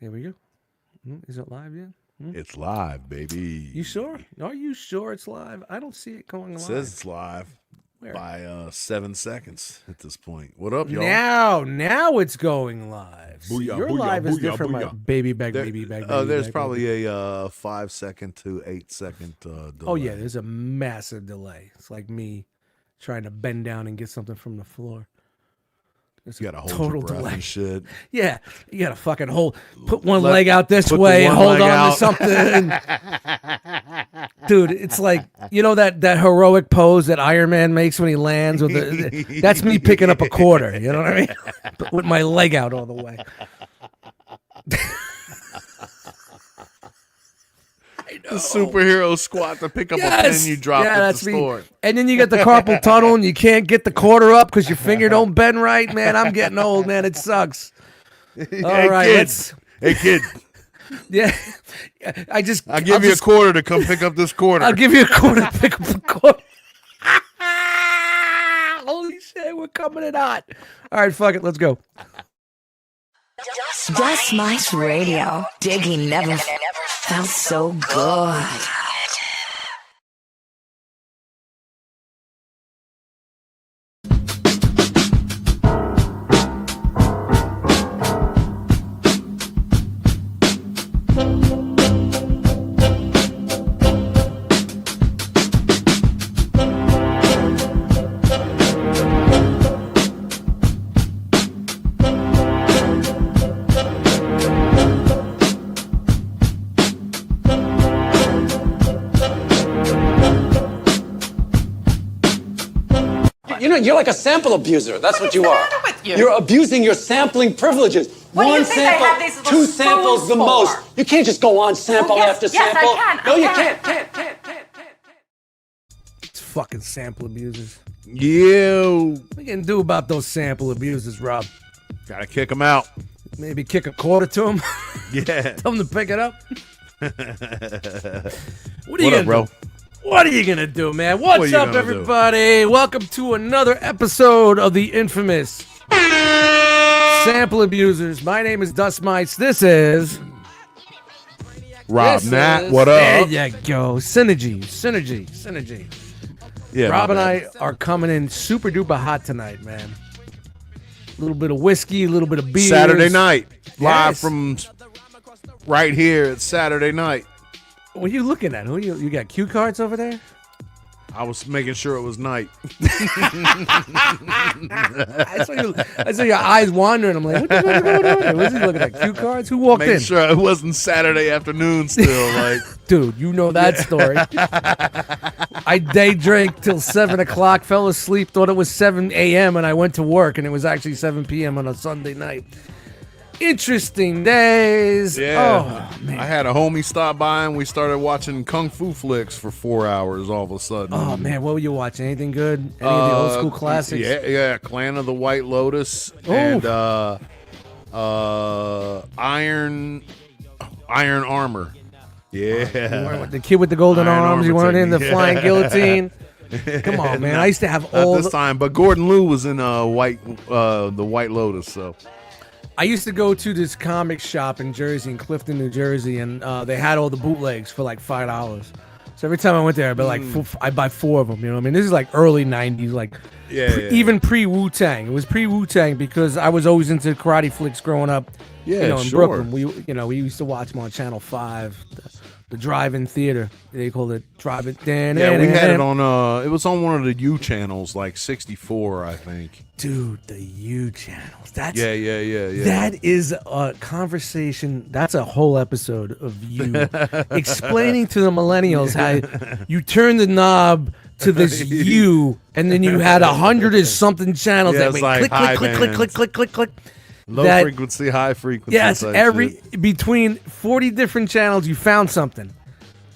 There we go. Is it live yet? It's live, baby. You sure? Are you sure it's live? I don't see it going live. It says it's live. Where? By 7 seconds at this point. What up, y'all? Now it's going live. Booyah, Your booyah, live is booyah, different. booyah. Like baby back. There's back, probably baby. a 5 second to 8 second delay. Oh yeah, there's a massive delay. It's like me trying to bend down and get something from the floor. It's You gotta hold total your breath delay. and shit. Yeah, you gotta fucking put one leg out this way and hold on to something. Dude, it's like, you know that heroic pose that Iron Man makes when he lands with that's me picking up a quarter, you know what I mean? But with my leg out all the way. The superhero squat to pick up a pen you dropped at the store. And then you get the carpal tunnel and you can't get the quarter up because your finger don't bend right, man. I'm getting old, man. It sucks. All right, kids. Hey, kid. Yeah, I'll give you a quarter to come pick up this quarter. I'll give you a quarter to pick up a quarter. Holy shit, we're coming in hot. All right, fuck it, let's go. Dustmightz Radio. Digging never felt so good. You're like a sample abuser. That's what you are. What's the matter with you? You're abusing your sampling privileges. What do you One think I sample, have these little two samples, the spoons most. for? You can't just go on sample after yes, I sample. can. No, I you can. can't. It's fucking sample abusers. You What are you gonna do about those sample abusers, Rob? gotta kick them out. Maybe kick a quarter to them? Yeah. Tell them to pick it up? What What up, bro? What are you gonna do, man? What's you up, gonna everybody? Welcome to another episode of the infamous Sample Abusers. My name is Dustmightz. This is Rob this Nat, is- what up? There you go. Synergy. Yeah, Rob my and bad. I are coming in super duper hot tonight, man. A little bit of whiskey, a little bit of beer. Saturday night, live Yes. from right here at Saturday night. What are you looking at? Who you got cue cards over there? I was making sure it was night. I saw your eyes wandering. I'm like, what the fuck is going on here? Was he looking at cue cards? Who walked Making in? sure it wasn't Saturday afternoon still. Like, Dude, you know that story. I day drank till 7 o'clock, fell asleep, thought it was 7 a.m., and I went to work, and it was actually 7 p.m. on a Sunday night. Interesting days. yeah. Oh, man. I had a homie stop by and we started watching Kung Fu flicks for 4 hours all of a sudden. Oh, man, what were you watching? Anything good? Any of the old school classics? Yeah, Clan of the White Lotus and Iron Armor. Yeah. The kid with the golden Iron arms, you Armor weren't in the technique. flying guillotine. Come on, man. I used to have Not all this time, but Gordon Liu was in the White Lotus, so I used to go to this comic shop in Jersey, in Clifton, New Jersey, and they had all the bootlegs for like $5. So every time I went there, I'd be like, I'd buy 4 of them. You know what I mean? This is like early 90s, like even pre-Wu-Tang. It was pre-Wu-Tang because I was always into karate flicks growing up. Yeah, you know, in sure. Brooklyn. We used to watch them on Channel 5, the drive-in theater. They called it drive-in. yeah, we had it on. It was on one of the U channels, like 64, I think. Dude, the U channels. That's Yeah. That is a conversation. That's a whole episode of you explaining to the millennials how you turn the knob to this U, and then you had 100 and something channels that it's went like high click. Low That- frequency, high frequency. Yes, type shit. between 40 different channels, you found something.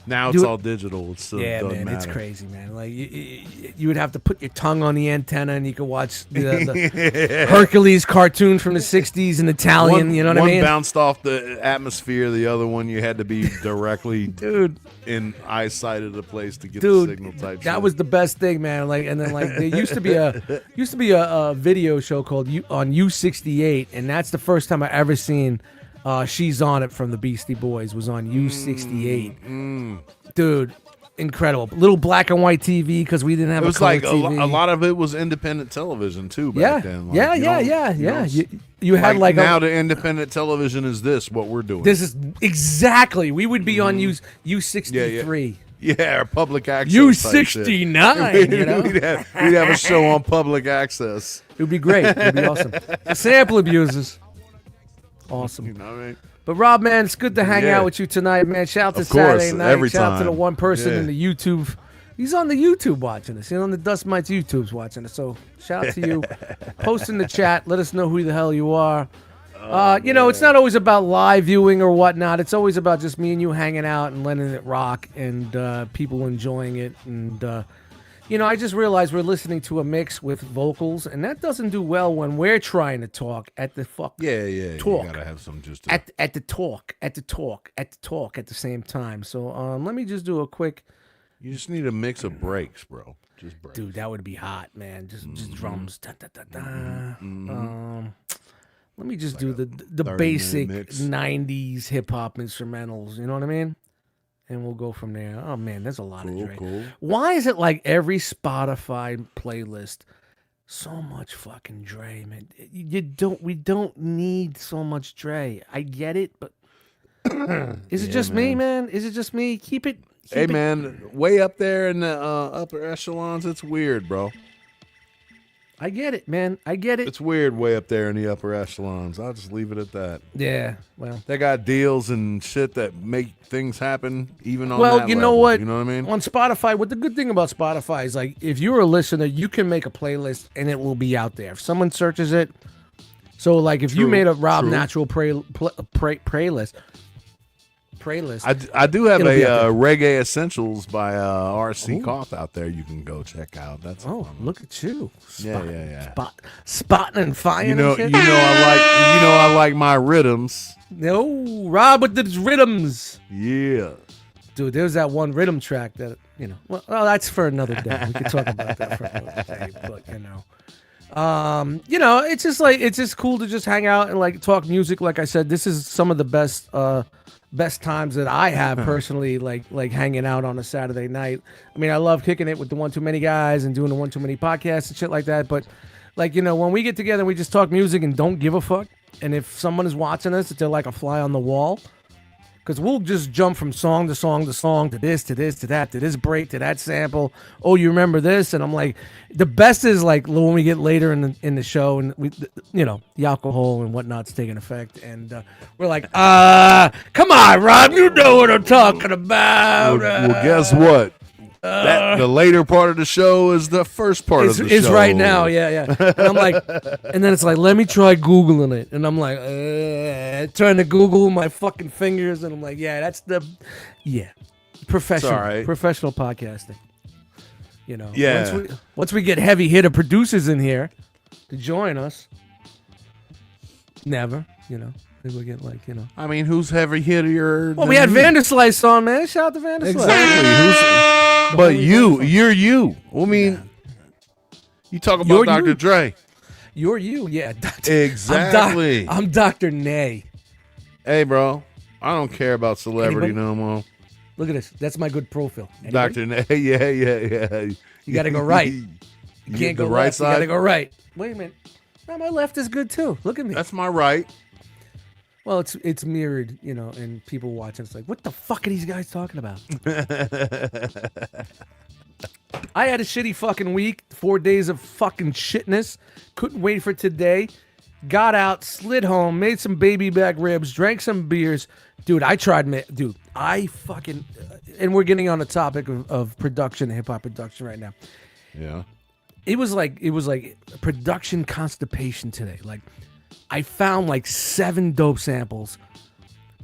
Now it's all digital. It's yeah, doesn't man, matter. it's crazy, man. Like you would have to put your tongue on the antenna, and you could watch the Hercules cartoon from the '60s in Italian. You know what I mean? One bounced off the atmosphere. The other one, you had to be directly, dude, in eyesight of the place to get the signal type. That shit. was the best thing, man. Like, and then like there used to be a video show called on U68, and that's the first time I ever seen. She's on It from the Beastie Boys was on U68. Dude, incredible. Little black and white TV because we didn't have It was a color like TV. a lot of it was independent television too back then. Like, Yeah. You had like now the independent television is this what we're doing. This is exactly. We would be on U63. Yeah, or public access. U69. You know? we'd have a show on public access. It would be great. It would be awesome. The sample abusers. Awesome. You know what I mean? But Rob, man, it's good to hang out with you tonight, man. Shout out to Of course, Saturday night. every Shout out to the time. one person Yeah. in the YouTube. He's on the YouTube watching us. He's on the Dustmightz YouTube's watching us. So shout out to you. Post in the chat. Let us know who the hell you are. It's not always about live viewing or whatnot. It's always about just me and you hanging out and letting it rock and people enjoying it. And, I just realized we're listening to a mix with vocals, and that doesn't do well when we're trying to talk at the talk. You gotta have some just At the talk at the same time. So let me just do a quick. You just need a mix of breaks, bro. Just breaks. Dude, that would be hot, man. Just drums. Da, da, da, da. Let me just do the 30-minute basic mix. 90s hip hop instrumentals. You know what I mean? And we'll go from there. Oh man, there's a lot of Dre. Cool. Why is it like every Spotify playlist so much fucking Dre, man? We don't need so much Dre. I get it, but is it just me, man? Is it just me? Keep it. Hey, man, way up there in the upper echelons, it's weird, bro. I get it, man. I get it. It's weird way up there in the upper echelons. I'll just leave it at that. Yeah, well. They got deals and shit that make things happen even on Well, that you know level. what? You know what I mean? On Spotify, what the good thing about Spotify is, like, if you're a listener, you can make a playlist and it will be out there. If someone searches it, so like if you made a Rob Natural playlist. I do have It'll be a out there. Reggae Essentials by R.C. Koth out there you can go check out. That's Look at you. Yeah. Spotting and firing. You know, and shit. I like my rhythms. No, Rob with the rhythms. Yeah. Dude, there's that one rhythm track that, well, that's for another day. We can talk about that for another day, but, it's just cool to just hang out and, like, talk music. Like I said, this is some of the best times that I have personally, like hanging out on a Saturday night. I mean, I love kicking it with the One Too Many guys and doing the One Too Many podcasts and shit like that. But, like, when we get together and we just talk music and don't give a fuck, and if someone is watching us, they're like a fly on the wall. Because we'll just jump from song to song to song to this, to this, to that, to this break, to that sample. Oh, you remember this? And I'm like, the best is like when we get later in the show and we, the alcohol and whatnot's taking effect. And we're like, come on, Rob, you know what I'm talking about. Well, guess what? The later part of the show is the first part of the show. It's right now, yeah. And I'm like, and then it's like, let me try Googling it. And I'm like, trying to Google my fucking fingers. And I'm like, professional podcasting. Yeah. Once we get heavy hitter producers in here to join us, never, maybe we get I mean, who's heavy hitter? Well, we had Vanderslice on, man. Shout out to Vanderslice. Exactly. But you're you. I mean, you talk about You're Dr. you. Dre. You're you, yeah. Exactly. I'm Dr. Nay. Hey, bro. I don't care about celebrity no more. Look at this. That's my good profile. Anybody? Dr. Nay, yeah. You got to go right. You can't get go the right left. side. You got to go right. Wait a minute. No, my left is good too. Look at me. That's my right. Well, it's mirrored, and people watching. It's like, what the fuck are these guys talking about? I had a shitty fucking week. 4 days of fucking shitness. Couldn't wait for today. Got out, slid home, made some baby back ribs, drank some beers. Dude, I fucking... and we're getting on the topic of production, hip-hop production right now. Yeah. It was like production constipation today. Like, I found like 7 dope samples,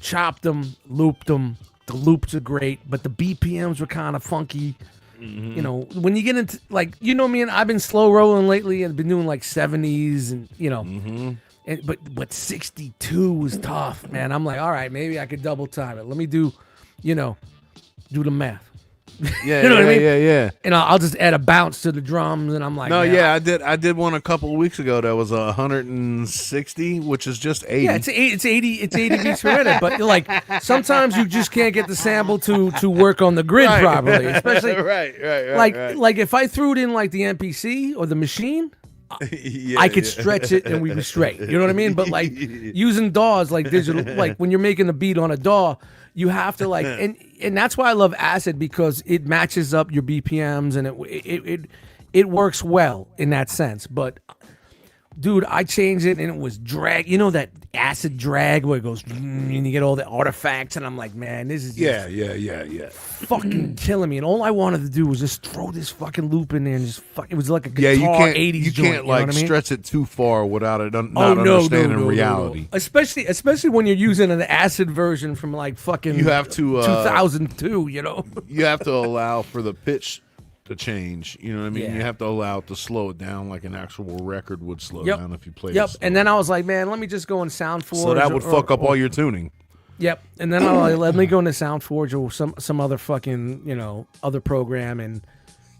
chopped them, looped them, the loops are great, but the BPMs were kind of funky. You know, when you get into like, you know me, and I've been slow rolling lately and been doing like 70s and, you know, but 62 was tough, man. I'm like, all right, maybe I could double time it. Let me do, you know, do the math. Yeah, you know what I mean? yeah. And I'll just add a bounce to the drums, and I'm like, No, man, yeah, I did one a couple of weeks ago that was 160, which is just 80. yeah, it's 80 beats per minute. But like sometimes you just can't get the sample to work on the grid properly, especially right. like if I threw it in like the MPC or the machine. I could stretch it and we were straight. You know what I mean? But like using DAWs, like digital, like when you're making a beat on a DAW, you have to like, and that's why I love Acid, because it matches up your BPMs and it works well in that sense. But dude, I changed it and it was drag. You know that acid drag where it goes and you get all the artifacts, and I'm like, man, this is just fucking killing me. And all I wanted to do was just throw this fucking loop in there and just fuck. It was like a guitar 80s you joint, can't like know what I mean? stretch it too far without it not understanding reality. No. Especially when you're using an acid version from like fucking You have to 2002. You know, you have to allow for the pitch to change. You know what I mean? Yeah. You have to allow it to slow it down like an actual record would slow Yep. down if you played Yep. it. And then I was like, man, let me just go in SoundForge. So that would fuck up all your tuning. Yep. And then I'll let me go into SoundForge or some other fucking, you know, other program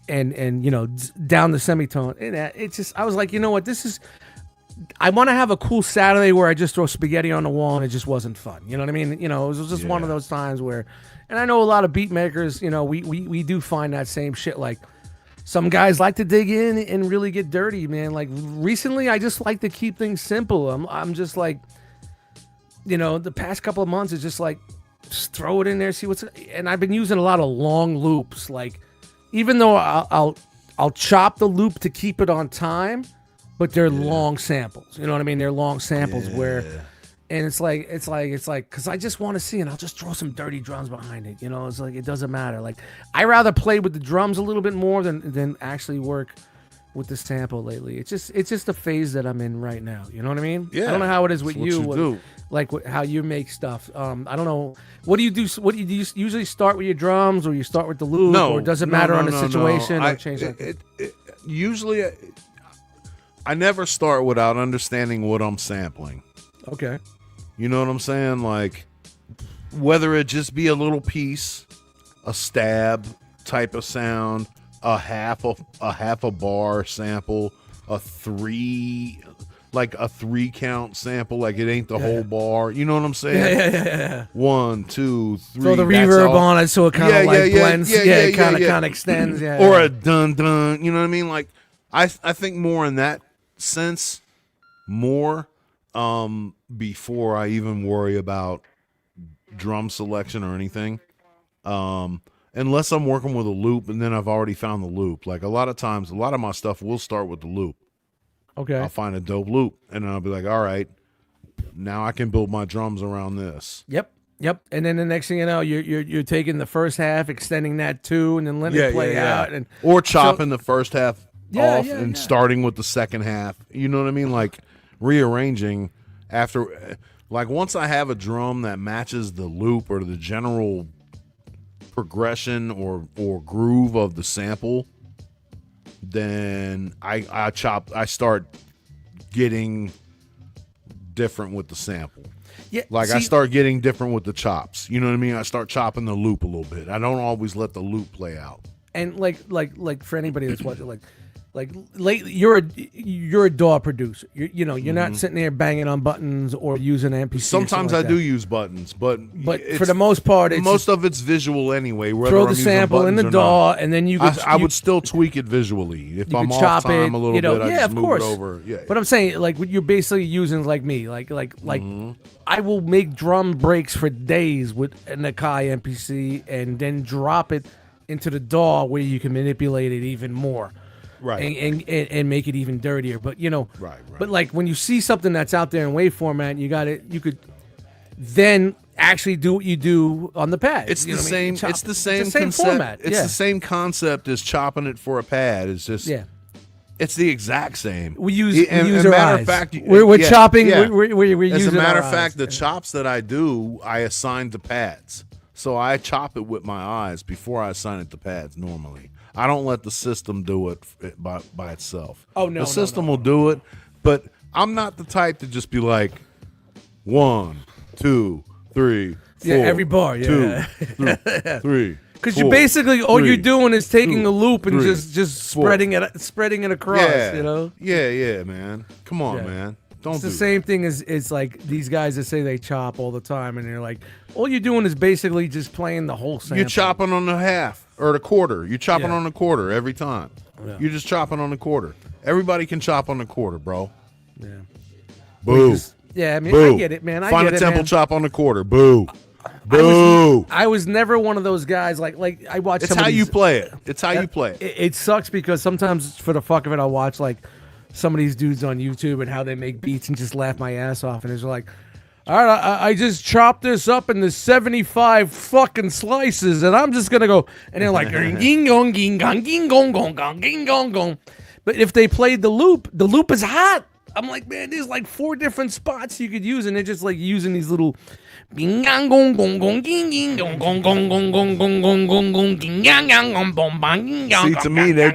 and you know, down the semitone. And it's just, I was like, you know what, this is, I want to have a cool Saturday where I just throw spaghetti on the wall and it just wasn't fun. You know what I mean? You know, it was just one of those times where, and I know a lot of beat makers, you know, we do find that same shit. Like some guys like to dig in and really get dirty, man. Like recently, I just like to keep things simple. I'm just like, you know, the past couple of months is just like, just throw it in there, see what's, and I've been using a lot of long loops. Like, even though I'll chop the loop to keep it on time, but they're long samples. You know what I mean? They're long samples where, and it's like, because I just want to see, and I'll just throw some dirty drums behind it. You know, it's like, it doesn't matter. Like, I rather play with the drums a little bit more than actually work with the sample lately. It's just the phase that I'm in right now. You know what I mean? Yeah. I don't know how it is with That's you. what you do. Like how you make stuff. I don't know. What do you do? What do you usually start with your drums, or you start with the loop, or does it matter on the situation? Or change that? Usually, I never start without understanding what I'm sampling. Okay. You know what I'm saying? Like, whether it just be a little piece, a stab type of sound, a half a bar sample, a three count sample, like it ain't the whole bar. You know what I'm saying? Yeah. 1, 2, 3. Throw the reverb on it so it kind of blends. It kind of extends. Yeah. Or a dun dun. You know what I mean? Like, I think more in that sense, more before I even worry about drum selection or anything. Unless I'm working with a loop and then I've already found the loop. Like a lot of times, a lot of my stuff will start with the loop. Okay. I'll find a dope loop and then I'll be like, all right, now I can build my drums around this. Yep. And then the next thing you know, you're taking the first half, extending that too, and then letting it play out, and or chopping the first half off and yeah. starting with the second half. You know what I mean? Like rearranging after. Like once I have a drum that matches the loop or the general progression or groove of the sample, then I start getting different with the sample. Yeah, I start getting different with the chops. You know what I mean? I start chopping the loop a little bit. I don't always let the loop play out. And like for anybody that's watching, like lately, you're a DAW producer. You're not sitting there banging on buttons or using MP3. Sometimes I do use buttons, but for the most part, most of it's visual anyway. Throw the sample in the DAW, and then I would still tweak it visually if I'm off time a little bit. I just move it over. Yeah, but I'm saying like what you're basically using like me, like I will make drum breaks for days with an Akai MPC, and then drop it into the DAW where you can manipulate it even more. Right. And make it even dirtier. But Right. But like when you see something that's out there in wave format, you could then actually do what you do on the pad. It's the same. It's the same concept. Format. It's the same concept as chopping it for a pad. It's just It's the exact same. We use our eyes. Fact, we're chopping. Yeah. We're As a using matter our of fact, eyes. the chops that I do, I assign to pads. So I chop it with my eyes before I assign it to pads normally. I don't let the system do it by itself. Oh, no, the system will do it, but I'm not the type to just be like 1, 2, 3, 4. Yeah, every bar. Yeah, 2, 3. Because you basically all you're doing is taking 2, a loop and 3, just 4. spreading it across. Yeah, You know. Yeah, man. Come on, Yeah. man. Don't It's do the same thing as it's like these guys that say they chop all the time, and they're like, all you're doing is basically just playing the whole sample. You're chopping on the half or the quarter. You're chopping Yeah. on the quarter every time. Yeah. You're just chopping on the quarter. Everybody can chop on the quarter, bro. Yeah. Boo. Yeah, I mean, Boo. I get it, man. Find get a it, temple man. chop on the quarter. Boo. Boo. I was never one of those guys. Like I watch. It's some of how you these- play it. It's how you play it. It sucks because sometimes for the fuck of it, I'll watch like some of these dudes on YouTube and how they make beats and just laugh my ass off. And it's like, all right, I just chopped this up into 75 fucking slices, and I'm just gonna go. And they're like, ging gong, ging gong, ging gong gong gong, ging gong gong. But if they played the loop is hot. I'm like, man, there's like 4 different spots you could use, and they're just like using these little. See, to me, they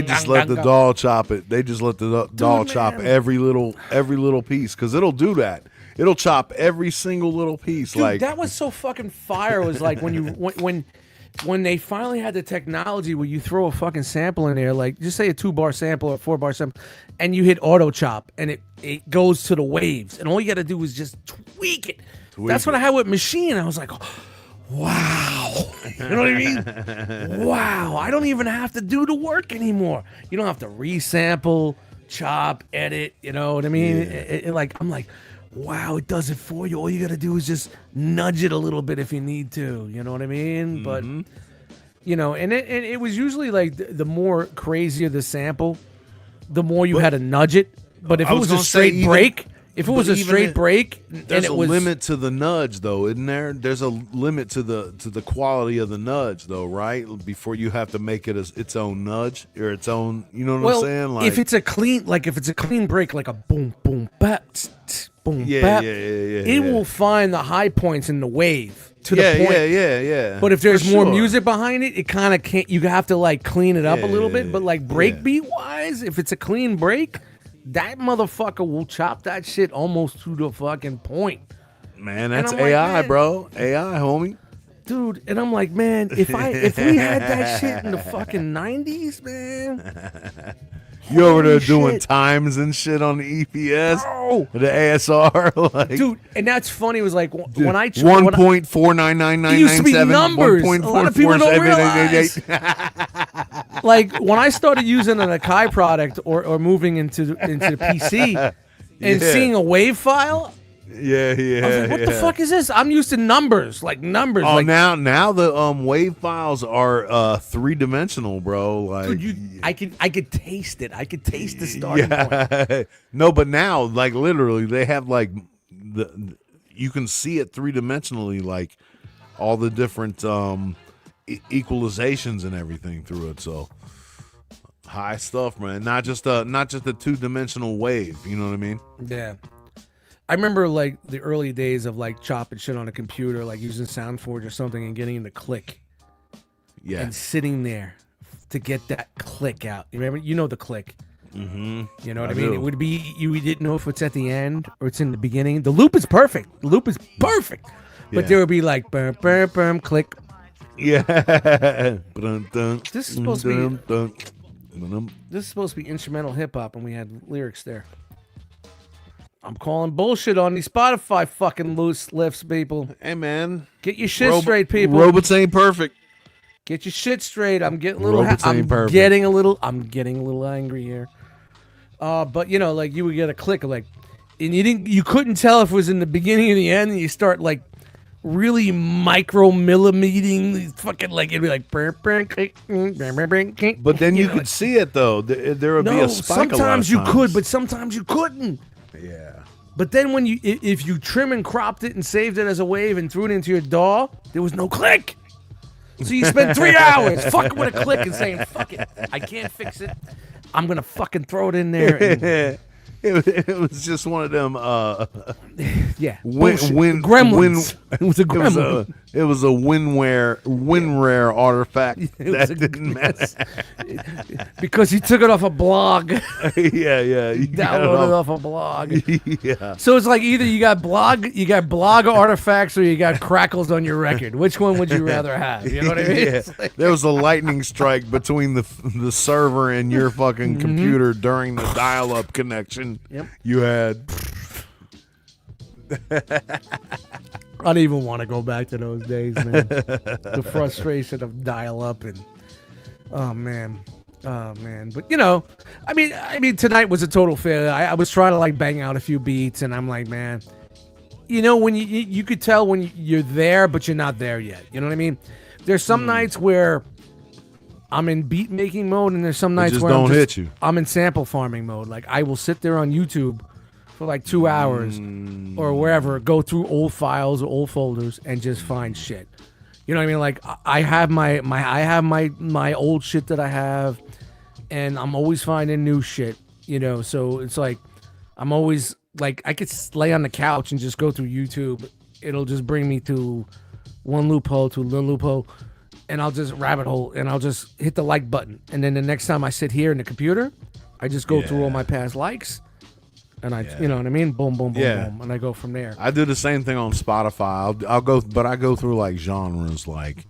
just let the doll chop it. They just let the doll chop every little piece because it'll do that. It'll chop every single little piece. Dude, like that was so fucking fire. It was like when they finally had the technology where you throw a fucking sample in there, like just say a 2-bar sample or 4-bar sample, and you hit auto chop, and it goes to the waves, and all you got to do is just tweak it. That's what I had with Machine. I was like, wow. You know what I mean? Wow. I don't even have to do the work anymore. You don't have to resample, chop, edit. You know what I mean? Yeah. I'm like, wow, it does it for you. All you got to do is just nudge it a little bit if you need to. You know what I mean? But, you know, and it was usually like the more crazier the sample, the more you had to nudge it. But if it was a straight break... If it was a straight break, there's and it a was limit to the nudge, though, isn't there? There's a limit to the quality of the nudge, though, right? Before you have to make it its own nudge or its own, you know what I'm saying? Like if it's a clean break, like a boom boom bap, boom yeah, bap, yeah, it will find the high points in the wave to the point. Yeah. But if there's For more sure. music behind it, it kind of can't. You have to like clean it up a little bit. But like break yeah. beat wise, if it's a clean break, that motherfucker will chop that shit almost to the fucking point. Man, that's I'm like, AI, man, bro. AI, homie. dude. And I'm like, man, if we had that shit in the fucking 90s, man. You over there Holy doing shit. times and shit on the EPS, Bro. the ASR, like Dude, and that's funny. It was like when I it it used to be numbers. A lot of people don't realize. Like when I started using an Akai product or moving into the PC and Yeah. seeing a wave file, Yeah. I was like, what the fuck is this? I'm used to numbers, like numbers. Oh, like, now the wave files are 3-dimensional, bro. Like, dude, I could taste it. I could taste the starting point. yeah. No, but now, like literally, they have like you can see it 3-dimensionally, like all the different equalizations and everything through it. So high stuff, man. Not just a 2-dimensional wave. You know what I mean? Yeah. I remember like the early days of like chopping shit on a computer, like using SoundForge or something and getting the click Yeah. and sitting there to get that click out. You remember? You know the click. Mm-hmm. You know what I I mean? do. It would be, you didn't know if it's at the end or it's in the beginning. The loop is perfect. The loop is perfect. But Yeah. there would be like, burm, burm, burm, click. Yeah. This is supposed to be, this is supposed to be instrumental hip hop, and we had lyrics there. I'm calling bullshit on these Spotify fucking loose lifts, people. Hey, man. Get your shit straight, people. Robots ain't perfect. Get your shit straight. I'm getting a little. Robots ain't I'm perfect. getting a little. I'm getting a little angry here. But you know, like you would get a click, like, and you couldn't tell if it was in the beginning or the end, and you start like really micro millimeting, fucking like it'd be like. But then you know, could like, see it though. There would be no, a spike. sometimes a lot you of could, times. but sometimes you couldn't. Yeah. But then when if you trim and cropped it and saved it as a wave and threw it into your DAW, there was no click. So you spent 3 hours fucking with a click and saying, fuck it, I can't fix it. I'm going to fucking throw it in there. And, It was just one of them. yeah. When Gremlins. It was a gremlin. It was a WinRare artifact that didn't matter. Because he took it off a blog. Yeah. You got it Downloaded off a blog. Yeah. So it's like either you got blog artifacts or you got crackles on your record. Which one would you rather have? You know what I mean? Yeah. There was a lightning strike between the server and your fucking computer during the dial-up connection you had. I don't even want to go back to those days, man. The frustration of dial-up and oh man. But I mean, tonight was a total failure. I was trying to like bang out a few beats, and I'm like, man, when you could tell when you're there, but you're not there yet. You know what I mean? There's some nights where I'm in beat making mode, and there's some nights where I'm in sample farming mode. Like I will sit there on YouTube for like 2 hours or wherever, go through old files or old folders and just find shit. You know what I mean? Like I have my old shit that I have, and I'm always finding new shit. So it's like I'm always like I could lay on the couch and just go through YouTube. It'll just bring me to one loophole to another loophole, and I'll just rabbit hole and I'll just hit the like button. And then the next time I sit here in the computer, I just go through all my past likes. And you know what I mean? Boom, boom, boom, boom, and I go from there. I do the same thing on Spotify. I'll go, but I go through like genres, like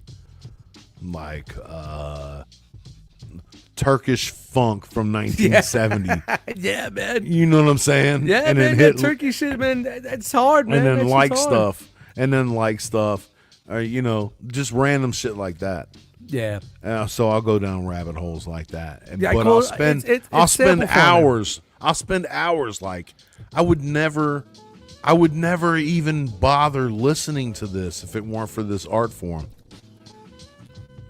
Turkish funk from 1970. Yeah, man. You know what I'm saying? Yeah, and man. Then That Turkey shit, man. That's hard, man. And then That's like stuff, or just random shit like that. Yeah. So I'll go down rabbit holes like that. Yeah, but I'll spend hours. I'll spend hours. Like I would never even bother listening to this if it weren't for this art form.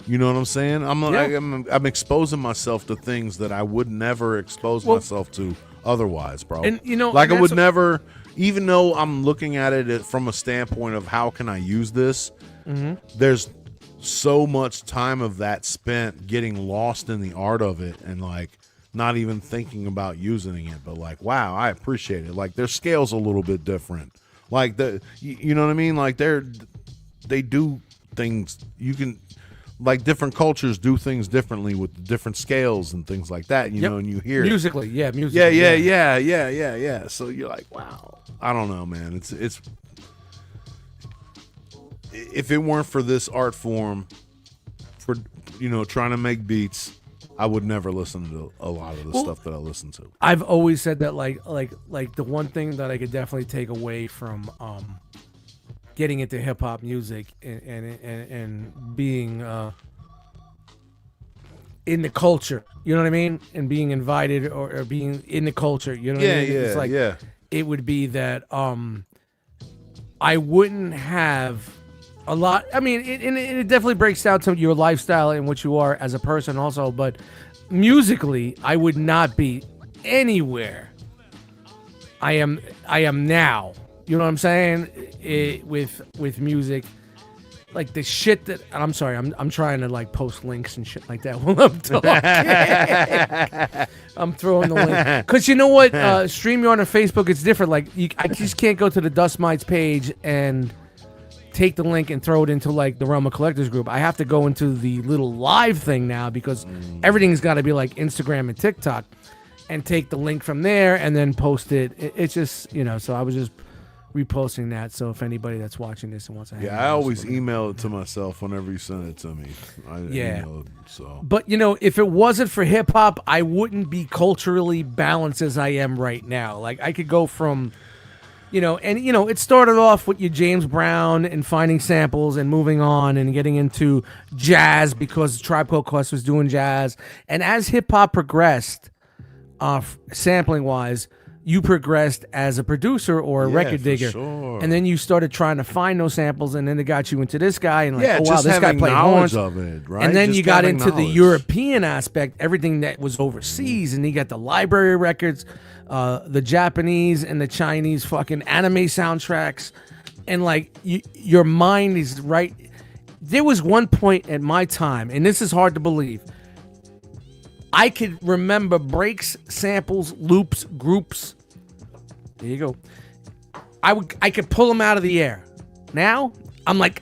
You know what I'm saying? I'm exposing myself to things that I would never expose myself to otherwise, bro. And like I would never, even though I'm looking at it from a standpoint of how can I use this. There's so much time of that spent getting lost in the art of it and like not even thinking about using it, but like, wow, I appreciate it. Like their scale's a little bit different. Like you know what I mean? Like they do things. You can like different cultures do things differently with different scales and things like that. You know, and you hear musically, yeah. So you're like, wow. I don't know, man. It's if it weren't for this art form, for trying to make beats, I would never listen to a lot of the stuff that I listen to. I've always said that like the one thing that I could definitely take away from getting into hip hop music and being in the culture, you know what I mean, and being invited or being in the culture, you know what I mean? It's like it would be that I wouldn't have a lot. I mean, it definitely breaks down to your lifestyle and what you are as a person also, but musically, I would not be anywhere I am now. You know what I'm saying? With music, like the shit that I'm sorry, I'm trying to like post links and shit like that while I'm talking. I'm throwing the link because you know what? StreamYard on Facebook, it's different. Like I just can't go to the Dustmightz page and take the link and throw it into like the Realm of Collectors group. I have to go into the little live thing now because everything's got to be like Instagram and TikTok, and take the link from there and then post it. It's just so I was just reposting that. So if anybody that's watching this and wants to, I always email it to myself whenever you send it to me. But if it wasn't for hip hop, I wouldn't be culturally balanced as I am right now. Like I could go from. It started off with your James Brown and finding samples and moving on and getting into jazz because Tribe Called Quest was doing jazz. And as hip hop progressed, sampling wise, you progressed as a producer or a record digger. Sure. And then you started trying to find those samples, and then it got you into this guy and like, wow, this guy played horns. Of it, right? And then just you got into knowledge. The European aspect, everything that was overseas, and you got the library records, the Japanese and the Chinese fucking anime soundtracks, and like your mind is right. There was one point at my time, and this is hard to believe, I could remember breaks, samples, loops, groups. There you go. I could pull them out of the air. Now I'm like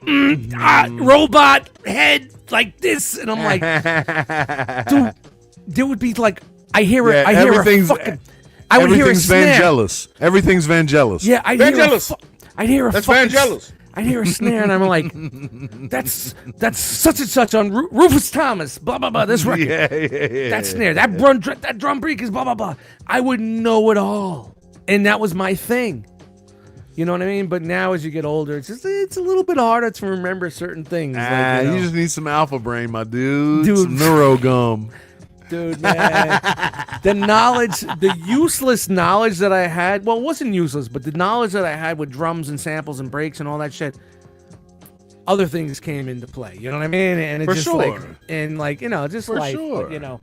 robot head like this, and I'm like, dude, there would be like I hear it. I hear a fucking. I would hear a snare. Everything's Vangelis. Yeah, I'd hear a That's fucking. Vangelis. I'd hear a snare, and I'm like, that's such and such on Rufus Thomas. Blah blah blah. This record. Yeah. That snare. That drum break is blah blah blah. I would know it all, and that was my thing. You know what I mean? But now as you get older, it's a little bit harder to remember certain things. You just need some alpha brain, my dude. Dude. Some neuro gum. Dude, man. The useless knowledge that I had, well, it wasn't useless, but the knowledge that I had with drums and samples and breaks and all that shit, other things came into play. You know what I mean? And it For just sure. just For life, sure.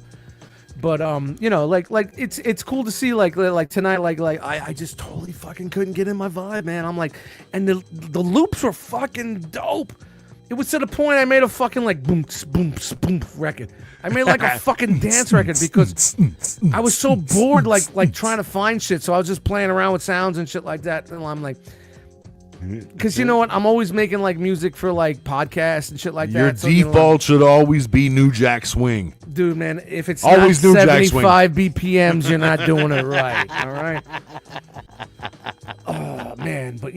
But it's cool to see like tonight I just totally fucking couldn't get in my vibe, man. I'm like, and the loops were fucking dope. It was to the point I made a fucking like boom boom boom record. I made like a fucking dance record because I was so bored like trying to find shit. So I was just playing around with sounds and shit like that. And I'm like, because you know what? I'm always making like music for like podcasts and shit like Your that. So, default should always be New Jack Swing. dude, man, if it's Always not New Jack Swing. 75 BPMs, you're not doing it right. All right. Oh man, but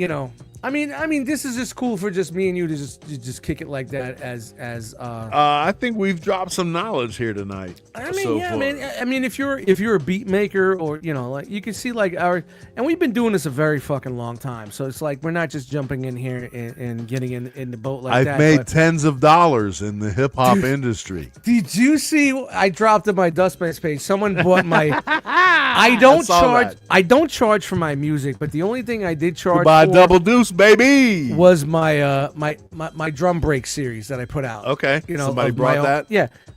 I mean, this is just cool for just me and you to just kick it like that as I think we've dropped some knowledge here tonight. I mean, so yeah, far. man. I mean, if you're a beat maker or like you can see like and we've been doing this a very fucking long time. So it's like we're not just jumping in here and getting in the boat like that. I've made but tens of dollars in the hip hop industry. did you see? I dropped on my Dustmightz page. Someone bought my. I don't charge for my music, but the only thing I did charge Buy for double deuce, baby. was my my drum break series that I put out. Okay. Somebody of my brought own- that?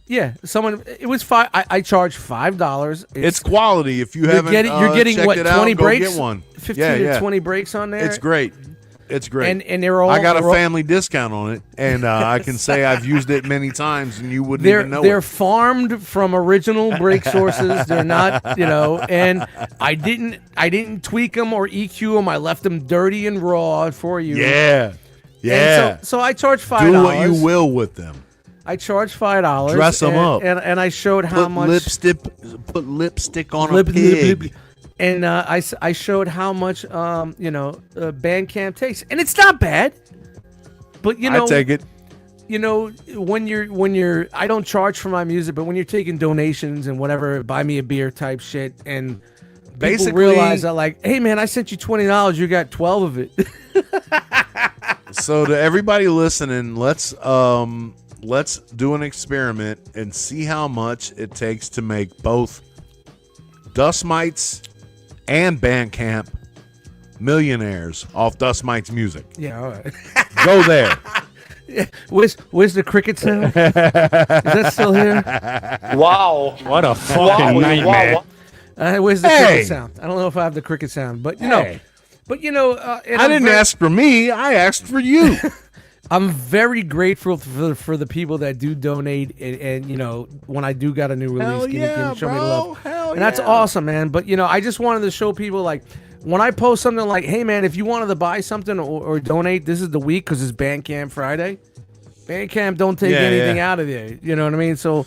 Yeah. Someone. It was five. I charged $5. It's quality. If you You're haven't getting checked what, it out, 20 go breaks? get one. 15 to 20 breaks on there. It's great. It's great. And they're all. I got a they're all- family discount on it, and I can say I've used it many times, and you wouldn't They're even know they're it. farmed from original break sources. They're not, and I didn't tweak them or EQ them. I left them dirty and raw for you. Yeah. Yeah. And so I charged $5. Do what you will with them. I charged $5. Dress 'em up. and I showed how Put much lipstick on a pig. And I showed how much Bandcamp takes, and it's not bad. But I take it. When you're I don't charge for my music, but when you're taking donations and whatever, buy me a beer type shit, and people Basically- realize that like, hey man, I sent you $20, you got 12 of it. So to everybody listening, let's do an experiment and see how much it takes to make both Dustmightz and Bandcamp millionaires off Dustmightz music. Yeah, all right. Go there. Where's the cricket sound? Is that still here? Wow. What a fucking nightmare. Where's the Hey! cricket sound? I don't know if I have the cricket sound, but Hey. and I didn't ask for me. I asked for you. I'm very grateful for the people that do donate, and when I do got a new release, Hell yeah, show me the bro. love. Hell And that's yeah. awesome, man. But I just wanted to show people like when I post something like, hey man, if you wanted to buy something or donate, this is the week because it's Bandcamp Friday. Bandcamp don't take anything out of there. You know what I mean? So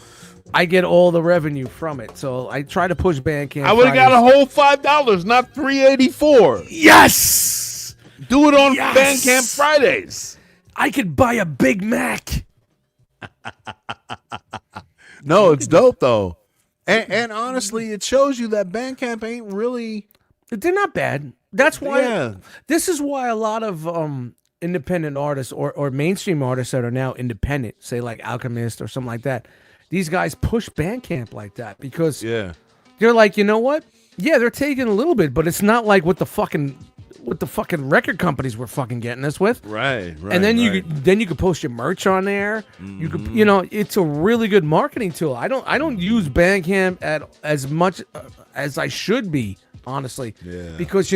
I get all the revenue from it. So I try to push Bandcamp. I would have got a whole $5, not $3.84. Yes. Do it on Yes! Bandcamp Fridays. I could buy a Big Mac. No, it's dope though. And honestly, it shows you that Bandcamp ain't really. They're not bad. That's why. Yeah. This is why a lot of independent artists or mainstream artists that are now independent, say like Alchemist or something like that, these guys push Bandcamp like that because they're like, you know what? Yeah, they're taking a little bit, but it's not like what the fucking record companies were fucking getting us with. Right. And then you could post your merch on there. You could, it's a really good marketing tool. I don't use Bandcamp at as much as I should be, honestly. Yeah. Because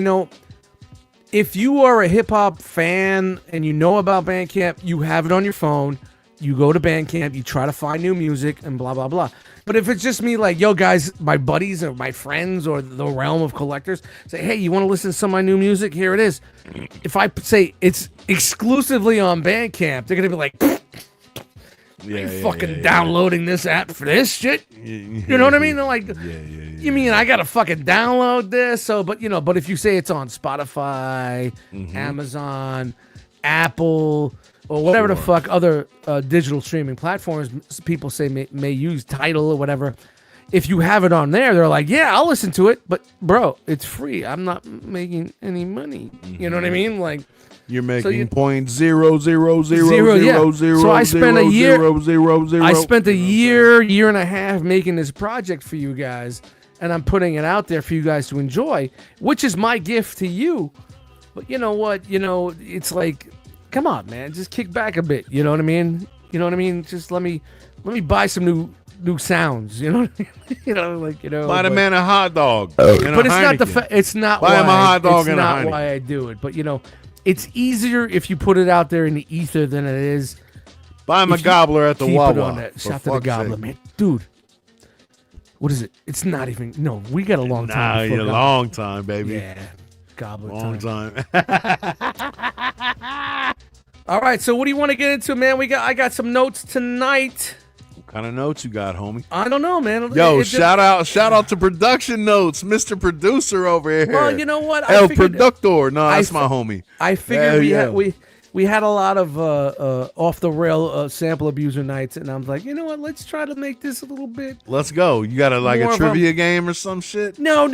if you are a hip hop fan and you know about Bandcamp, you have it on your phone. you go to Bandcamp, you try to find new music, and blah blah blah. But if it's just me, like, yo, guys, my buddies or my friends or the realm of collectors say, hey, you want to listen to some of my new music? Here it is. If I say it's exclusively on Bandcamp, they're gonna be like, downloading this app for this shit. You know what I mean? They're like, you mean I gotta fucking download this? So, but if you say it's on Spotify, Amazon, Apple, or whatever the fuck other digital streaming platforms people say may use, Tidal or whatever. If you have it on there, they're like, yeah, I'll listen to it. But bro, it's free. I'm not making any money. You know what I mean? Like, you're making .0000000. So I spent a year. I spent a year and a half making this project for you guys, and I'm putting it out there for you guys to enjoy, which is my gift to you. But you know what? It's like, come on, man, just kick back a bit. You know what I mean? Just let me buy some new sounds. You know what I mean? Buy the man a hot dog. But it's not buy him a hot dog and a Heineken. Why I do it. But it's easier if you put it out there in the ether than it is. Buy him a gobbler at the Wawa. Shout out to the gobbler, man, dude. What is it? It's not even. No, we got a long time. Nah, a long time, baby. Yeah, gobbler long time. All right, so what do you want to get into, man? I got some notes tonight. What kind of notes you got, homie? I don't know, man. Yo, shout out to Production Notes, Mr. Producer over here. Well, you know what? El Productor. No, that's my homie. I figured we had a lot of off the rail sample abuser nights, and I'm like, you know what? Let's try to make this a little bit. Let's go. You got a trivia game or some shit? No.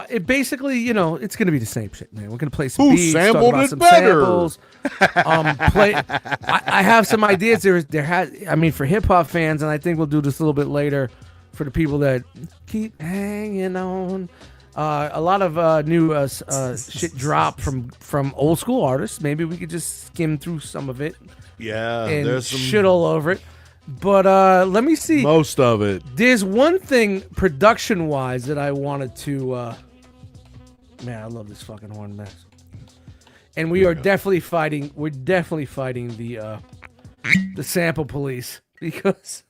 It basically, it's gonna be the same shit, man. We're gonna play some beats, sampled talk about it some better? samples. I have some ideas. For hip hop fans, and I think we'll do this a little bit later for the people that keep hanging on. A lot of new shit dropped from old school artists. Maybe we could just skim through some of it. Yeah, and there's some shit all over it. But let me see. Most of it. There's one thing production-wise that I wanted to. Man, I love this fucking horn mess. And we are definitely fighting. We're definitely fighting the sample police because.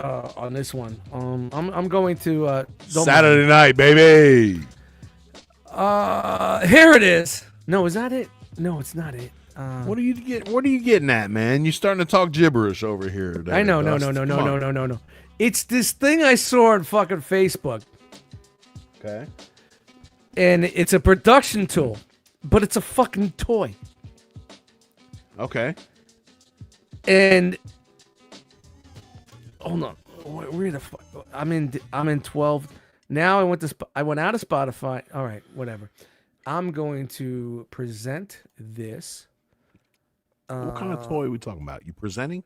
On this one, I'm going to Saturday night, baby. Here it is. No, is that it? No, it's not it. What are you getting at, man? You're starting to talk gibberish over here. I know. No. It's this thing I saw on fucking Facebook. Okay. And it's a production tool, but it's a fucking toy. Okay. And hold on, where the fuck? I'm in 12 now. I went out of Spotify. All right, whatever. I'm going to present this. What kind of toy are we talking about? You presenting?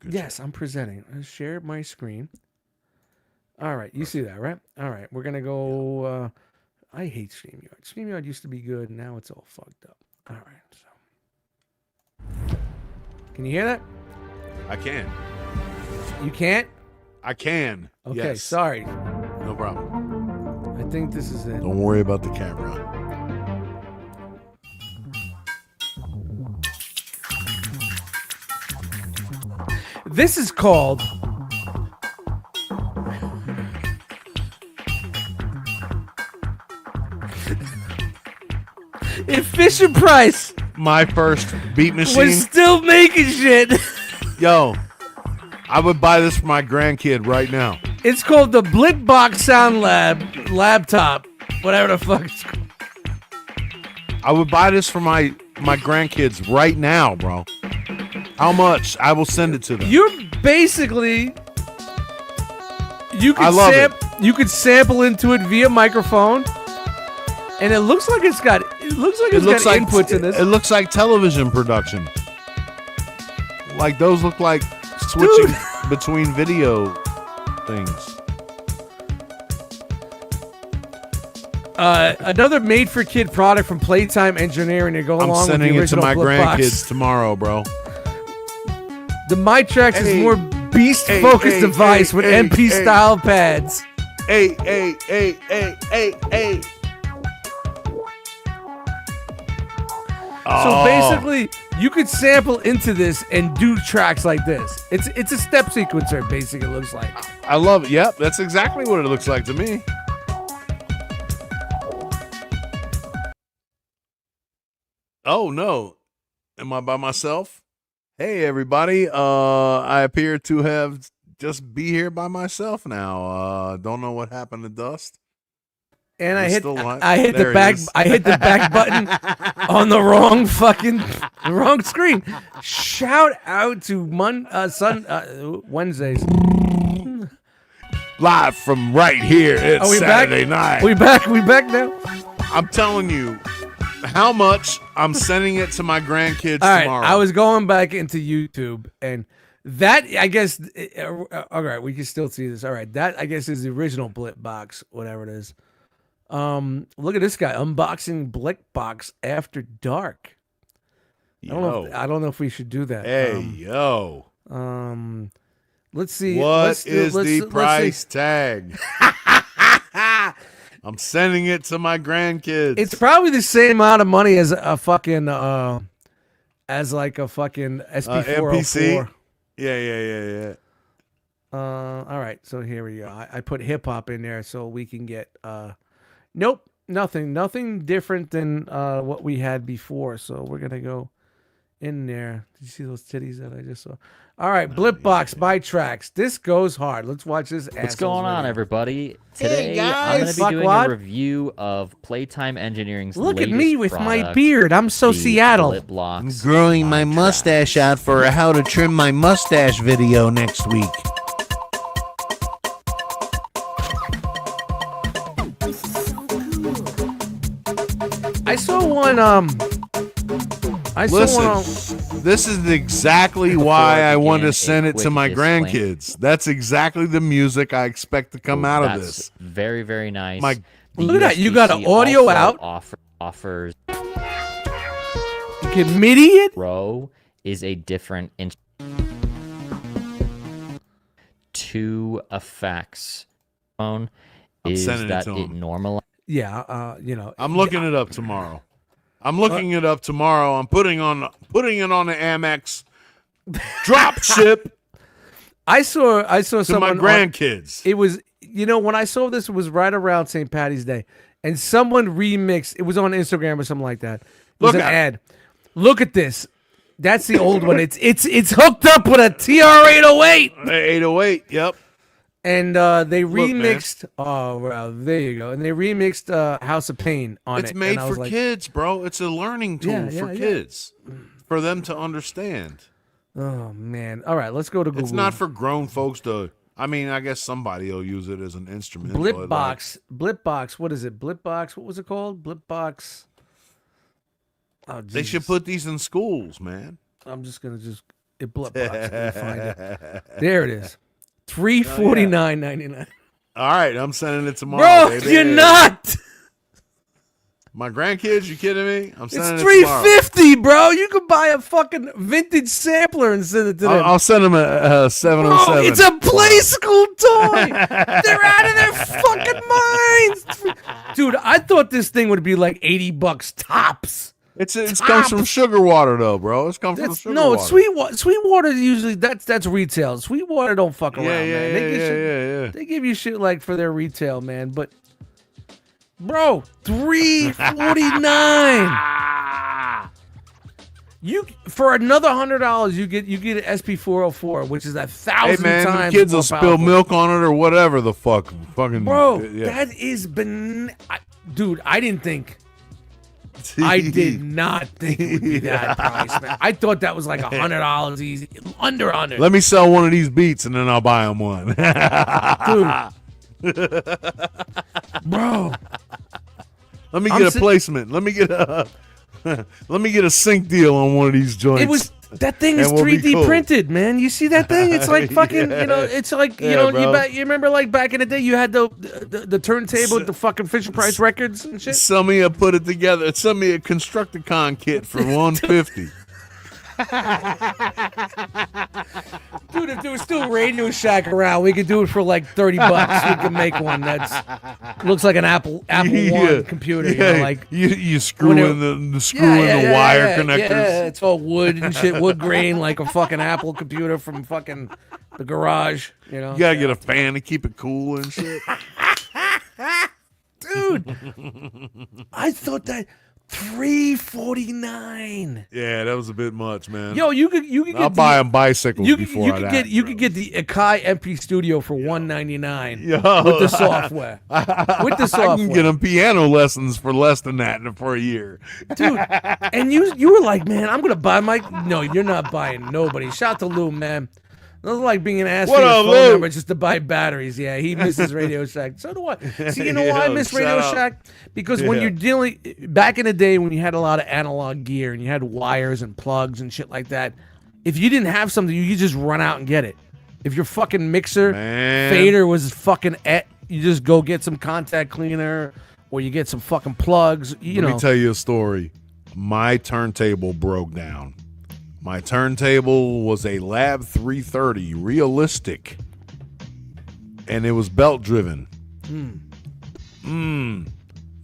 Yes, I'm presenting. I share my screen. All right, you see that, right? All right, we're gonna go. I hate StreamYard. StreamYard used to be good, and now it's all fucked up. All right, so can you hear that? I can. You can't? I can. Okay, yes. Sorry. No problem. I think this is it. Don't worry about the camera. This is called if Fisher-Price, my first beat machine, was still making shit. Yo, I would buy this for my grandkid right now. It's called the Blickbox Sound Lab laptop, whatever the fuck it's called. I would buy this for my grandkids right now, bro. How much? I will send it to them. You're basically you could sample into it via microphone, and it looks like it's got inputs in this. It looks like television production. Like those look like switching between video things. Another made-for-kid product from Playtime Engineering to go along with the I'm sending it to my Blickbox. grandkids tomorrow, bro. The MyTracks is more beast-focused device with MP-style pads. Hey. So basically, You could sample into this and do tracks like this. It's a step sequencer, basically. It looks like. I love it. Yep, that's exactly what it looks like to me. Oh no, am I by myself? Hey everybody, I appear to have just be here by myself now. Don't know what happened to Dust. And I hit the There back. he is. I hit the back button on the wrong screen. Shout out to Wednesdays. Live from right here. It's Are we Saturday back? night. We back now. I'm telling you how much I'm sending it to my grandkids All right, tomorrow. I was going back into YouTube, and that I guess. All right, we can still see this. All right, that I guess is the original Blip box, whatever it is. Look at this guy unboxing Blip box after dark. I don't know if we should do that. Hey, yo. Let's see. What is the price tag? I'm sending it to my grandkids. It's probably the same amount of money as a fucking as like a fucking SP404. Yeah. All right, so here we go. I put hip hop in there so we can get nope, nothing different than what we had before. So we're gonna go in there. Did you see those titties that I just saw? All right, Blip box by tracks. This goes hard. Let's watch this. What's going on, everybody? Today, guys. I'm going to be doing Fuckwad. a review of Playtime Engineering's Look at latest me with my product, beard. I'm so the Seattle. Blip blocks Growing my on mustache tracks. out for a how to trim my mustache video next week. I saw one. Listen, this is exactly why I want to send it to my grandkids. That's exactly the music I expect to come out of That's this. very, very nice. My- The Look at that, you got an USB-C audio also out. Offers You can MIDI it. Pro is a different two effects. Phone is sending it that to it 'em. normalizes. Yeah, I'm looking it up tomorrow. I'm putting it on the Amex drop ship I saw to my someone. grandkids. It was, when I saw this, it was right around St. Patty's Day, and someone remixed. It was on Instagram or something like that. It was Look an at ad. Look at this. That's the old one. It's hooked up with a TR-808, 808. Yep. and they Look, man. remixed. Oh, well, there you go. And they remixed House of Pain on it. It's made and I was for like, kids, bro. It's a learning tool for kids, for them to understand. Oh man! All right, let's go to Google. It's not for grown folks to. I mean, I guess somebody will use it as an instrument. Blip but, box. Blip box. What is it? Blip box. What was it called? Blip box. Oh, they should Jesus. put these in schools, man. I'm just gonna Blip box. I'm gonna find it. There it is. $349.99. All right, I'm sending it tomorrow. Bro, baby. you're not. My grandkids, you kidding me? I'm sending It's it tomorrow. $350, bro. You could buy a fucking vintage sampler and send it to them. I'll send them a 707. Bro, it's a play school toy. They're out of their fucking minds. Dude, I thought this thing would be like $80 tops. It comes from sugar water though, bro. It's come from That's, sugar no, water. it's Sweetwater. Sweetwater usually that's retail. Sweetwater don't fuck around, man. Yeah. They give you shit like for their retail, man. But bro, $349. You for another $100, you get an SP404, which is 1,000 Hey man, times the kids more will spill powerful. milk on it or whatever the fuck. Fucking Bro, yeah. that is dude. I didn't think. I did not think it would be that price, man. I thought that was like $100 easy, under 100. Let me sell one of these beats and then I'll buy them one. Dude, bro. Let me get a placement. Let me get a sync deal on one of these joints. That thing is And we'll be 3D cool. printed, man. You see that thing? It's like fucking, it's like, Yeah, bro. you remember like back in the day you had the turntable with the fucking Fisher Price records and shit? Somebody put it together. Send me a Constructicon kit for $150. Dude, if there was still Radio Shack around, we could do it for like $30. We could make one that's looks like an Apple One computer. You know, like you screw in the wire connectors. Yeah, it's all wood and shit, wood grain, like a fucking Apple computer from fucking the garage. You know, You gotta get a fan to keep it cool and shit. dude. I thought that $349. Yeah, that was a bit much, man. Yo, you could get I'll buy them bicycles before you I could die, get you bro. could get the Akai MP Studio for $199 Yo. with the software. With the software, I can get them piano lessons for less than that for a year. dude. And you were like, man, I'm gonna buy my. No, you're not buying nobody. Shout to Lou, man. That's like being asked for What your up, phone Lou? number just to buy batteries. Yeah, he misses Radio Shack. So do I. See, you know why I Yo, miss shout Radio out. Shack? Because when Yeah. you're dealing back in the day when you had a lot of analog gear and you had wires and plugs and shit like that, if you didn't have something, you could just run out and get it. If your fucking mixer Man. fader was fucking you just go get some contact cleaner or you get some fucking plugs. You Let know. me tell you a story. My turntable broke down. My turntable was a Lab 330 realistic, and it was belt driven.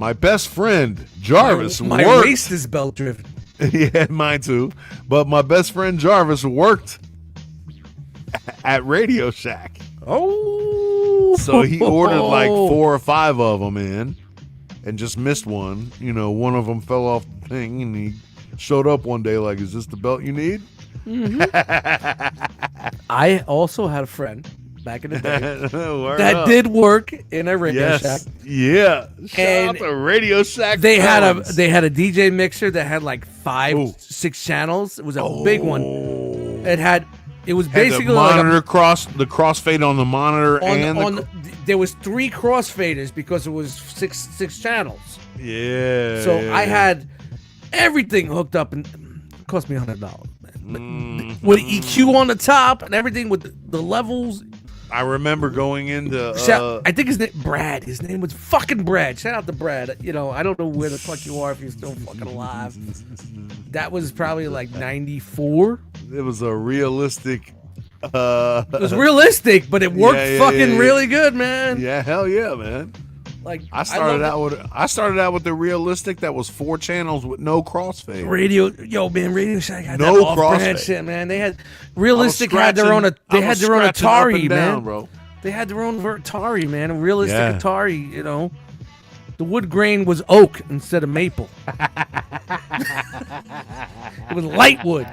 My best friend Jarvis my worked. waist is belt driven. Yeah, mine too. But my best friend Jarvis worked at Radio Shack, Oh, so he ordered like 4 or 5 of them in, and just missed one. You know, one of them fell off the thing, and he showed up one day like, "Is this the belt you need?" I also had a friend back in the day Word that up. did work in a Radio Shack. Yes. Yeah. Shout And out to Radio Shack. They had a Farms. DJ mixer that had like 6 channels. It was a big one. It was Had basically the like monitor the crossfade on the monitor there was 3 crossfaders because it was six channels. yeah. So yeah, I yeah. had everything hooked up and it cost me $100. With EQ on the top and everything with the levels. I remember going into I think his name Brad. His name was fucking Brad. Shout out to Brad. You know, I don't know where the fuck you are if you're still fucking alive. That was probably like 94. it was a realistic It was realistic, but it worked fucking really good, man. Yeah, hell yeah, man. Like I started out with the realistic that was 4 channels with no crossfade. Radio Shack had No that off-brand crossfade. shit, man. They had Realistic had their own. They had their own Atari, man. Bro. They had their own Atari, man. A Realistic Yeah. Atari, you know. The wood grain was oak instead of maple. It was light wood.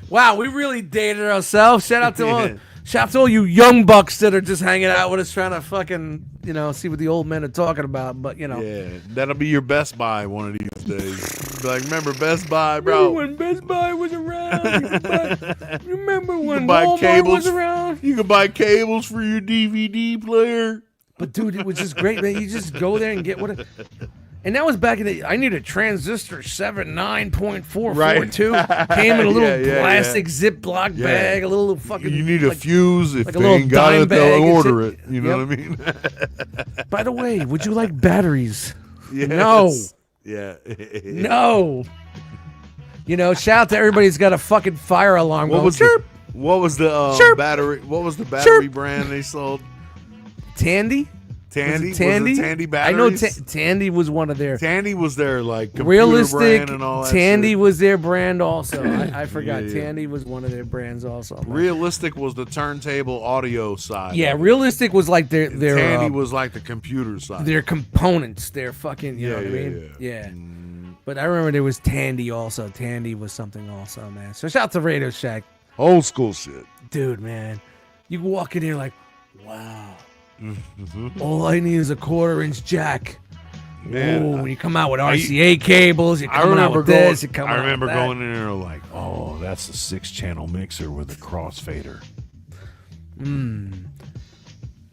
Wow, we really dated ourselves. Shout out to all you young bucks that are just hanging out with us, trying to fucking, you know, see what the old men are talking about. But you know, Yeah, that'll be your Best Buy one of these days. Be like, remember Best Buy, bro? when Best Buy was around. Remember when buy Walmart cables. was around? You can buy cables for your DVD player. But dude, it was just great, man. You just go there and get and that was back in the. I need a transistor 79.442. Came in a little Yeah, plastic Ziploc bag, a little fucking. You need a fuse. If like a they little ain't got dime it, bag they'll and order shit. it. You know what I mean? By the way, would you like batteries? Yes. No. Yeah. No. You know, shout out to everybody who's got a fucking fire alarm. What going, was chirp, what was the Chirp. battery? What was the battery Chirp. brand they sold? Tandy? Tandy. Was it Tandy? Was it Tandy I batteries? know Tandy was one of their. Tandy was their like computer Realistic. brand and all that Tandy shit. was their brand also. I forgot. Yeah, yeah. Tandy was one of their brands also. man. Realistic was the turntable audio side. Yeah, Realistic was like their Tandy was like the computer side. their components, their fucking, you know what I Yeah, mean? yeah. Yeah. But I remember there was Tandy also. Tandy was something also, man. So shout out to Radio Shack. Old school shit. Dude, man. You walk in here like, wow. All I need is a 1/4-inch jack. Man, Ooh, when you come out with RCA cables, you're coming out with this, you're coming I out remember with that. going in there like, oh, that's a 6-channel mixer with a crossfader.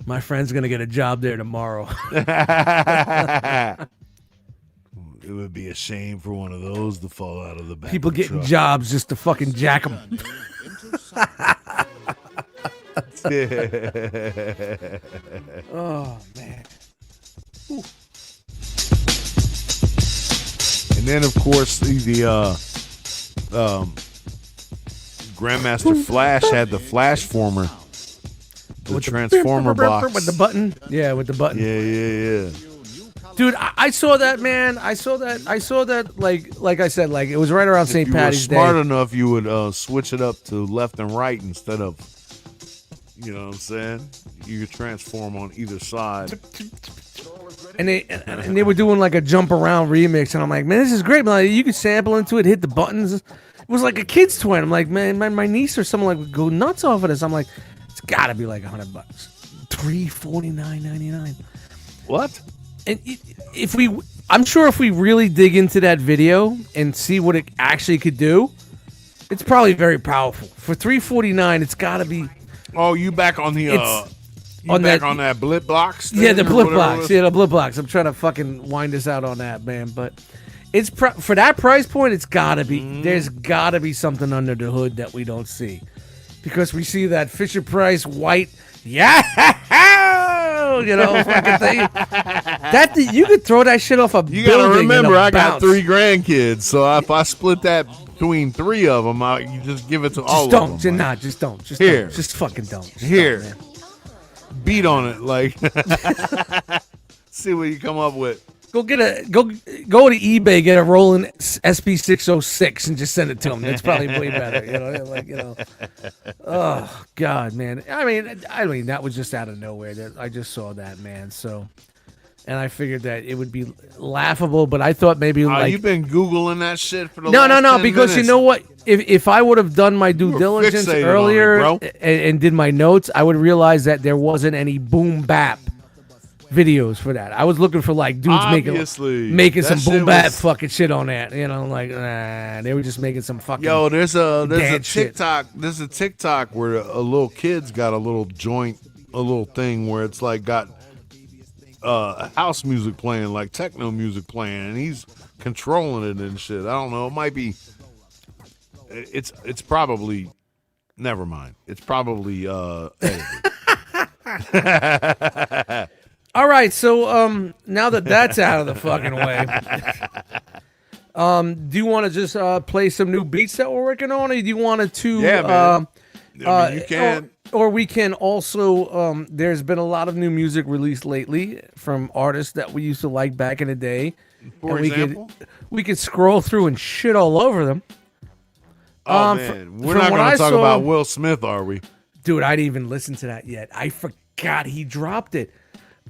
My friend's going to get a job there tomorrow. It would be a shame for one of those to fall out of the back. People of the getting truck. jobs just to fucking jack them. Oh, man. And then, of course, the Grandmaster Flash had the Flash Former, the Transformer box with the button. Yeah, with the button. Yeah. Dude, I saw that, man. I saw that. Like I said, like it was right around St. Patty's Day. If you were smart enough, you would switch it up to left and right instead of, you know what I'm saying? You could transform on either side. And they were doing like a jump around remix, and I'm like, man, this is great. Like, you could sample into it, hit the buttons. It was like a kid's toy. I'm like, man, my niece or someone like would go nuts off of this. I'm like, it's got to be like $100, $349.99. What? And I'm sure if we really dig into that video and see what it actually could do, it's probably very powerful. For $349, it's got to be. Oh, you back on the on that Blip Box thing? Yeah, the Blip Box. Yeah, the Blip Box. I'm trying to fucking wind this out on that, man. But it's for that price point, it's got to be. There's got to be something under the hood that we don't see, because we see that Fisher Price white. Yeah. You know, fucking thing. You could throw that shit off a building. You gotta remember, I got bounce. 3 grandkids, so if I split that between 3 of them, you just give it to all of them. Just don't. Just Here. don't. Just fucking don't. Just Here. don't, man. Beat on it, like. See what you come up with. Go to eBay, get a Roland SP606 and just send it to them. That's probably way better. Oh God, man. I mean, that was just out of nowhere. I just saw that, man. So, and I figured that it would be laughable, but I thought maybe you've been Googling that shit for the last 10 because minutes. you know what? If I would have done my due diligence earlier and did my notes, I would realize that there wasn't any boom bap videos for that. I was looking for like dudes making some boom bap fucking shit on that. You know, like they were just making some fucking. Yo, there's a TikTok. Shit. There's a TikTok where a little kid's got a little joint, a little thing where it's like got house music playing, like techno music playing, and he's controlling it and shit. I don't know. It might be. It's probably. Never mind. It's probably edited. All right, so now that that's out of the fucking way, do you want to just play some new beats that we're working on, or do you want to? Yeah, man. I mean, you can. Or we can also. There's been a lot of new music released lately from artists that we used to like back in the day. For example, we could scroll through and shit all over them. Oh man, we're not going to talk about Will Smith, are we? Dude, I didn't even listen to that yet. I forgot he dropped it.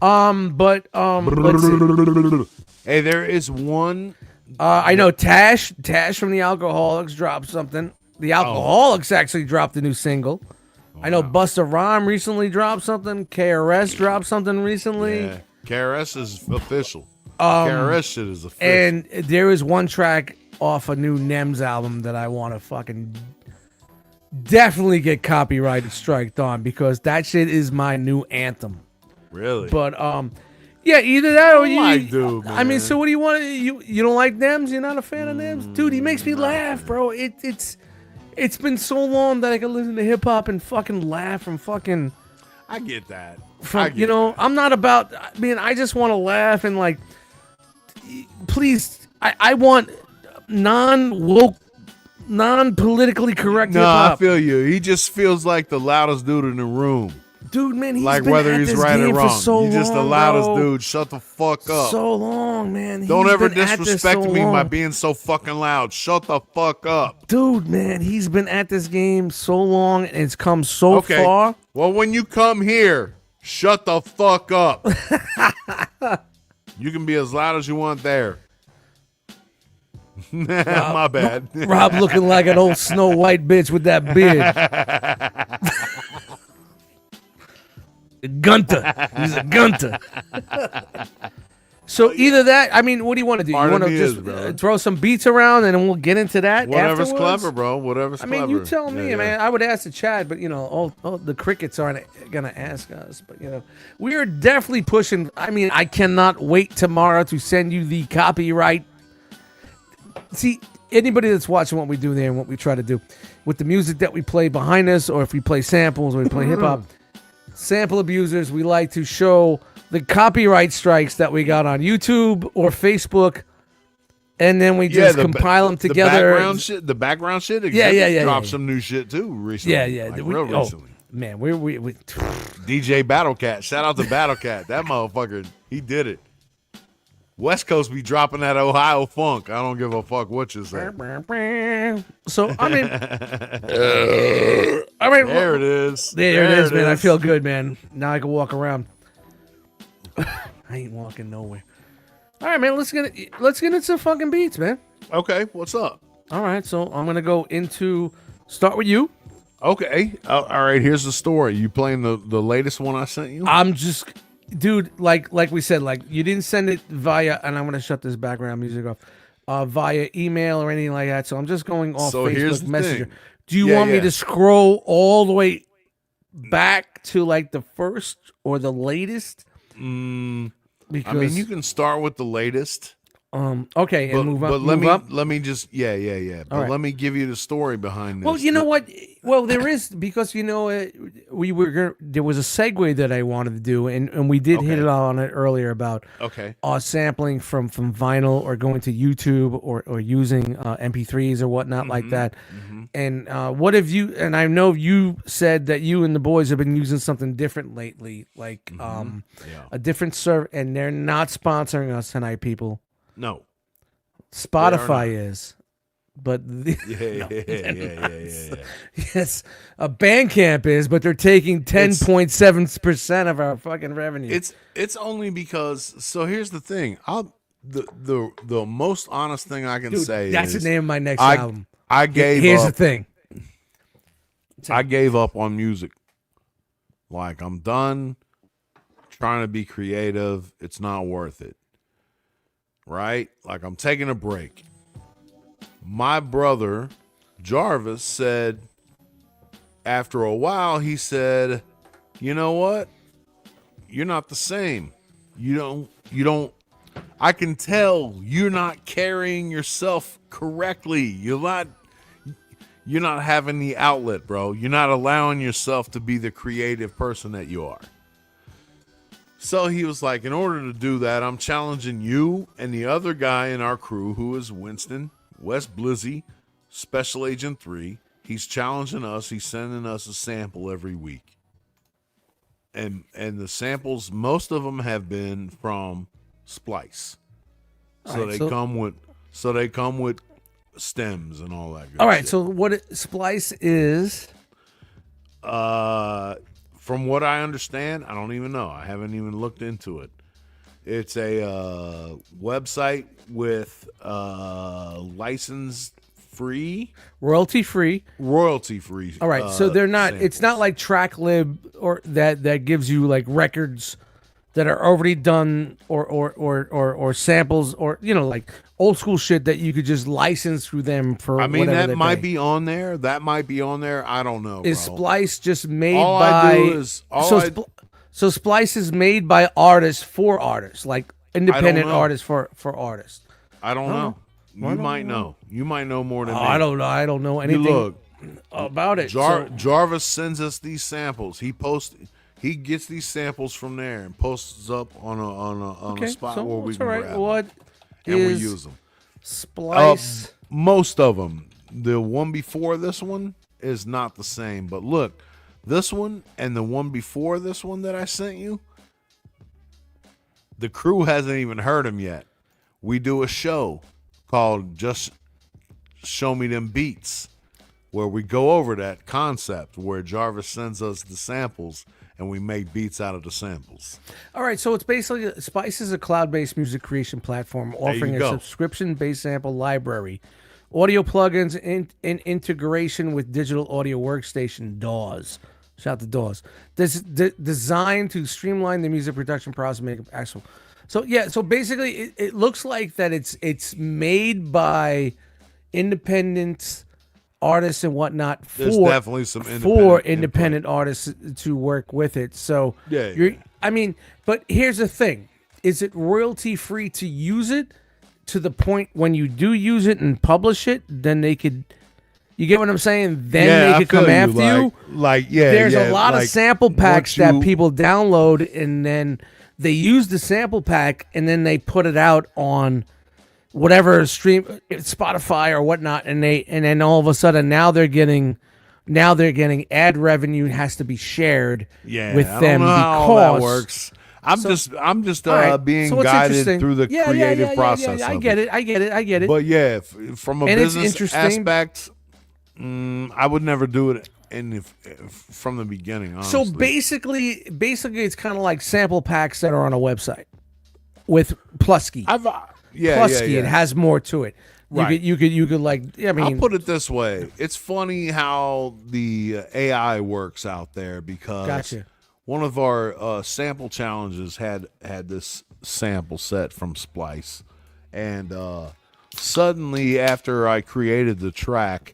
Let's see. Hey, there is one. I know Tash from the Alcoholics dropped something. The Alcoholics actually dropped a new single. I know Busta Rhymes recently dropped something. KRS dropped something recently. Yeah, KRS is official. KRS shit is official. And there is one track off a new Nems album that I want to fucking definitely get copyrighted striked on, because that shit is my new anthem. Really? But yeah, either that or you. Dude, I mean, so what do you want? You don't like Nems? You're not a fan of Nems, dude? He makes me laugh, bro. It's been so long that I can listen to hip hop and fucking laugh and fucking. I get that. I'm not about. I mean, I just want to laugh and like. Please, I want non-woke, non-politically correct hip hop. I feel you. He just feels like the loudest dude in the room. Dude, man, he's like been whether at he's this right game or wrong. for so He's just the long, loudest bro. dude. Shut the fuck up. So long, man. Don't He's ever been at this disrespect so me long. by being so fucking loud. Shut the fuck up. Dude, man, he's been at this game so long and it's come so far. Well, when you come here, shut the fuck up. You can be as loud as you want there. My bad. Rob looking like an old Snow White bitch with that beard. Gunter. He's a gunter. So either that, I mean, what do you want to do? You want to just throw some beats around and then we'll get into that Whatever's afterwards? clever, bro. Whatever's clever. I mean, you tell me, man. I would ask the chat, but, all the crickets aren't going to ask us. But, we are definitely pushing. I mean, I cannot wait tomorrow to send you the copyright. See, anybody that's watching what we do there and what we try to do with the music that we play behind us, or if we play samples or we play hip-hop, sample abusers, we like to show the copyright strikes that we got on YouTube or Facebook and then we just compile them together. The background shit. Yeah. Dropped some new shit too recently. Yeah. Like, real recently. Man, we DJ Battlecat. Shout out to Battlecat. That motherfucker, he did it. West Coast be dropping that Ohio funk. I don't give a fuck what you say. So I mean, there it is. There it is, man. I feel good, man. Now I can walk around. I ain't walking nowhere. All right, man. Let's get into some fucking beats, man. Okay, what's up? All right, so I'm gonna go start with you. Okay. All right, here's the story. You playing the latest one I sent you? I'm just, dude, like we said, like you didn't send it via, and I'm gonna shut this background music off, via email or anything like that. So I'm just going off Facebook Messenger. Thing. Do you want me to scroll all the way back to like the first or the latest? Because I mean, you can start with the latest. Okay, and move up. But let me just But right. let me give you the story behind this. Well, you know what? Well, there is, because there was a segue that I wanted to do, and we did hit it on it earlier about sampling from vinyl or going to YouTube or using MP3s or whatnot like that. And what have you? And I know you said that you and the boys have been using something different lately, like a different server, and they're not sponsoring us tonight, people. No, Spotify is, but yeah. Yes, a Bandcamp is, but they're taking 10.7% of our fucking revenue. It's only because. So here's the thing. The most honest thing I can say that's is the name of my next album. Here's the thing. I gave up on music. Like, I'm done trying to be creative. It's not worth it. Right? Like, I'm taking a break. My brother, Jarvis, said, after a while, he said, you know what? You're not the same. You don't, I can tell you're not carrying yourself correctly. You're not having the outlet, bro. You're not allowing yourself to be the creative person that you are. So he was like, in order to do that, I'm challenging you and the other guy in our crew, who is Winston, West Blizzy, Special Agent 3. He's challenging us. He's sending us a sample every week. And the samples, most of them have been from Splice. So they come with stems and all that good all right, shit. so what Splice is? From what I understand, I don't even know. I haven't even looked into it. It's a website with royalty free. All right, so they're not. Samples. It's not like TrackLib or that gives you like records that are already done or samples or like old school shit that you could just license through them for. I mean, that might pay. be on there. That might be on there. I don't know. Is bro. Splice just made all by? I do is So Splice is made by artists for artists, like independent artists for artists. I don't know. You might know. You might know more than me. I don't know. I don't know anything about it. Jarvis sends us these samples. He gets these samples from there and posts up on a spot where we can grab them. What and we use them. Splice. Most of them. The one before this one is not the same. But look, this one and the one before this one that I sent you, the crew hasn't even heard them yet. We do a show called Just Show Me Them Beats, where we go over that concept where Jarvis sends us the samples and we make beats out of the samples. All right, so it's basically Spice is a cloud-based music creation platform offering a subscription-based sample library, audio plugins, and integration with digital audio workstation DAWs. Shout out to DAWs. This designed to streamline the music production process, make it actual. So yeah, so basically, it looks like that it's made by independent artists and whatnot. There's definitely some independent artists to work with it. So yeah. I mean, but here's the thing: is it royalty free to use it? To the point when you do use it and publish it, then they could. You get what I'm saying? Then they could come after you. There's a lot of sample packs that people download, and then they use the sample pack, and then they put it out on whatever stream, Spotify or whatnot, and then all of a sudden now they're getting ad revenue has to be shared with I them don't know how all that works. I'm just all right, being so it's guided interesting. through the creative process. I get it. But yeah, from a And it's business interesting. aspect, I would never do it from the beginning. Honestly. So basically, it's kind of like sample packs that are on a website with Plusky. Plusky, it has more to it. Right. You could like. I mean, I'll put it this way: it's funny how the AI works out there because Gotcha. one of our sample challenges had this sample set from Splice, and suddenly after I created the track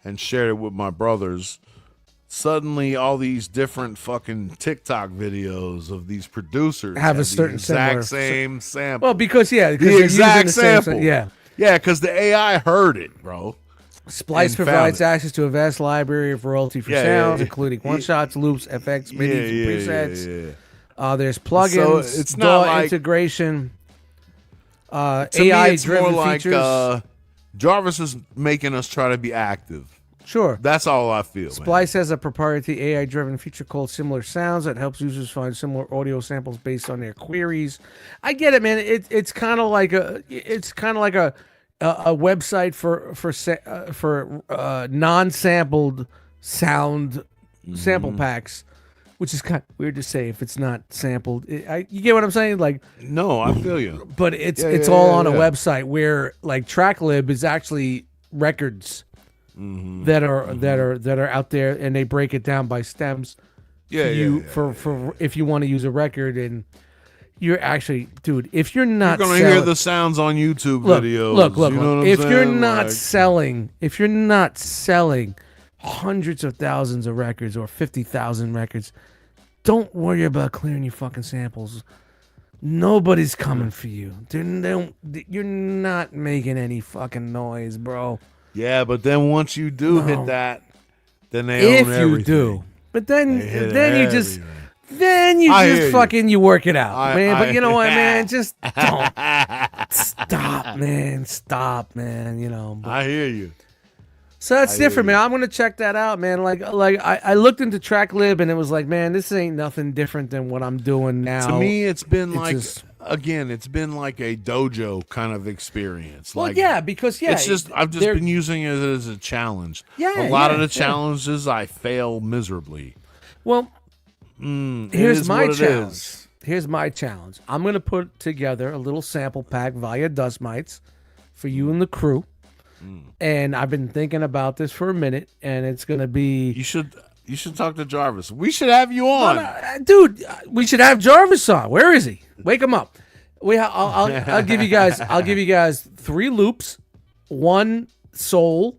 and shared it with my brothers, suddenly all these different fucking TikTok videos of these producers have had a certain the exact similar same sample. well, because the they're exact using the same sample. yeah. Yeah, because the AI heard it, bro. Splice and found provides it. access to a vast library of royalty-free sounds, including one-shots, loops, effects, MIDIs, and presets. There's plugins, So it's not DAW like- integration, To me, it's more AI-driven like features. Jarvis is making us try to be active. Sure. That's all I feel. Splice has a proprietary AI-driven feature called Similar Sounds that helps users find similar audio samples based on their queries. I get it, man. It's kind of like a website for non-sampled sound sample packs, which is kind of weird to say if it's not sampled. You get what I'm saying? Like, No, I feel you. but it's Yeah, all yeah, on a yeah. website where like TrackLib is actually records that are out there, and they break it down by stems. For if you want to use a record, and you're actually, dude, if you're not You're gonna hear the sounds on YouTube videos. Look. You know what I'm If you're saying? not Like, selling hundreds of thousands of records or 50,000 records, don't worry about clearing your fucking samples. Nobody's coming for you. You're not making any fucking noise, bro. yeah, but then once you do hit that, then they If own you everything. do, but then They hit you just. everything. Then you I hear just you. fucking you work it out, man. I- But you know what, man? Just don't stop, man. You know. But- I hear you. so that's different, man. I'm gonna check that out, man. Like I looked into TrackLib and it was like, man, this ain't nothing different than what I'm doing now. To me, it's been It's like just- it's been like a dojo kind of experience. well, like, yeah, because it's just I've just they're- been using it as a challenge. Yeah, a lot of yeah, the yeah. challenges I fail miserably. Well, It here's is my what it challenge. is. Here's my challenge. I'm gonna put together a little sample pack via Dustmightz for you and the crew. And I've been thinking about this for a minute, and it's gonna be. You should talk to Jarvis. We should have you on. Dude, we should have Jarvis on. Where is he? Wake him up. I'll give you guys. I'll give you guys 3 loops, 1 soul,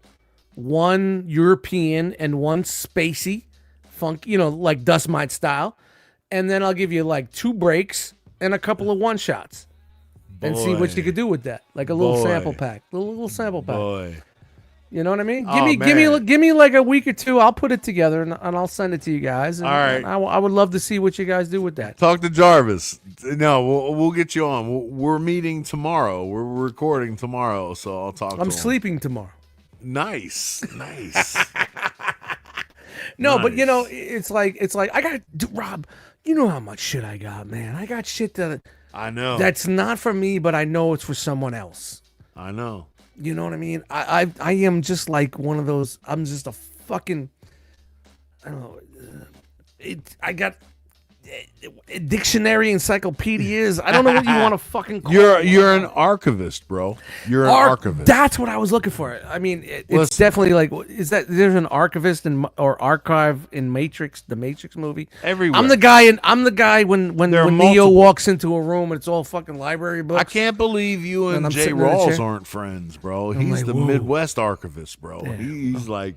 1 European, and 1 spacey funk. You know, like Dustmite style. And then I'll give you like 2 breaks and a couple of 1-shots, and see what you could do with that. Like a little sample pack, little sample pack. Boy. You know what I mean? Oh, Give me like a week or 2. I'll put it together and I'll send it to you guys. And, All right. and I would love to see what you guys do with that. Talk to Jarvis. No, we'll get you on. We're meeting tomorrow. We're recording tomorrow, so I'll talk to him. I'm sleeping tomorrow. Nice. No, but you know, it's like I got Rob. You know how much shit I got, man. I got shit I know. that's not for me, but I know it's for someone else. I know. You know what I mean? I am just like one of those. I'm just a fucking. I don't know. I got dictionary encyclopedias. I don't know what you want to fucking call it. You're an archivist, bro. You're an archivist. That's what I was looking for. I mean, it's Listen. definitely like, is that there's an archivist or archive in Matrix, the Matrix movie. Everywhere. I'm the guy when There are Neo multiple. walks into a room and it's all fucking library books. I can't believe you And and I'm Jay sitting in a Rawls chair. aren't friends, bro. He's like, the whoa. Midwest archivist, bro. He's like,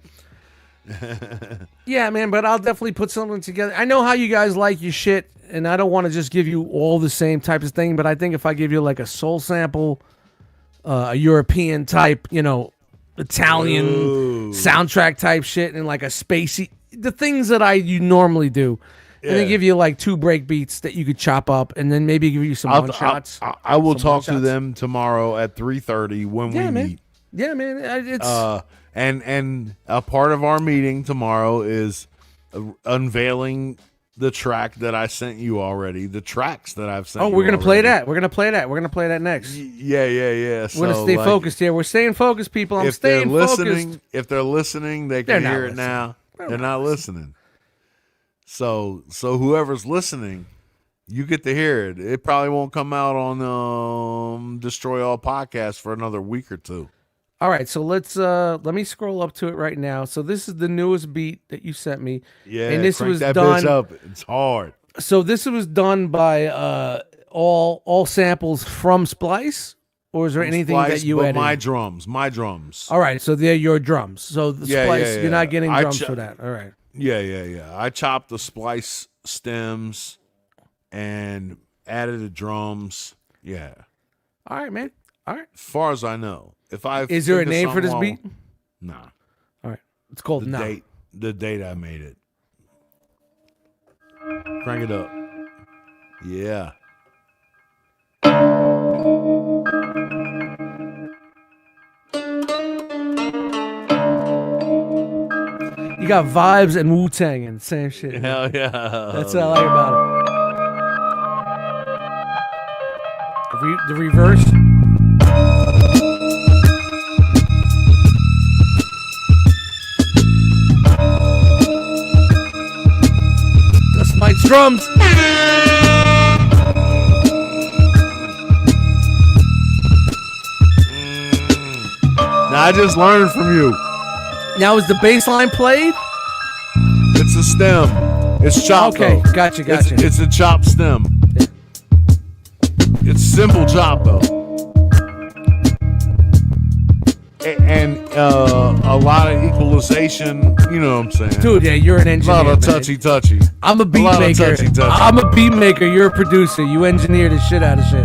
Yeah, man, but I'll definitely put something together. I know how you guys like your shit, and I don't want to just give you all the same type of thing, but I think if I give you like a soul sample, a European type, you know, Italian soundtrack type shit, and like a spacey, the things that you normally do, and then give you like 2 break beats that you could chop up, and then maybe give you some one shots. I will Some talk to one-shots. them tomorrow at 3:30 when we meet. Yeah, man. It's And a part of our meeting tomorrow is unveiling the track that I sent you already. The tracks that I've sent. we're gonna play that. We're gonna play that next. Yeah. We're gonna stay focused here. We're staying focused, people. I'm staying focused. If they're listening, they They're can not hear it listening. now. They're not listening. So whoever's listening, you get to hear it. It probably won't come out on Destroy All Podcasts for another week or 2. All right, so let me scroll up to it right now. So this is the newest beat that you sent me. Yeah, and this crank was that done. bitch up. It's hard. So this was done by all samples from Splice, or is there anything Splice, that you but added? my drums. All right, so they're your drums. So the Splice, yeah. you're not getting I drums for that. All right. Yeah. I chopped the Splice stems and added the drums. Yeah. All right, man. All right. As far as I know. Is there a name for this beat? Nah. All right. It's called Nah. The date I made it. Crank it up. Yeah. You got Vibes and Wu-Tang and same shit. Hell yeah. That's what I like about it. The reverse. Dustmightz drums. Now I just learned from you. Now is the bass line played? It's a stem. It's chopped. Okay, though. gotcha. It's a chopped stem. It's simple chop though. And a lot of equalization, you know what I'm saying? Dude, yeah, you're an A engineer. lot of man. touchy. I'm a beat lot of maker. touchy. I'm a beat maker. You're a producer. You engineer the shit out of shit.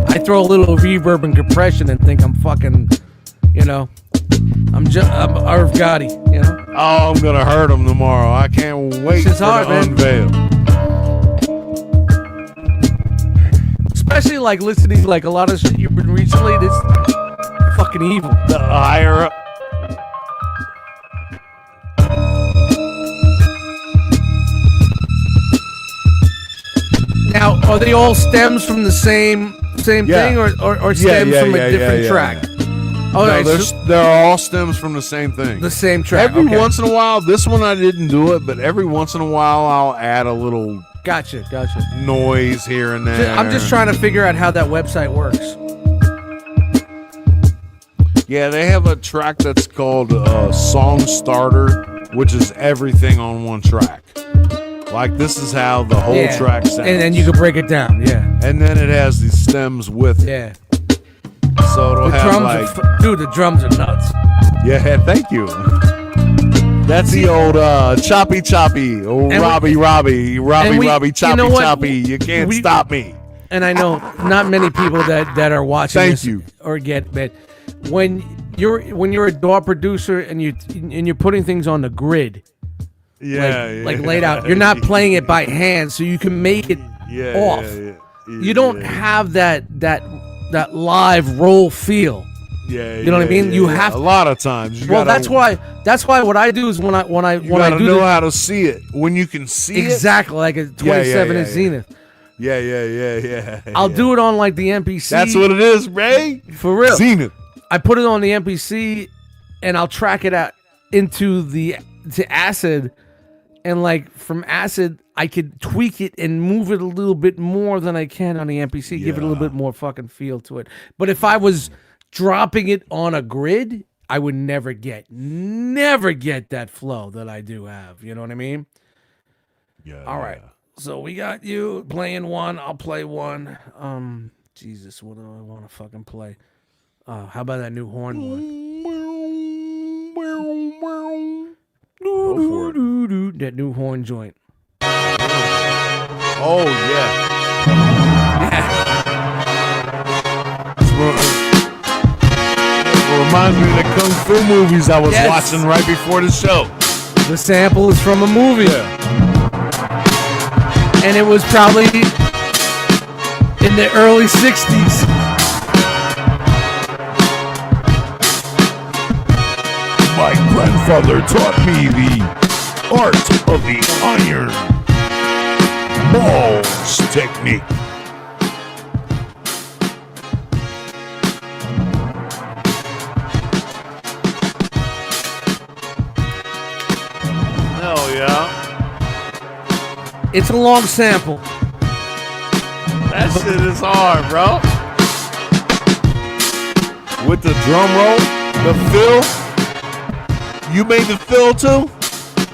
I throw a little reverb and compression and think I'm fucking, I'm Irv Gotti, Oh, I'm gonna hurt him tomorrow. I can't wait Shit's for hard, the man. unveil. Especially like listening to like a lot of shit you've been recently. This fucking evil. The higher up. Now, are they all stems from the same Yeah. thing, or stems from a different track? Oh, No, right, they're all stems from the same thing. the same track. Every okay. once in a while, this one I didn't do it, but every once in a while I'll add a little Gotcha. noise here and there. I'm just trying to figure out how that website works. Yeah, they have a track that's called Song Starter, which is everything on one track. Like this is how the whole track sounds. And then you can break it down. Yeah. And then it has these stems with it. Yeah. So it'll The have drums like, dude, the drums are nuts. yeah, thank you. That's the old choppy, Robbie, choppy, you know what? choppy. You can't stop me. And I know not many people that are watching Thank this you. or get, but when you're a DAW producer and you're putting things on the grid, like laid out, you're not playing it by hand, so you can make it off. You don't have that live roll feel. Yeah, you know what I mean. You have a lot of times. that's why what I do is when I do know how to see it when you can see exactly like a 27 inch Zenith. Yeah. I'll do it on like the MPC. That's what it is, Ray. For real. Zenith. I put it on the MPC and I'll track it out to Acid, and like from Acid I could tweak it and move it a little bit more than I can on the MPC, give it a little bit more fucking feel to it. But if I was dropping it on a grid, I would never get that flow that I do have. You know what I mean? Yeah. All right. So we got you playing one. I'll play one. Jesus, what do I want to fucking play? How about that new horn one? Go for it. That new horn joint. Oh yeah. It reminds me of the Kung Fu movies I was watching right before the show. The sample is from a movie. And it was probably in the early 60s. My grandfather taught me the art of the iron balls technique. Hell yeah. It's a long sample. That shit is hard, bro. With the drum roll, the fill. You made the fill too?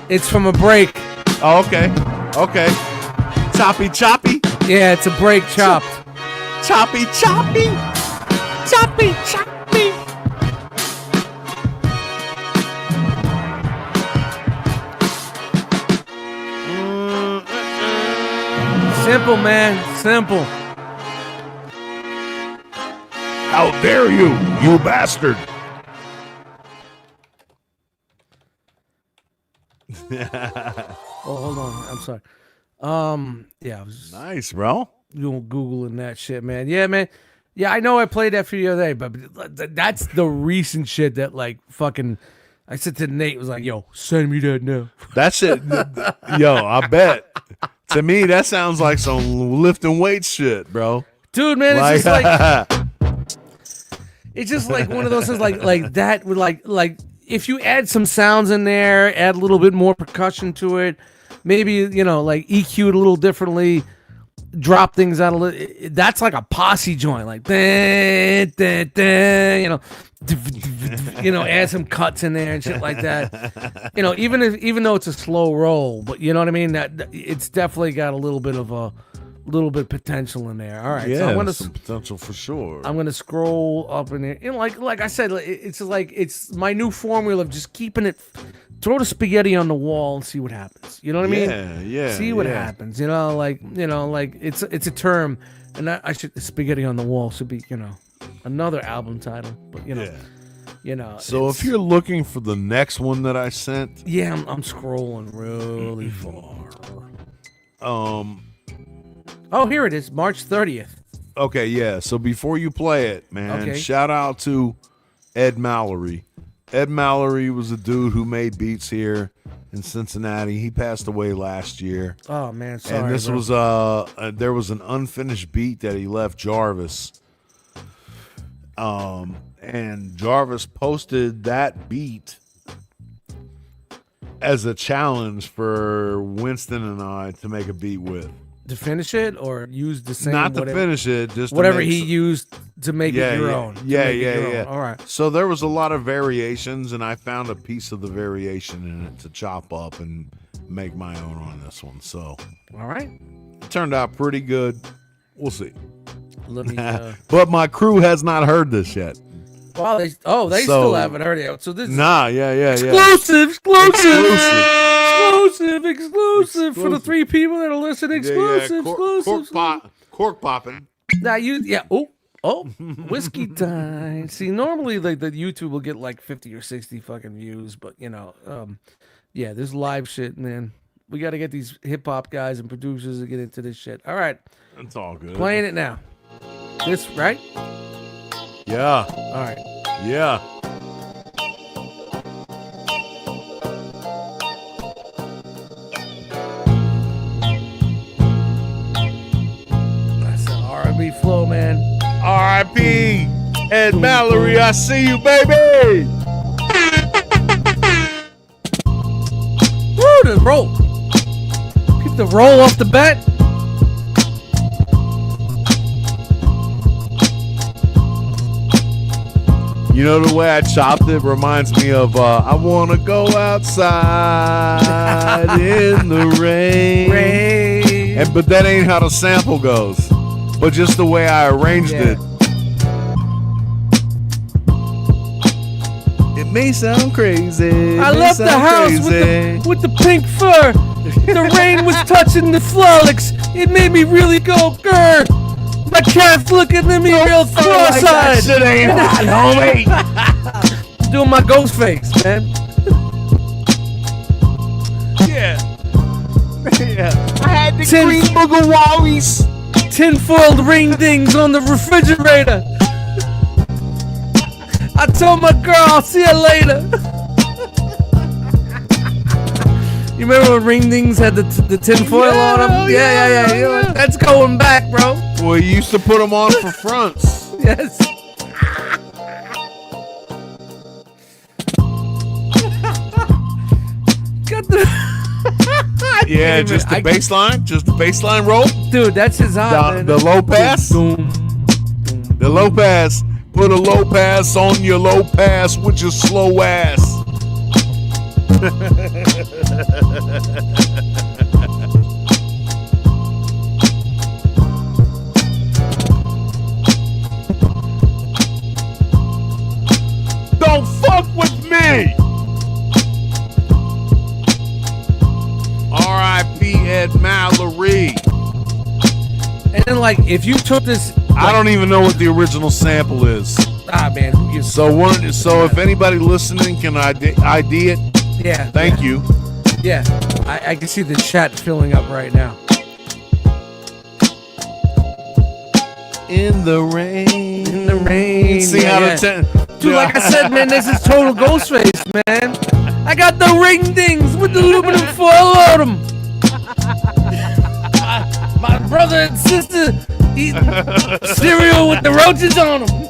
It's from a break. Oh, okay. Okay. Choppy, choppy. Yeah, it's a break chopped. Choppy, choppy. Choppy, choppy. Simple, man. Simple. How dare you, you bastard! Oh, hold on. I'm sorry. Yeah, I was Nice, bro. Googling that shit, man. Yeah, man. Yeah, I know I played that for you the other day, but that's the recent shit that, like, fucking, I said to Nate, was like, yo, send me that now. That shit, yo, I bet. To me, that sounds like some lifting weights shit, bro. Dude, man, it's just like one of those things like that with like if you add some sounds in there, add a little bit more percussion to it, maybe, you know, like EQ it a little differently, drop things out a little. That's like a posse joint, like you know, add some cuts in there and shit like that. You know, even though it's a slow roll, but you know what I mean. That it's definitely got a little bit of potential in there. All right, Yeah, so I'm gonna some potential for sure. I'm gonna scroll up in here. You know, like I said, it's like it's my new formula of just keeping it. Throw the spaghetti on the wall and see what happens. You know what I mean? Yeah. See what happens. You know, like it's a term, and I should spaghetti on the wall should be, you know, another album title. But you know. So if you're looking for the next one that I sent, yeah, I'm scrolling really far. Oh, here it is, March 30th. Okay, yeah. So before you play it, man, Okay. shout out to Ed Mallory. Ed Mallory was a dude who made beats here in Cincinnati. He passed away last year. Oh man, sorry. And this bro. was there was an unfinished beat that he left Jarvis. And Jarvis posted that beat as a challenge for Winston and I to make a beat with. to finish it or use the same. Not to whatever, finish it, just to whatever make he used to make it your own. Yeah. All right. So there was a lot of variations, and I found a piece of the variation in it to chop up and make my own on this one. So, all right, it turned out pretty good. We'll see. Let me. But my crew has not heard this yet. Well, they still haven't heard it. So this. Exclusive for the 3 people that are listening. Exclusive. Cork popping. Now whiskey time. See, normally like the YouTube will get like 50 or 60 fucking views, but yeah, this live shit, man. We got to get these hip hop guys and producers to get into this shit. All right, it's all good. Playing it now. This right? Yeah. All right. Yeah. That's an R&B flow, man. R.I.P. Ed Mallory, I see you, baby. Woo, the roll. Keep the roll off the bat. You know, the way I chopped it reminds me of I want to go outside in the rain. But that ain't how the sample goes. But just the way I arranged it. It may sound crazy. I left the house with the pink fur. The rain was touching the flux. It made me really go grr. My cat's looking at me real cross-eyed. That shit ain't hot, homie. Doing my ghost face, man. Yeah. I had the Tin- green booger wallies. Tinfoiled ring dings on the refrigerator. I told my girl, I'll see you later. You remember when ring dings had the tinfoil on them? Yeah. You know, that's going back, bro. Well, you used to put them on for fronts. Yes. Got the. Yeah, just the baseline roll. Dude, that's his hot. The low pass. The low pass. Put a low pass on your low pass with your slow ass. Don't fuck with me. R.I.P. Ed Mallory. And then, like, if you took this, I don't even know what the original sample is. man, who gives? So if anybody listening can ID it, Yeah. thank you. Yeah, I can see the chat filling up right now. In the rain. In the rain. See yeah, how yeah. the Dude, like I said, man, this is total Ghostface, man. I got the ring dings with the aluminum foil on them. My brother and sister eating cereal with the roaches on them.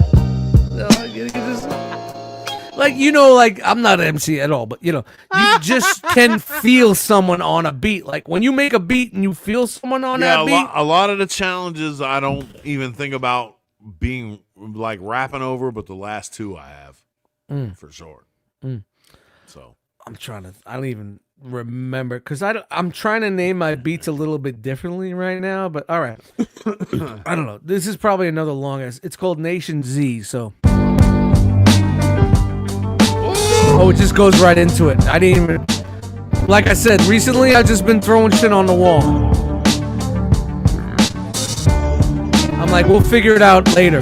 Like, you know, like, I'm not an MC at all, but, you know, you just can feel someone on a beat. Like, when you make a beat and you feel someone on that beat. A lot of the challenges I don't even think about being, like, rapping over, but the last two I have, for sure. So. I don't even remember, because I'm trying to name my beats a little bit differently right now, but all right. I don't know. This is probably another long ass. It's called Nation Z, so. Oh, it just goes right into it. I didn't even. Like I said, recently I've just been throwing shit on the wall. I'm like, we'll figure it out later.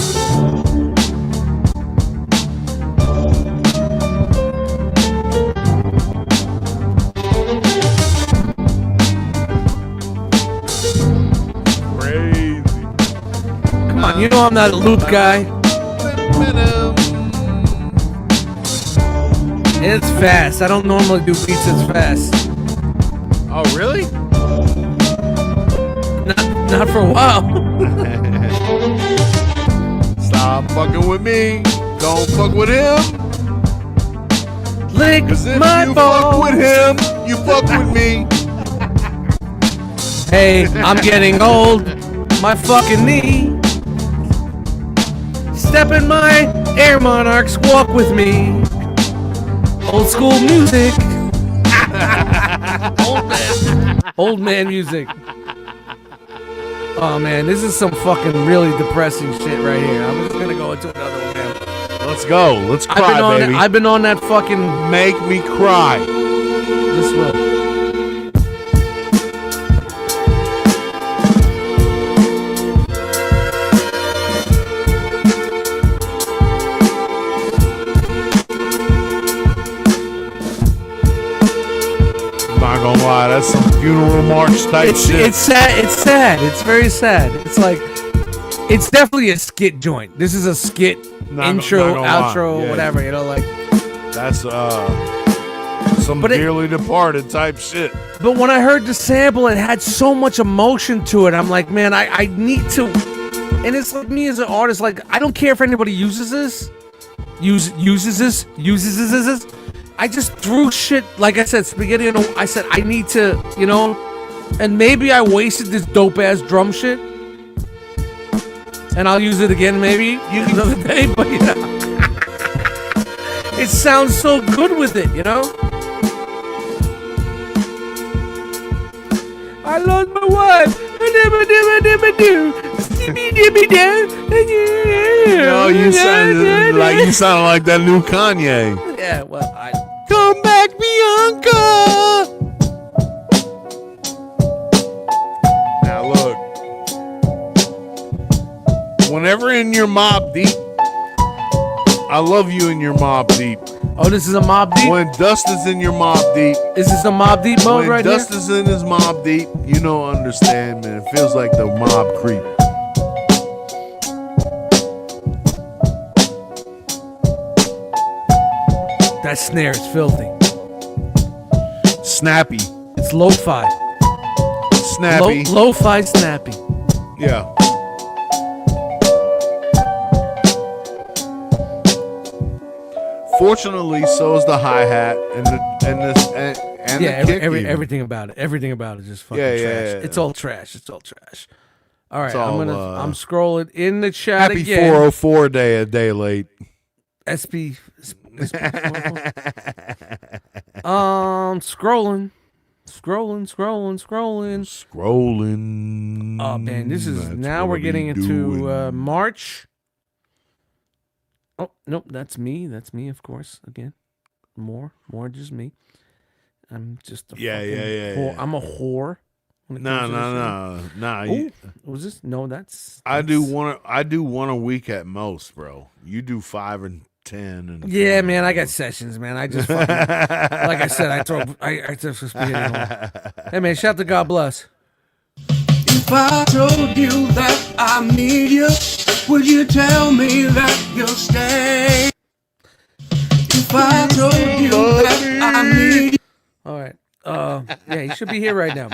Come on, you know I'm not a loop guy. It's fast. I don't normally do beats as fast. Oh, really? Not for a while. Stop fucking with me. Don't fuck with him. Lick 'Cause if my you balls. fuck with him, you fuck with me. Hey, I'm getting old. My fucking knee. Step in my Air Monarchs, walk with me. Old school music. Old man music. Oh man, this is some fucking really depressing shit right here. I'm just gonna go into another one, man. Let's go. Let's cry, baby. I've been on that fucking. Make me cry. This will. Not gonna lie, that's some funeral march type shit. It's sad. It's sad. It's very sad. It's like, it's definitely a skit joint. This is a skit intro, outro, whatever. You know, like that's some dearly departed type shit. But when I heard the sample, it had so much emotion to it. I'm like, man, I need to. And it's like me as an artist. Like, I don't care if anybody uses this. Uses this. I just threw shit, like I said, spaghetti, and I said, I need to, you know, and maybe I wasted this dope-ass drum shit, and I'll use it again maybe another day, but, you know, it sounds so good with it, you know? I lost my wife. No, you sound like that new Kanye. Yeah, well, Come back, Bianca. Now look, whenever in your Mob Deep, I love you in your Mob Deep. Oh, this is a Mob Deep? When Dust is in your Mob Deep. Is this a Mob Deep mode right When Dust here? is in his Mob Deep, you don't understand, man. It feels like the mob creep. That snare is filthy. Snappy. It's lo-fi. Snappy. Lo-fi snappy. Yeah. Fortunately, so is the hi-hat and the Yeah, kick even. everything about it. Everything about it is just fucking Yeah, trash. yeah, yeah. It's all trash. It's all trash. All right, It's all, I'm scrolling in the chat Happy again. 404 day, a day late. SB. Scrolling. Oh man, this is That's now what we're I be getting into doing. March. Oh nope, that's me. That's me, of course. Again, more just me. I'm just a Yeah, fucking yeah. whore. I'm a whore. when it comes to this shit. Nah. Ooh, was this? No, that's. I do one a week at most, bro. You do 5 and 10 and Yeah, man, I got sessions, man. I just fucking, like I said, I throw spaghetti home. Hey, man, shout to God Bless. If I told you that I need you, would you tell me that you'll stay? If I told you that I need you. All right. Yeah, he should be here right now.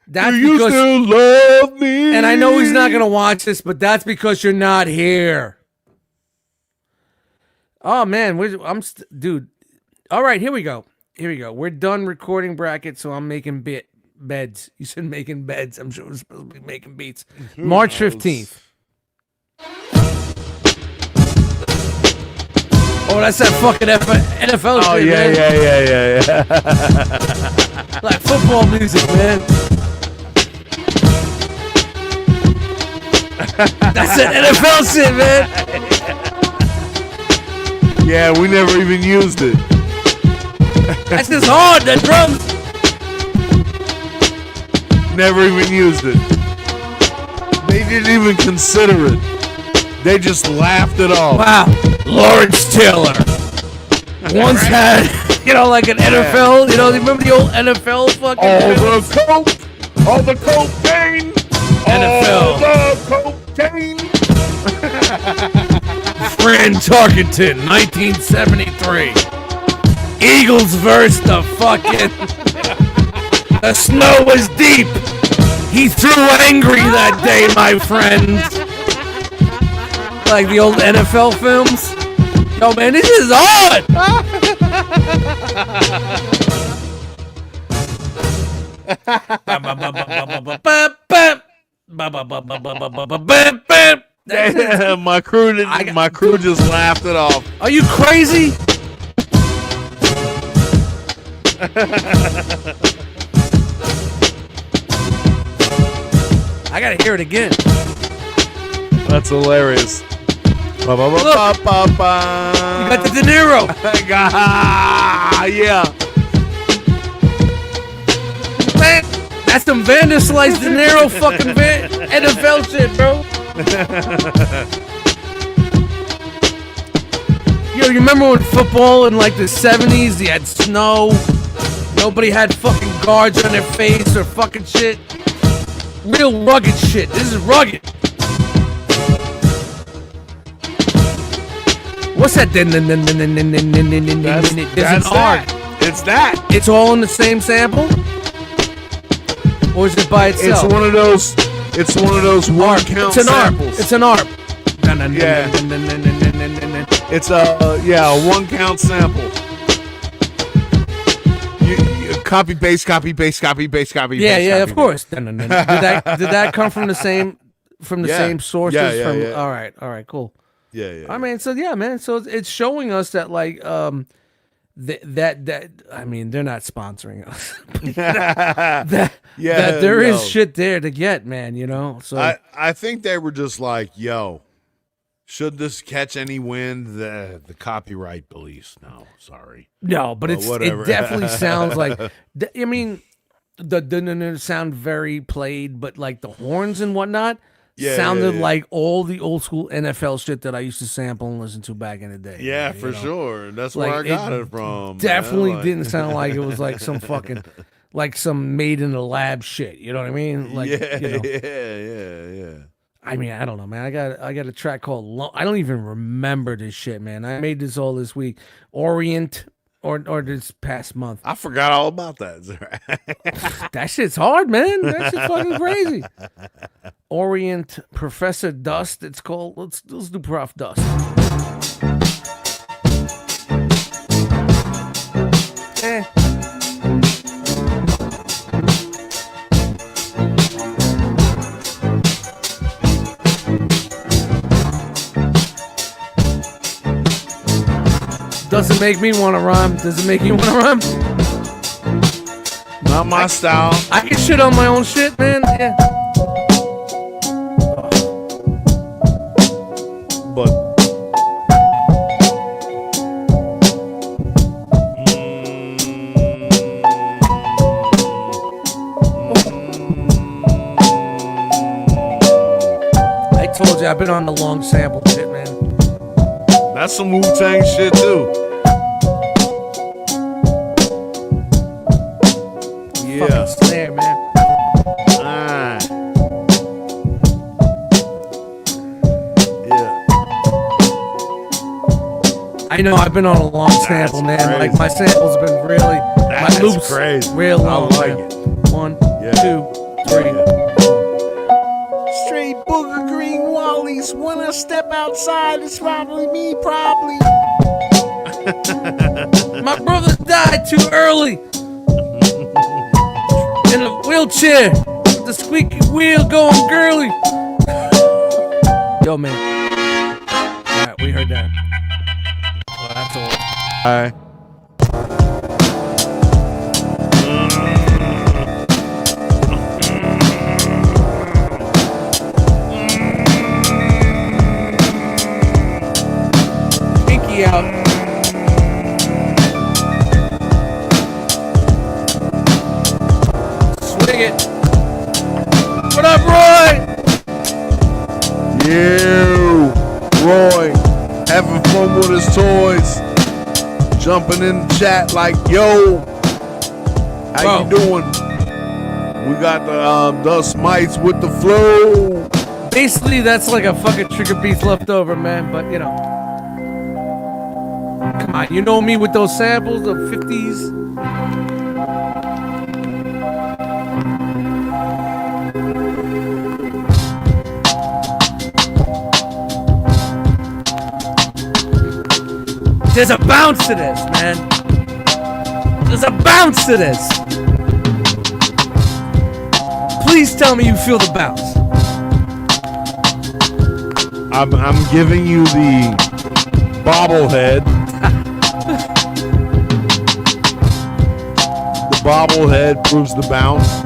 That's Do you because, still love me? and I know he's not gonna watch this, but that's because you're not here. Oh man, dude. All right, here we go. We're done recording brackets, so I'm making beds. You said making beds. I'm sure we're supposed to be making beats. March 15th. Oh, that's that fucking NFL Oh shit, yeah, man. yeah. Like football music, man. That's that NFL shit, man. Yeah, we never even used it. That's just hard, that drums. Never even used it. They didn't even consider it. They just laughed it off. Wow. Lawrence Taylor. Once had, like an NFL, remember the old NFL fucking All the cocaine. NFL. All the cocaine. Fran Tarkenton, 1973. Eagles versus the fucking. The snow was deep. He threw angry that day, my friends. Like the old NFL films. Yo, man, this is hard. Yeah, my crew just laughed it off. Are you crazy? I gotta hear it again. That's hilarious. You got the De Niro. Yeah. Man, that's some Vanderslice De Niro fucking NFL shit, bro. Yo, you remember when football in like the 70s, you had snow, nobody had fucking guards on their face or fucking shit? Real rugged shit. This is rugged. What's that? There's an arc. It's that. It's all in the same sample? Or is it by itself? It's one of those one count It's an ARP. samples. It's an ARP. Yeah. It's a one count sample. You copy paste. Yeah, paste, yeah, of copy, course. Did that come from the same same sources? Yeah. All right, cool. Yeah. I mean, so yeah, man. So it's showing us that like that I mean, they're not sponsoring us. that there is shit there to get, man. So I think they were just like, yo, should this catch any wind? The copyright police. No, sorry. no, but it whatever. definitely sounds like. I mean, the sound very played, but like the horns and whatnot sounded like all the old school NFL shit that I used to sample and listen to back in the day. Yeah, man, for sure. That's where Like, I got it from. Definitely man. didn't sound like it was like some fucking, like some made in the lab shit. You know what I mean? Like, yeah, you know. yeah. I mean, I don't know, man. I got a track called I don't even remember this shit, man. I made this all this week. Orient or this past month. I forgot all about that. That shit's hard, man. That shit's fucking crazy. Orient Professor Dust, it's called. Let's do Prof Dust. Does it make me want to rhyme? Does it make you want to rhyme? Not my style. I can shit on my own shit, man. Yeah. But I told you I've been on the long sample shit, man. that's some Wu-Tang shit too. Yeah. Fucking snare, man. Yeah. I know I've been on a long sample, man. crazy. Like my samples have been really, That's my loops crazy. real long. I like man. it. 1, Yeah. 2, 3. Straight booger green wallies. When I step outside, it's probably me, probably. My brother died too early. In a wheelchair. With the squeaky wheel going girly. Yo, man. Alright, we heard that. Well, that's all. All right. Pinky out. Swing it. What up, Roy? You, Roy, having fun with his toys, jumping in the chat like, yo, how you doing? We got the Dustmightz with the flow. Basically, that's like a fucking trigger piece left over, man. But, you know. Come on, you know me with those samples of 50s. There's a bounce to this, man. There's a bounce to this. Please tell me you feel the bounce. I'm giving you the bobblehead. The bobblehead proves the bounce.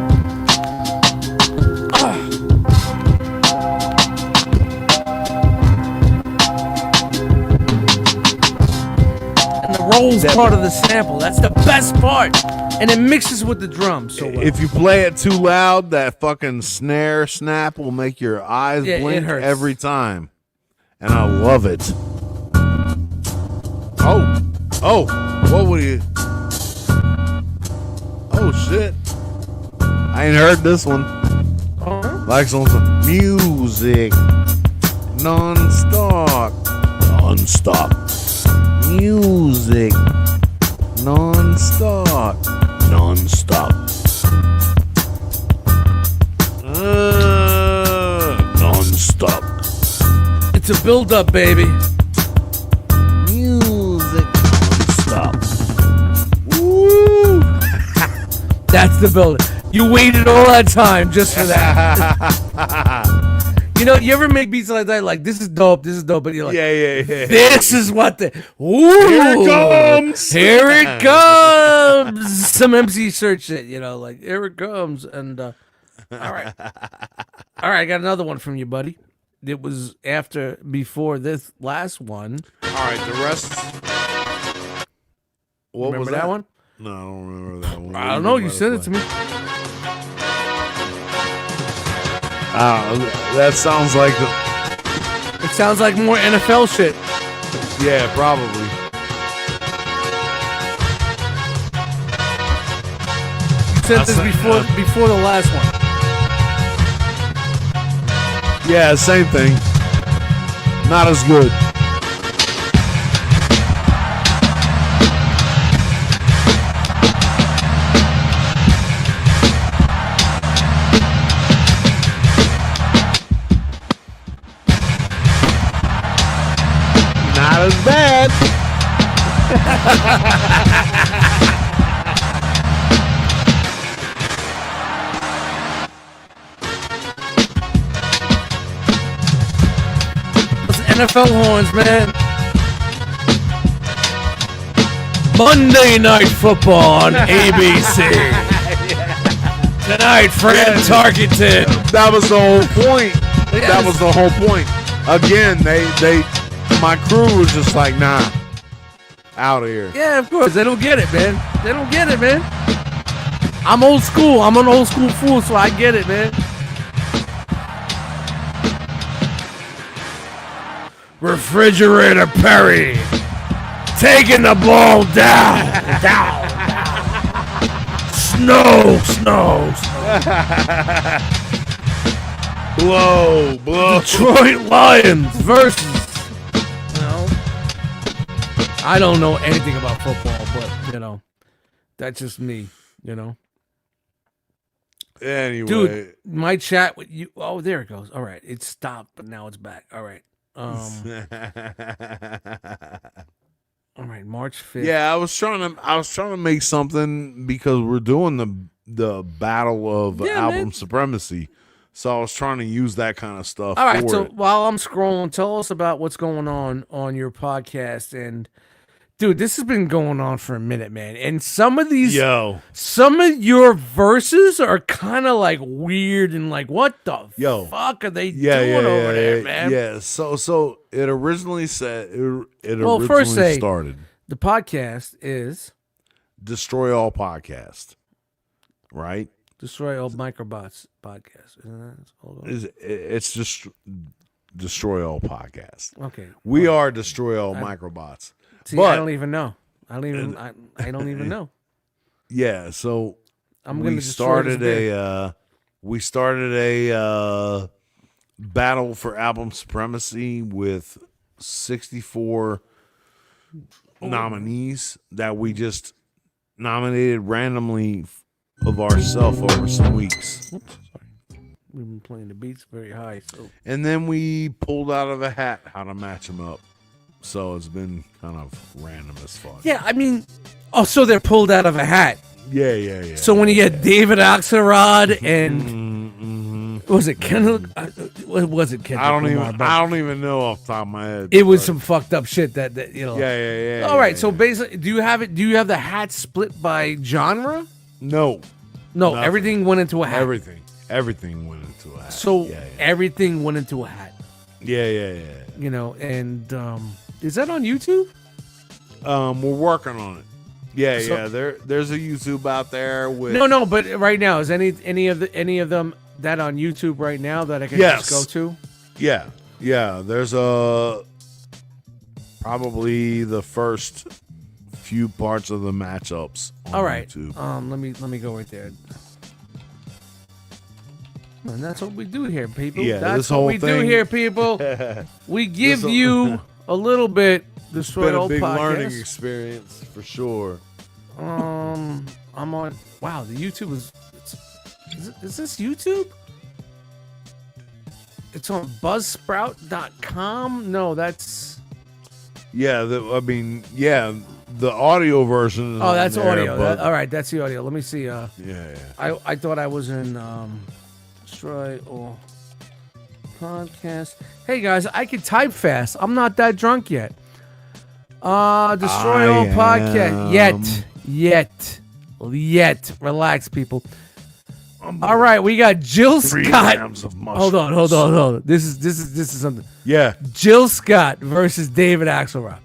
And the roll's part of the sample. That's the best part. And it mixes with the drums so well. If you play it too loud, that fucking snare snap will make your eyes Yeah, it blink hurts. every time. And I love it. Oh, what were you? Oh shit! I ain't heard this one. Like some music, non-stop, music, non-stop, non-stop. It's a build-up, baby. Music, non-stop. Woo! That's the build. You waited all that time just for that. You know, you ever make beats like that? Like, this is dope, but you're like, Yeah. this is what the. Ooh, Here it comes. Here it comes. Some MC search shit, you know, like, here it comes. And, all right. All right, I got another one from you, buddy. It was before this last one. All right, the rest. What Remember was that one? No, I don't remember that one. I don't know. You sent it to me. That sounds like It sounds like more NFL shit. yeah, probably. You said this before the last one. Yeah, same thing. Not as good. Not as bad. NFL horns, man. Monday Night Football on ABC. Tonight, Fran Tarkenton. That was the whole point. That was the whole point. Again, my crew was just like, nah, out of here. Yeah, of course. They don't get it, man. They don't get it, man. I'm old school. I'm an old school fool, so I get it, man. Refrigerator Perry taking the ball down. Snow. Blow. Detroit Lions versus. I don't know anything about football, but that's just me. Anyway, Dude, my chat with you. Oh, there it goes. All right, it stopped, but now it's back. All right. All right, March 5th. Yeah, I was trying to make something because we're doing the battle of album supremacy. So I was trying to use that kind of stuff. All right, for so it. while I'm scrolling, tell us about what's going on your podcast. And dude, this has been going on for a minute, man. And some of your verses are kind of like weird and like, what the fuck are they doing over there, man? Yeah, so it originally said started. The podcast is Destroy All Podcast, right? Destroy All Microbots podcast. Isn't that? Hold on. It's just Destroy All Podcast. Okay. We are Destroy All Microbots. See, but I don't even know. I don't even know. Yeah, so we started a battle for album supremacy with 64 nominees that we just nominated randomly of ourselves over some weeks. Oops, sorry. We've been playing the beats very high, so. And then we pulled out of a hat how to match them up. So it's been kind of random as fuck. Yeah, I mean, so they're pulled out of a hat. Yeah. So when you get David Axelrod and was it Kendall? Was it Kendall? I don't even know off the top of my head. It was some fucked up shit that Yeah. All right, so basically, do you have the hat split by genre? No, nothing. Everything went into a hat. Everything went into a hat. So everything went into a hat. Yeah. And is that on YouTube? We're working on it. Yeah. There's a YouTube out there with No, but right now is any of them that on YouTube right now that I can just go to? Yeah. There's probably the first few parts of the matchups on YouTube. Let me go right there. And that's what we do here, people. Yeah, that's what we do here, people. We give you a little bit. It's been a big learning experience for sure. I'm on. Wow, the YouTube is this YouTube? It's on buzzsprout.com. No, that's. Yeah, the audio version is that's there, audio. All right, that's the audio. Let me see. Yeah. I thought I was in Destroy All Podcast. Hey guys, I can type fast. I'm not that drunk yet. Destroy All Podcast. Yet. Relax, people. All right, we got Jill Scott. Hold on. This is something. Yeah. Jill Scott versus David Axelrod.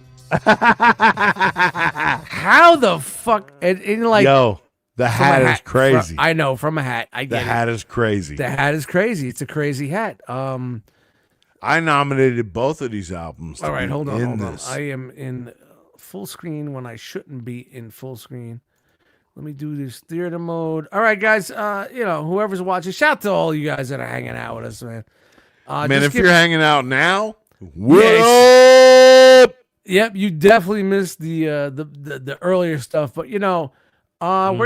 How the fuck? And like, yo, The From a hat is crazy. I know, from a hat. I get The hat is crazy. The hat is crazy. It's a crazy hat. I nominated both of these albums. All right, hold on. This. I am in full screen when I shouldn't be in full screen. Let me do this theater mode. All right, guys. Whoever's watching, shout out to all you guys that are hanging out with us, man. Man, if you're hanging out now, what up? Yep, you definitely missed the earlier stuff, but we're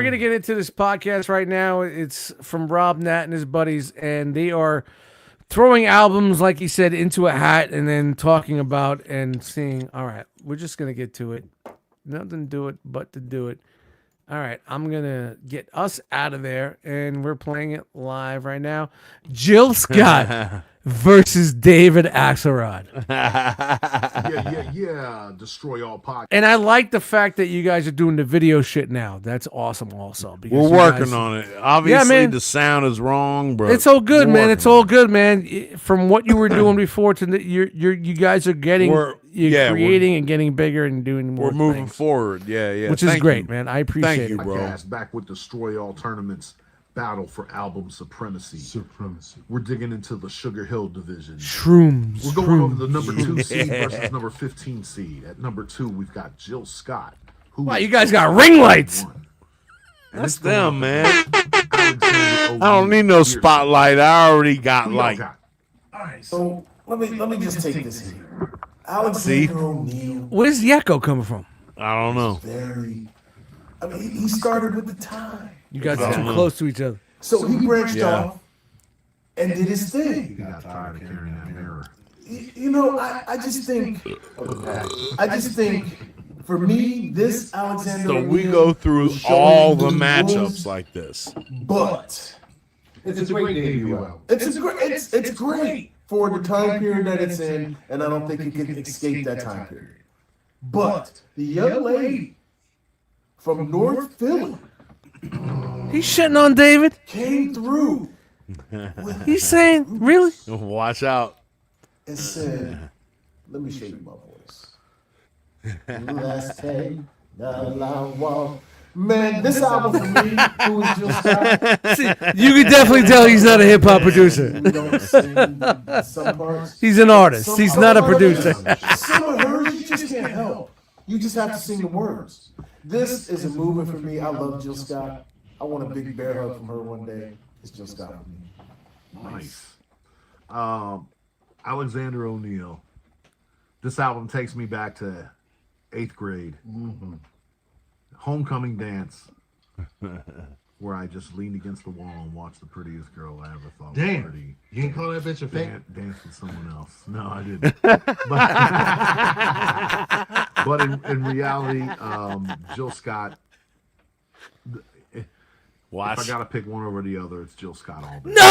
gonna get into this podcast right now. It's from Rob, Nat, and his buddies, and they are throwing albums, like he said, into a hat and then talking about and seeing. All right, we're just gonna get to it. Nothing to do it but to do it. All right, I'm gonna get us out of there, and we're playing it live right now. Jill Scott versus David Axelrod. Yeah. Destroy all podcasts. And I like the fact that you guys are doing the video shit now. That's awesome, also. Because We're working on it. Obviously, the sound is wrong, bro. It's all good, man. It's all good, man. From what you were doing before to you guys are getting, creating and getting bigger and doing more. We're moving things. forward. Yeah. Which is great, man. I appreciate Thank you, it. bro. Podcast back with Destroy All Tournaments. Battle for album supremacy. We're digging into the Sugar Hill division. Shrooms. We're going over the number 2 seed versus number 15 seed. At number 2, we've got Jill Scott. Wow, you guys got ring lights. That's them, man. I don't need no spotlight. I already got light. All right, so let me just take this here. Alexander O'Neal. Where's the echo coming from? I don't know. He started with the time. You guys are too close to each other. So he branched off and did his thing. He got tired of carrying that mirror. I just think for me, this Alexander So O'Neal we go through was showing all the rules, matchups like this. but It's a great debut album. it's great for the time period that it's in, and I don't think it can escape that time period. But the young lady from North Philly He's shitting on David. came through He's saying, really? Watch out. and said, "Let me show you my voice." Last day, man, this album for me, who is Jill Scott, See, you can definitely tell he's not a hip hop producer. we don't sing some parts. He's an artist. He's not a producer. Some of hers you just can't help. You just have to sing the words. This is a movement for me. I love Jill Scott. I want a big bear hug from her one day. It's Jill Scott for me. Nice. Alexander O'Neal. This album takes me back to 8th grade. Homecoming dance, where I just leaned against the wall and watched the prettiest girl I ever thought was pretty. You didn't call that bitch a fake? Dance with someone else. No, I didn't. But in reality, Jill Scott. Watch. If I gotta pick one over the other, it's Jill Scott all day. No!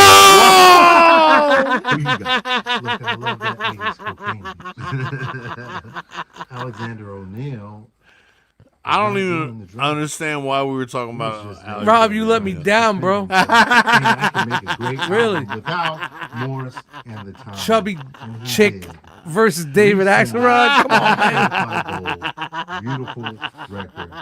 Who you got? Look, I love that 80s cocaine. Alexander O'Neal. I don't even understand why we were talking about Alexander. Rob, you let me down, bro. I can make a great Really? album without Morris and the Time. Chubby And he chick did. versus David Axelrod. Come on, man. Beautiful record.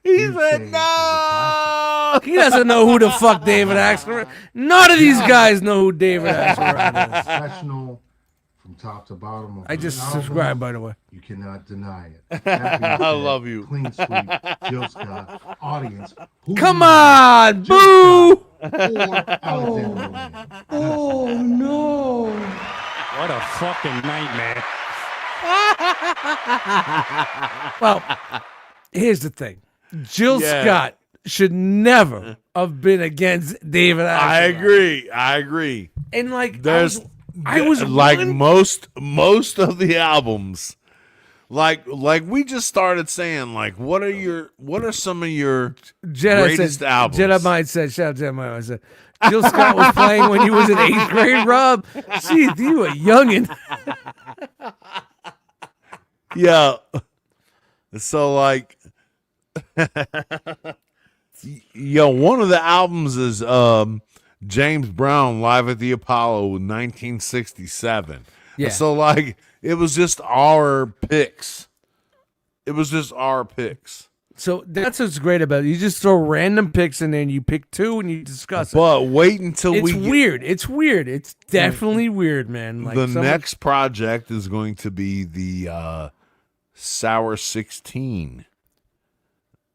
He You said say no. He doesn't know who the fuck David Axelrod. None of these guys know who David Axelrod is. Professional from top to bottom. Of I just the album. subscribed, by the way. You cannot deny it. I love you. Clean sweep, Jill Scott, audience. Who Come you on, Jill boo! Scott or Alexander O'Neal? Oh no! What a fucking nightmare. Well, here's the thing: Jill Yeah. Scott should never have been against David Axelrod. I agree. And like, There's I was like one- most of the albums. Like we just started saying, like, what are some of your greatest albums? Jedi Mind said, shout out to Jedi Mind said, Jill Scott was playing when you was in 8th grade, Rob. See, you a youngin'. Yeah. So like, yo, one of the albums is James Brown Live at the Apollo in 1967. Yeah. So like, it was just our picks. It was just our picks. So that's what's great about it. You just throw random picks in there, and you pick two, and you discuss it. But wait until It's we get, weird. It's weird. It's definitely weird, man. Like the next project is going to be the Sour 16.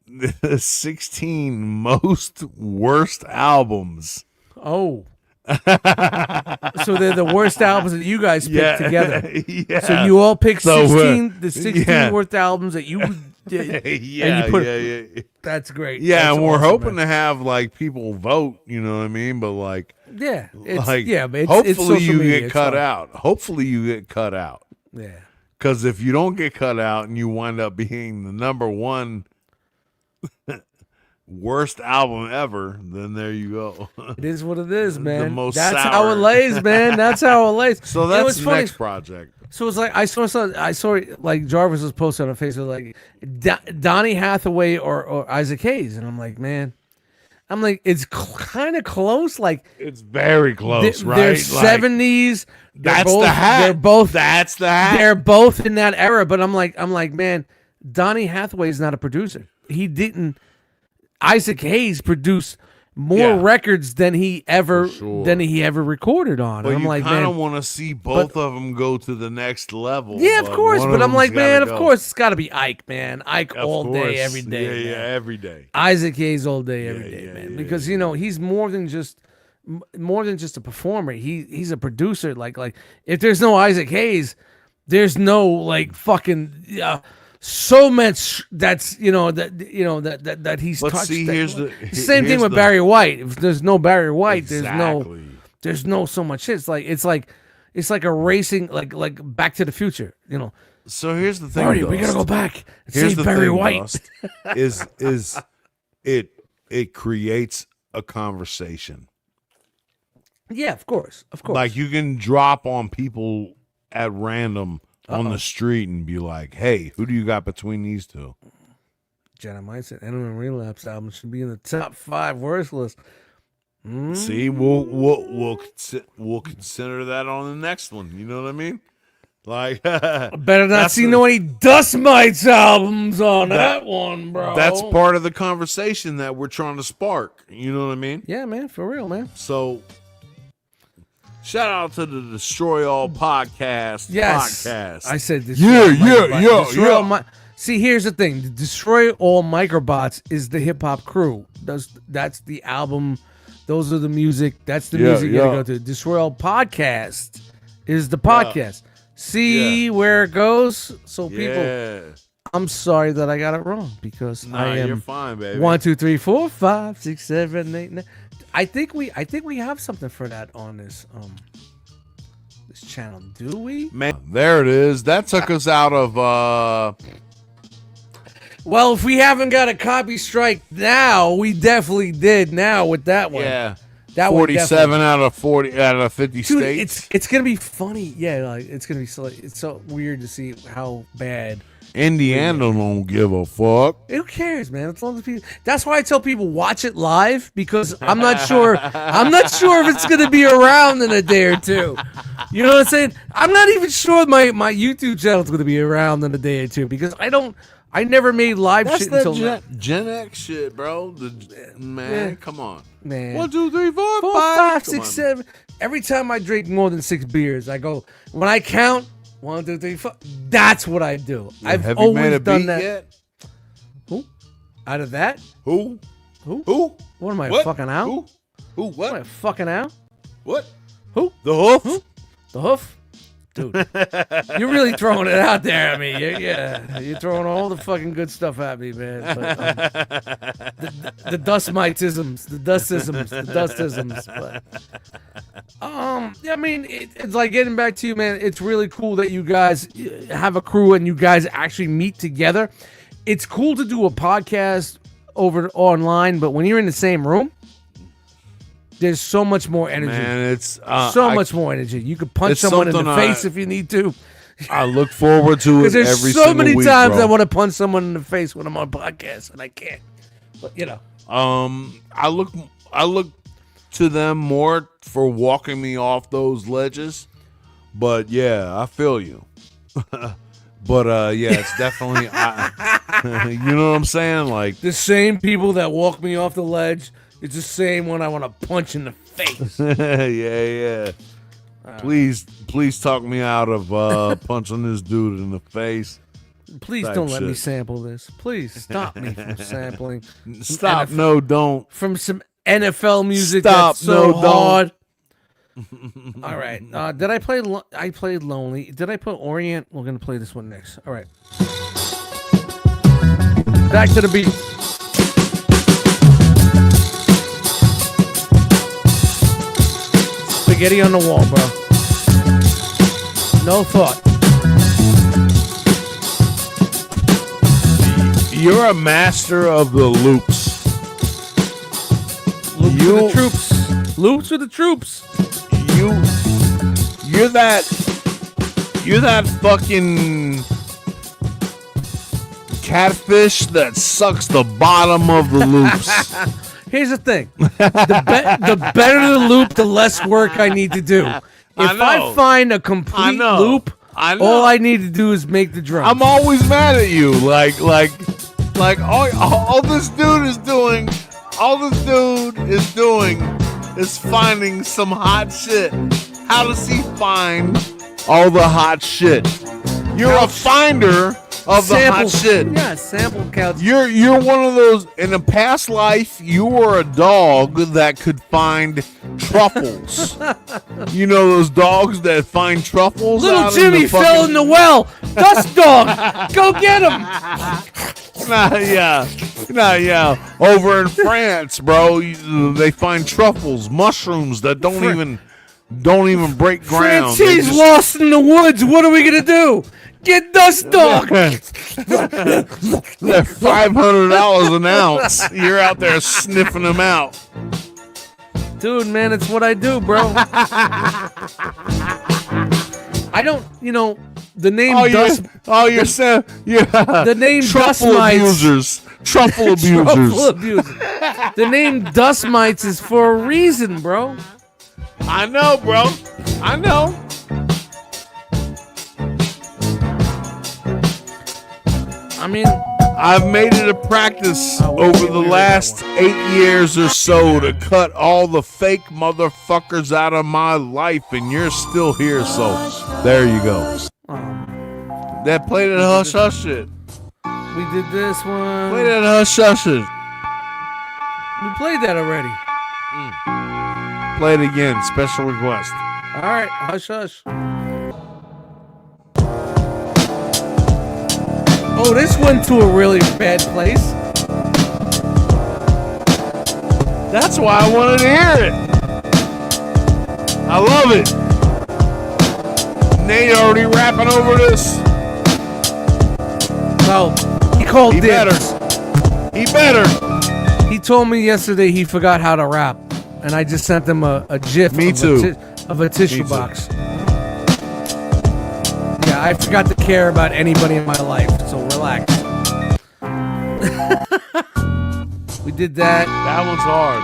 The 16 most worst albums. Oh. So they're the worst albums that you guys picked together. Yeah. So you all picked So, 16, the 16 yeah. worst albums that you did. Yeah, and you put, yeah. That's great. Yeah, That's and we're awesome, hoping man. to have like people vote, you know what I mean? But like, Yeah, it's, like, yeah, but it's hopefully social you media, get it's cut fine. out. Hopefully you get cut out. Yeah. Because if you don't get cut out and you wind up being the number one worst album ever, then there you go. It is what it is, man. most That's sour. how it lays, man. That's how it lays. So You know that's what's the funny? next project. So it's like I saw like Jarvis was posting on Facebook like Donny Hathaway or Isaac Hayes, and I'm like, man, it's kind of close. Like It's very close, right? They're Like, 70s. That's the hat. They're both. That's the hat. They're both in that era. But I'm like, man, Donny Hathaway is not a producer. He didn't. Isaac Hayes produced more records than he ever recorded on. But And I'm you like, kind man, of want to see both of them go to the next level. yeah, of course. one But I'm them's like, man, gotta of go. course, it's got to be Ike, man. Ike Of all course. day, every day. Yeah, man. every day. Isaac Hayes all day, every day, man. Because you know he's more than just a performer. He's a producer. Like if there's no Isaac Hayes, there's no like fucking so much that he's But touched. see, Same thing with Barry White. If there's no Barry White, Exactly. there's no so much shit. It's like a racing like Back to the Future. You know. So here's the thing, Marty, we Dust. gotta go back and Here's save the Barry thing, White. Dust, is it creates a conversation. Yeah, of course. Like you can drop on people at random on the street and be like, "Hey, who do you got between these two?" Jenna Might said Enema Relapse album should be in the top 5 worst list. See, we'll consider that on the next one. You know what I mean? Like, Better not see no any Dustmightz albums on that one, bro. That's part of the conversation that we're trying to spark. You know what I mean? Yeah, man, for real, man. So, shout out to the Destroy All podcast. Yes, podcast. I said this. Yeah. See, here's the thing: the Destroy All Microbots is the hip hop crew. That's the album. Those are the music. That's the music you gotta go to. Destroy All podcast is the podcast. See where it goes. So people, I'm sorry that I got it wrong because I am. You're fine, baby. 1, 2, 3, 4, 5, 6, 7, 8, 9. I think we have something for that on this this channel. Do we? Man, there it is. That took us out of Well, if we haven't got a copy strike now, we definitely did now with that one. yeah. That one 47 out of 40 out of 50 Dude, states. it's gonna be funny. Yeah, like it's gonna be it's so weird to see how bad. Indiana don't give a fuck. Who cares, man? As long as people. That's why I tell people watch it live because I'm not sure. I'm not sure if it's gonna be around in a day or two. You know what I'm saying? I'm not even sure my YouTube channel is gonna be around in a day or two because I never made live That's shit that until now. Gen X shit, bro. Man, come on. Man. 1, 2, 3, 4, 4, 5, 5, Come 6, on. 7. Every time I drink more than 6 beers, I go. When I count 1, 2, 3, 4. That's what I do. I've Have you always made a done beat that. yet? Who? Out of that? Who? Who? Who? What am I What? fucking out? Who? Who? What am I What? fucking out? What? Who? The Hoof? The Hoof? Dude, you're really throwing it out there at me. You're throwing all the fucking good stuff at me, man. But, the Dustmightz-isms, the Dustisms. But, I mean, it's like getting back to you, man. It's really cool that you guys have a crew and you guys actually meet together. It's cool to do a podcast over online, but when you're in the same room, there's so much more energy. Man, it's much more energy. You could punch it's someone in the something face if you need to. I look forward to it Because there's every so single many week, times bro. I want to punch someone in the face when I'm on podcast and I can't. But you know, I look to them more for walking me off those ledges. But yeah, I feel you. But yeah, it's definitely You know what I'm saying? Like the same people that walk me off the ledge. It's the same one I want to punch in the face. yeah. Please talk me out of punching this dude in the face. Please Type don't let me shit. sample this. Please stop me from sampling. Stop! Some No, don't. From some NFL music Stop, that's so no, don't. hard. All right. Did I play? I played Lonely. Did I put Orient? We're gonna play this one next. All right. Back to the beat. Spaghetti on the wall, bro. No thought. You're a master of the loops. Loops for the troops. Loops for the troops. You're that fucking catfish that sucks the bottom of the loops. Here's the thing. The better the loop, the less work I need to do. If I find a complete loop, all I need to do is make the drum. I'm always mad at you. Like all this dude is doing, is finding some hot shit. How does he find all the hot shit? You're a finder of the hot shit. Yeah, sample couch. You're one of those. In a past life, you were a dog that could find truffles. You know those dogs that find truffles. Little out Jimmy in the fucking... fell in the well. Dust dog, go get him. Yeah. Over in France, bro, they find truffles, mushrooms that don't even break ground. Francie's lost in the woods. What are we gonna do? Get Dust Dog. They're $500 an ounce. You're out there sniffing them out. Dude, man, it's what I do, bro. I don't, the name Dust. The name truffle Dustmightz. abusers. Truffle abusers. Truffle abusers. The name Dustmightz is for a reason, bro. I know, bro. I know. I mean, I've made it a practice over the last 8 years or so to cut all the fake motherfuckers out of my life, and you're still here, so there you go. That play that hush hush shit. We did this one. Play that hush hush shit. We played that already. Play it again. Special request. All right, hush hush. Oh, this went to a really bad place. That's why I wanted to hear it. I love it. Nate already rapping over this. No, he called dibs. He better. He told me yesterday he forgot how to rap, and I just sent him a gif of a tissue box. Yeah, I forgot to care about anybody in my life, so relax. We did that. That one's hard.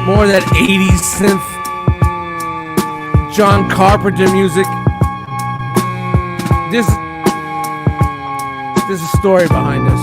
More of that 80s synth John Carpenter music. There's a story behind this.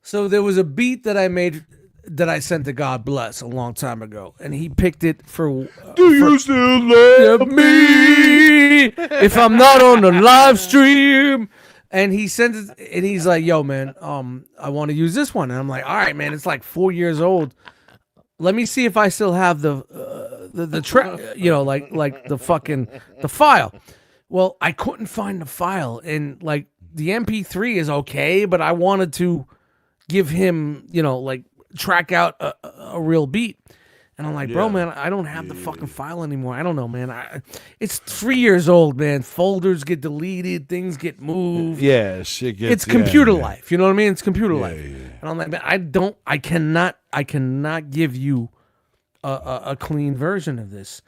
So there was a beat that I made that I sent to God Bless a long time ago, and he picked it for. Do you still love me if I'm not on the live stream? And he sent it, and he's like, "Yo, man, I want to use this one." And I'm like, "All right, man, it's like 4 years old. Let me see if I still have the track, like the file." Well, I couldn't find the file, and like the MP3 is okay, but I wanted to give him, track out a real beat. And I'm like, bro, man, I don't have the fucking file anymore. I don't know, man. It's 3 years old, man. Folders get deleted, things get moved. Yeah, shit gets. It's computer life. You know what I mean? It's computer life. Yeah. And I'm like, man, I cannot I cannot give you a clean version of this.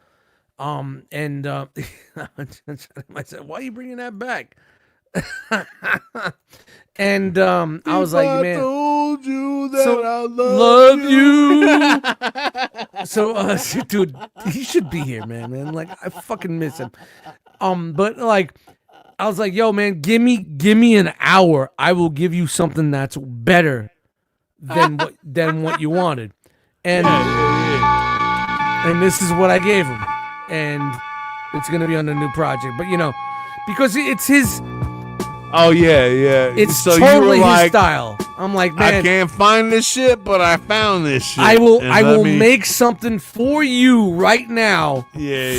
I said, why are you bringing that back? And I was like, man, I told you that I love you. So, dude, he should be here, man. Like, I fucking miss him. But like, I was like, yo, man, give me an hour. I will give you something that's better than what you wanted. And this is what I gave him. And it's gonna be on the new project. But because it's his. Oh yeah. It's so totally you were his like, style. I'm like, man, I can't find this shit, but I found this shit. I will make something for you right now,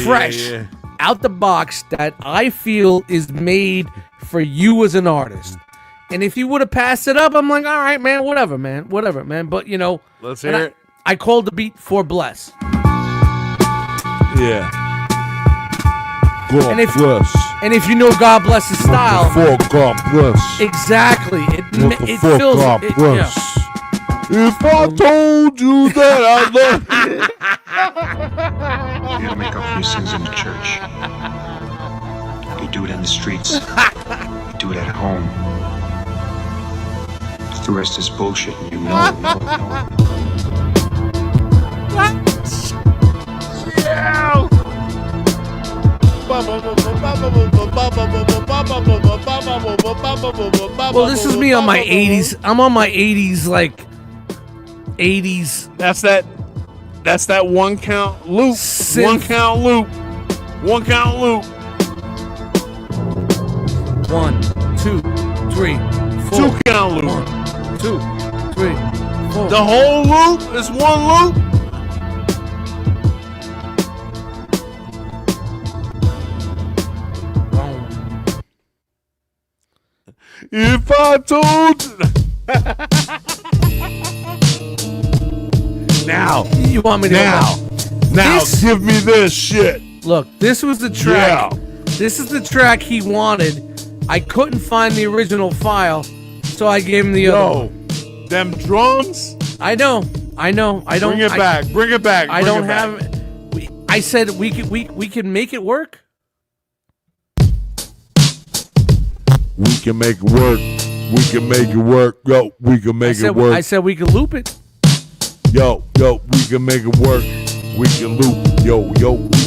fresh, out the box that I feel is made for you as an artist. And if you would have passed it up, I'm like, all right, man, whatever, man. But let's hear it. I called the beat for Bless. Yeah. And if you know God Bless his style, For God bless. exactly, it For feels God it, bless. If I told you that I love You don't make up these things in the church. You do it in the streets. You do it at home. The rest is bullshit, and you know it. Yeah. Well, this is me on my 80s. I'm on my 80s, like 80s. That's that one count loop. Synth. One count loop. 1, 2, 3, 4. 2 count loop. 1, 2, 3, 4. The whole loop is one loop. If I told now, You want me to now, give me this shit. Look, this was the track. Yeah. This is the track he wanted. I couldn't find the original file, so I gave him the other one. Them drums. I know. I don't. Bring it back. I don't have. I said we can make it work. We can make it work. We can make it work. Yo, we can make it work. I said we can loop it. Yo, we can make it work. We can loop it. Yo, we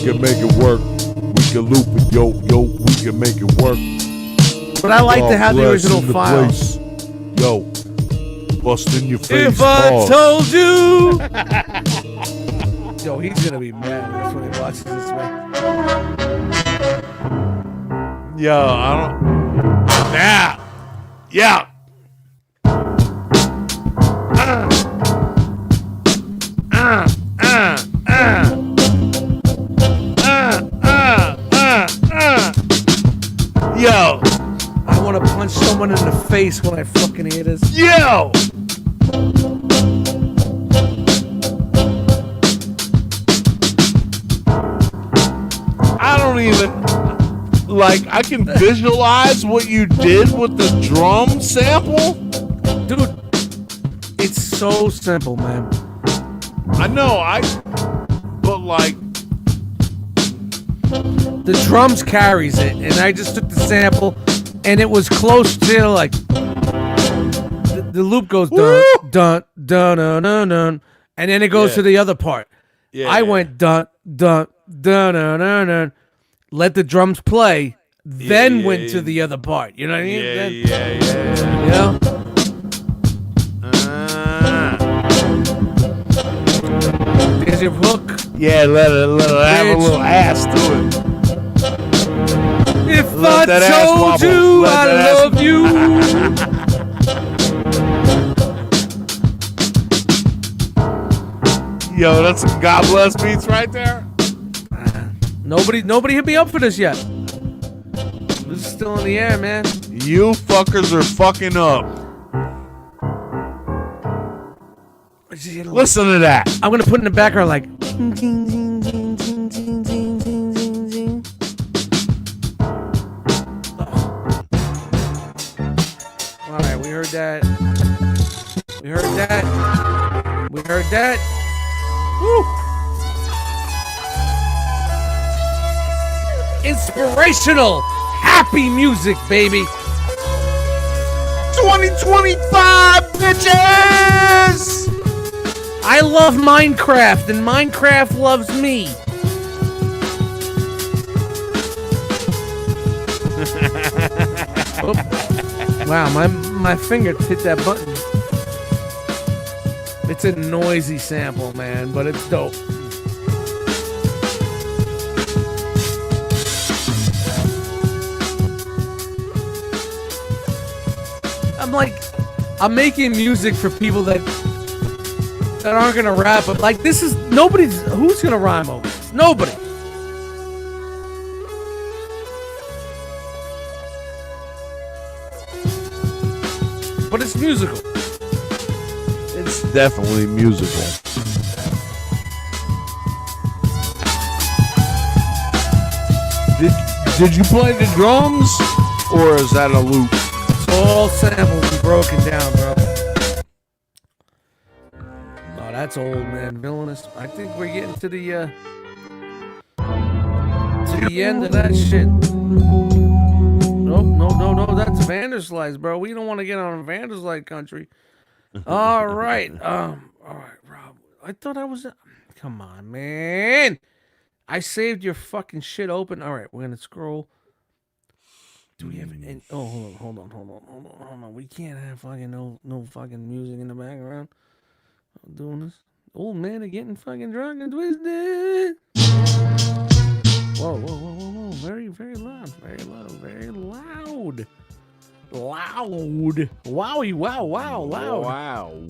can make it work. We can loop it. Yo, we can make it work. But I like to have the Bless original in the file. place. Yo, bust in your face. If I pause. told you. Yo, he's gonna be mad when he watches this, man. Yo, I don't. Now. Yeah. Yo. I want to punch someone in the face when I fucking hear this. Yo. I don't even I can visualize what you did with the drum sample. Dude, it's so simple, man. I know, but the drums carries it, and I just took the sample, and it was close to like the loop goes dun dun dun dun dun dun, and then it goes to the other part. I went dun dun dun dun dun dun, let the drums play, then went to the other part. You know what I mean? Yeah. You know? There's your hook. Yeah, let it have a little ass to it. If Let that I ass told wobble. you Let I that ass- love you. Yo, that's some God Bless beats right there. Nobody hit me up for this yet. This is still in the air, man. You fuckers are fucking up. Listen to that. I'm gonna put in the background like. All right, we heard that. We heard that. Woo! Inspirational, happy music, baby. 2025, bitches! I love Minecraft, and Minecraft loves me. Oh. Wow, my finger hit that button. It's a noisy sample, man, but it's dope. I'm making music for people that aren't gonna rap, but like who's gonna rhyme over this? Nobody. But it's musical. It's definitely musical. Did you play the drums, or is that a loop? All samples and broken down, bro. Oh, that's old, man. Villainous. I think we're getting to the end of that shit. No. That's Vanderslice, bro. We don't want to get on Vanderslice country. All right. All right, Rob. I thought I was. Come on, man. I saved your fucking shit open. All right, we're gonna scroll. Do we have any? Oh, hold on. We can't have fucking no fucking music in the background. I'm doing this. Old man are getting fucking drunk and twisted. Whoa. Very loud. Loud. Wowie, wow, loud. Wow.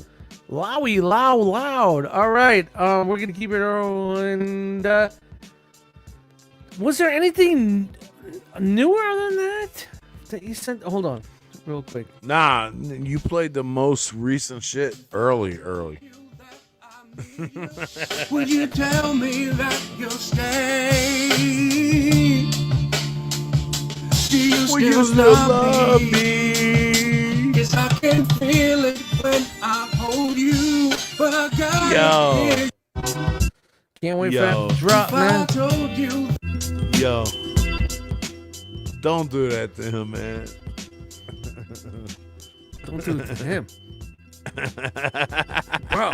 Lowie, loud. All right. We're gonna keep it rolling. Was there anything newer than that you sent? Hold on, real quick. Nah, you played the most recent shit early. Would you tell me that you'll stay? Do you still love me? Yes, I can feel it when I hold you, but I gotta Can't wait for that to drop, man. Yo. Don't do that to him, man. Don't do it to him. Bro.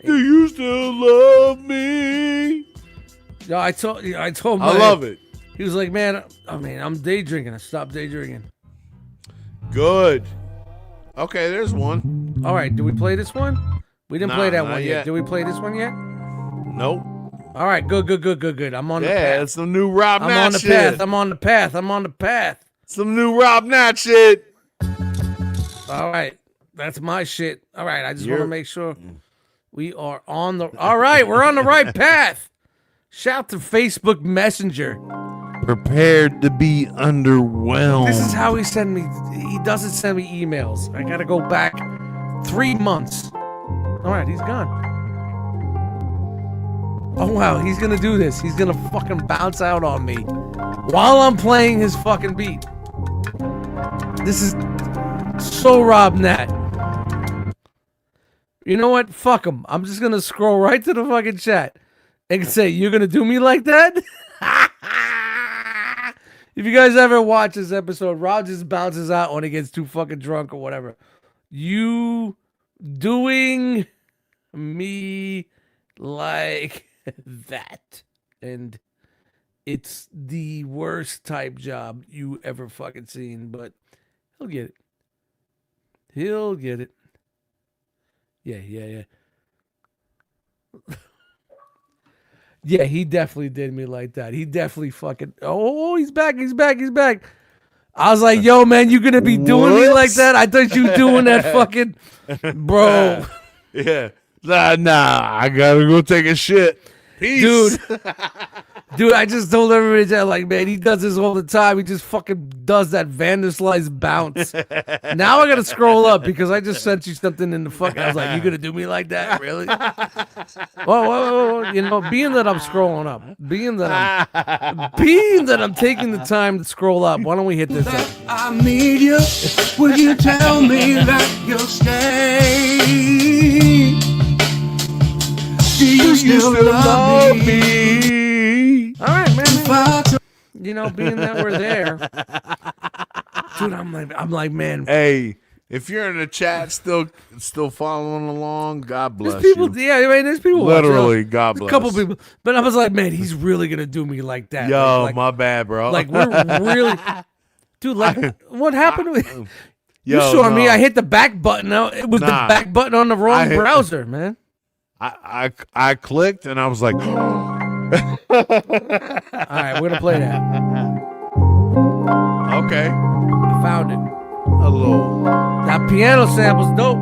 Do you still love me? Yo, I told I love it. He was like, man, I'm day drinking. I stopped day drinking. Good. Okay, there's one. All right, did we play this one? We didn't play that one yet. yet. Did we play this one yet? Nope. All right, good. I'm on the path. Yeah, it's some new Rob Nat I'm on the shit. path. I'm on the path. Some new Rob Nat shit. All right, that's my shit. All right, I just want to make sure we are on the. All right, we're on the right path. Shout to Facebook Messenger. Prepared to be underwhelmed. This is how he send me. He doesn't send me emails. I gotta go back 3 months. All right, he's gone. Oh wow, he's gonna do this. He's gonna fucking bounce out on me while I'm playing his fucking beat. This is so Rob Nat. You know what? Fuck him. I'm just gonna scroll right to the fucking chat and say, "You're gonna do me like that?" If you guys ever watch this episode, Rob just bounces out when he gets too fucking drunk or whatever. You doing me like that. And it's the worst type job you ever fucking seen, but he'll get it. He'll get it. Yeah. Yeah, he definitely did me like that. He definitely fucking... Oh, he's back. I was like, yo, man, you gonna be doing me like that? I thought you doing that fucking... Bro. Yeah. Nah, I gotta go take a shit. Peace. Dude, I just told everybody that, like, man, he does this all the time. He just fucking does that Vanderslice bounce. Now I gotta scroll up because I just sent you something in the fucking... I was like, you gonna do me like that? Really? Whoa. You know, being that I'm scrolling up, being that I'm taking the time to scroll up, why don't we hit this up? I need you. Would you tell me that you'll stay? Do you still love me? All right, man. If I told You know, being that we're there, dude, I'm like, man. Hey, if you're in the chat still following along, God bless There's people, you. yeah, I mean, there's people Literally, watching. God There's bless. a couple people, but I was like, man, he's really gonna do me like that. Yo, like, my bad, bro. Like we're really, dude. Like, what happened? You Yo, saw me. no. I hit the back button. It was the back button on the wrong browser, man. I clicked and I was like, all right, we're gonna play that. Okay, found it. Hello. That piano sample's dope.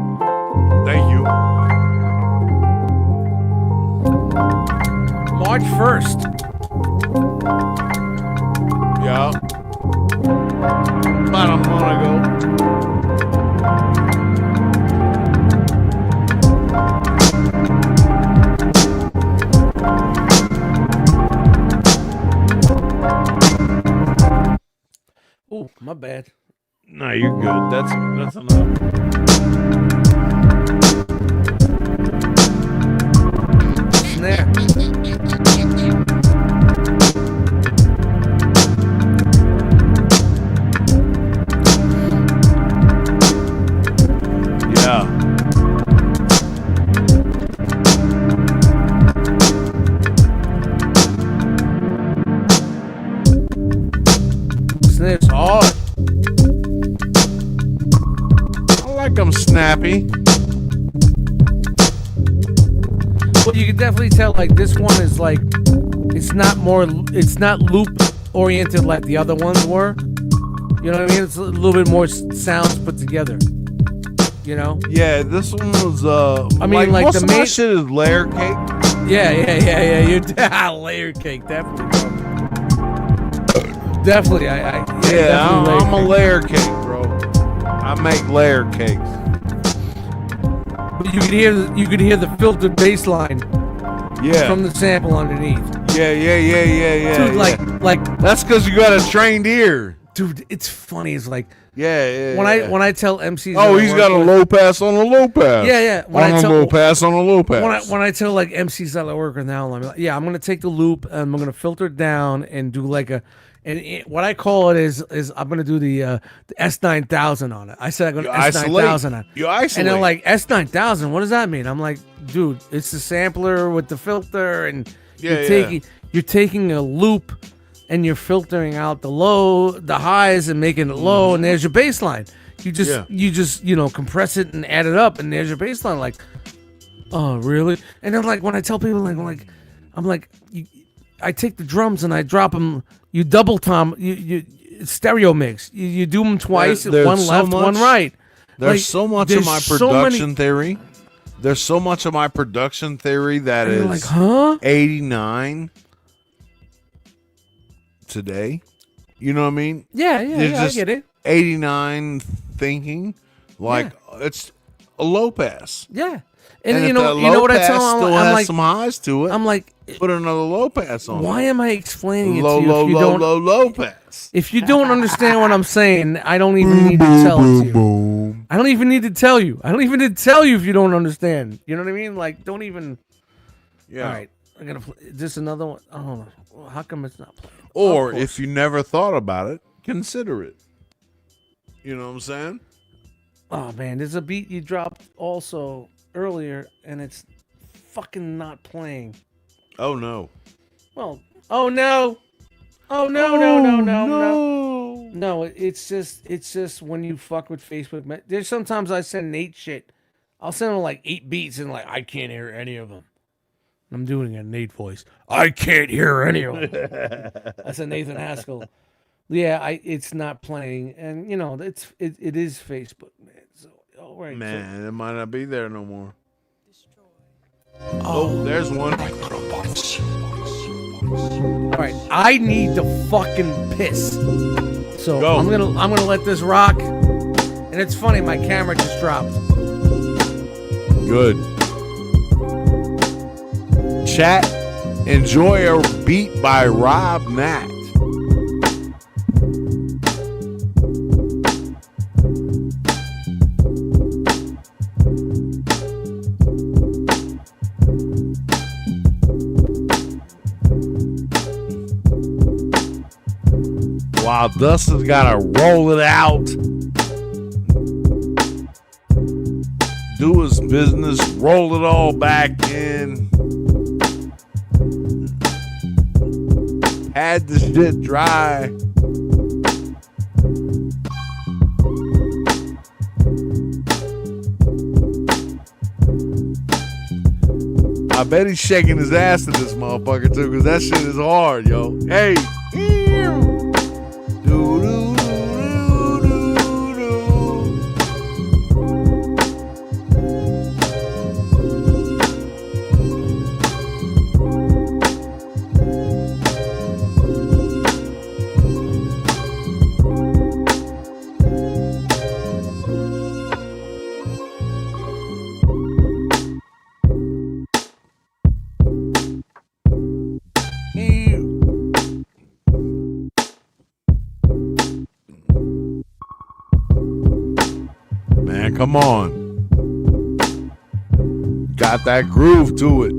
Thank you. March 1st. Yeah. About a month ago. Oh, my bad. No, you're good. That's enough. Snare. Yeah. Snare's hard. I like them snappy. Well, you can definitely tell, like, this one is like, it's not loop oriented like the other ones were. You know what I mean? It's a little bit more sounds put together. You know? Yeah, this one was I mean, like most the of my main shit is layer cake. Yeah. You're layer cake, definitely. Definitely, I'm a layer cake, bro. I make layer cakes. But you could hear the filtered bass line. Yeah. From the sample underneath. Yeah. Dude, like that's because you got a trained ear. Dude, it's funny. It's like when I tell MCs. Oh, he's got a low pass on a low pass. Yeah. On a low pass on a low pass. When I tell like MCs that I work with now, I'm like, I'm gonna take the loop and I'm gonna filter it down and do like what I call it is I'm gonna do the S9000 on it. I said I'm gonna S9000 on it. You isolate. And they're like, S9000, what does that mean? I'm like, dude, it's the sampler with the filter, and you're taking a loop and you're filtering out the highs and making it low, and there's your bass line. You just compress it and add it up, and there's your bass line. Like, oh really? And then like when I tell people I'm like I take the drums and I drop them. You double tom. You stereo mix. You do them twice. One left, one right. There's so much of my production theory. There's so much of my production theory that is like, huh? 89 today. You know what I mean? Yeah, I get it. 89 thinking like it's a low pass. Yeah. And you know what I tell them? Still I'm has like, some highs to it. I'm like, put another low pass on. Why am I explaining it low, to you? Low, if you low, don't, low, low pass. If you don't understand what I'm saying, I don't even need to tell it to you. I don't even need to tell you. I don't even need to tell you if you don't understand. You know what I mean? Like, don't even. Yeah. All right, I'm gonna play just another one. Oh, how come it's not playing? Or if you never thought about it, consider it. You know what I'm saying? Oh man, there's a beat you dropped also earlier, and it's fucking not playing. Oh no. Well, oh no. Oh no. No, it's just when you fuck with Facebook. There's sometimes I send Nate shit. I'll send him like 8 beats and like I can't hear any of them. I'm doing a Nate voice. I can't hear any of them. That's a Nathan Haskell. Yeah, it's not playing, and you know it is Facebook, man. So all right, man, it might not be there no more. Oh, there's one. All right, I need to fucking piss. So Go. I'm gonna let this rock. And it's funny, my camera just dropped. Good. Chat, enjoy a beat by Rob Nat. while Dustin's gotta roll it out, do his business, roll it all back in, had the shit dry. I bet he's shaking his ass to this motherfucker too, because that shit is hard, yo. Hey. Man, come on. Got that groove to it.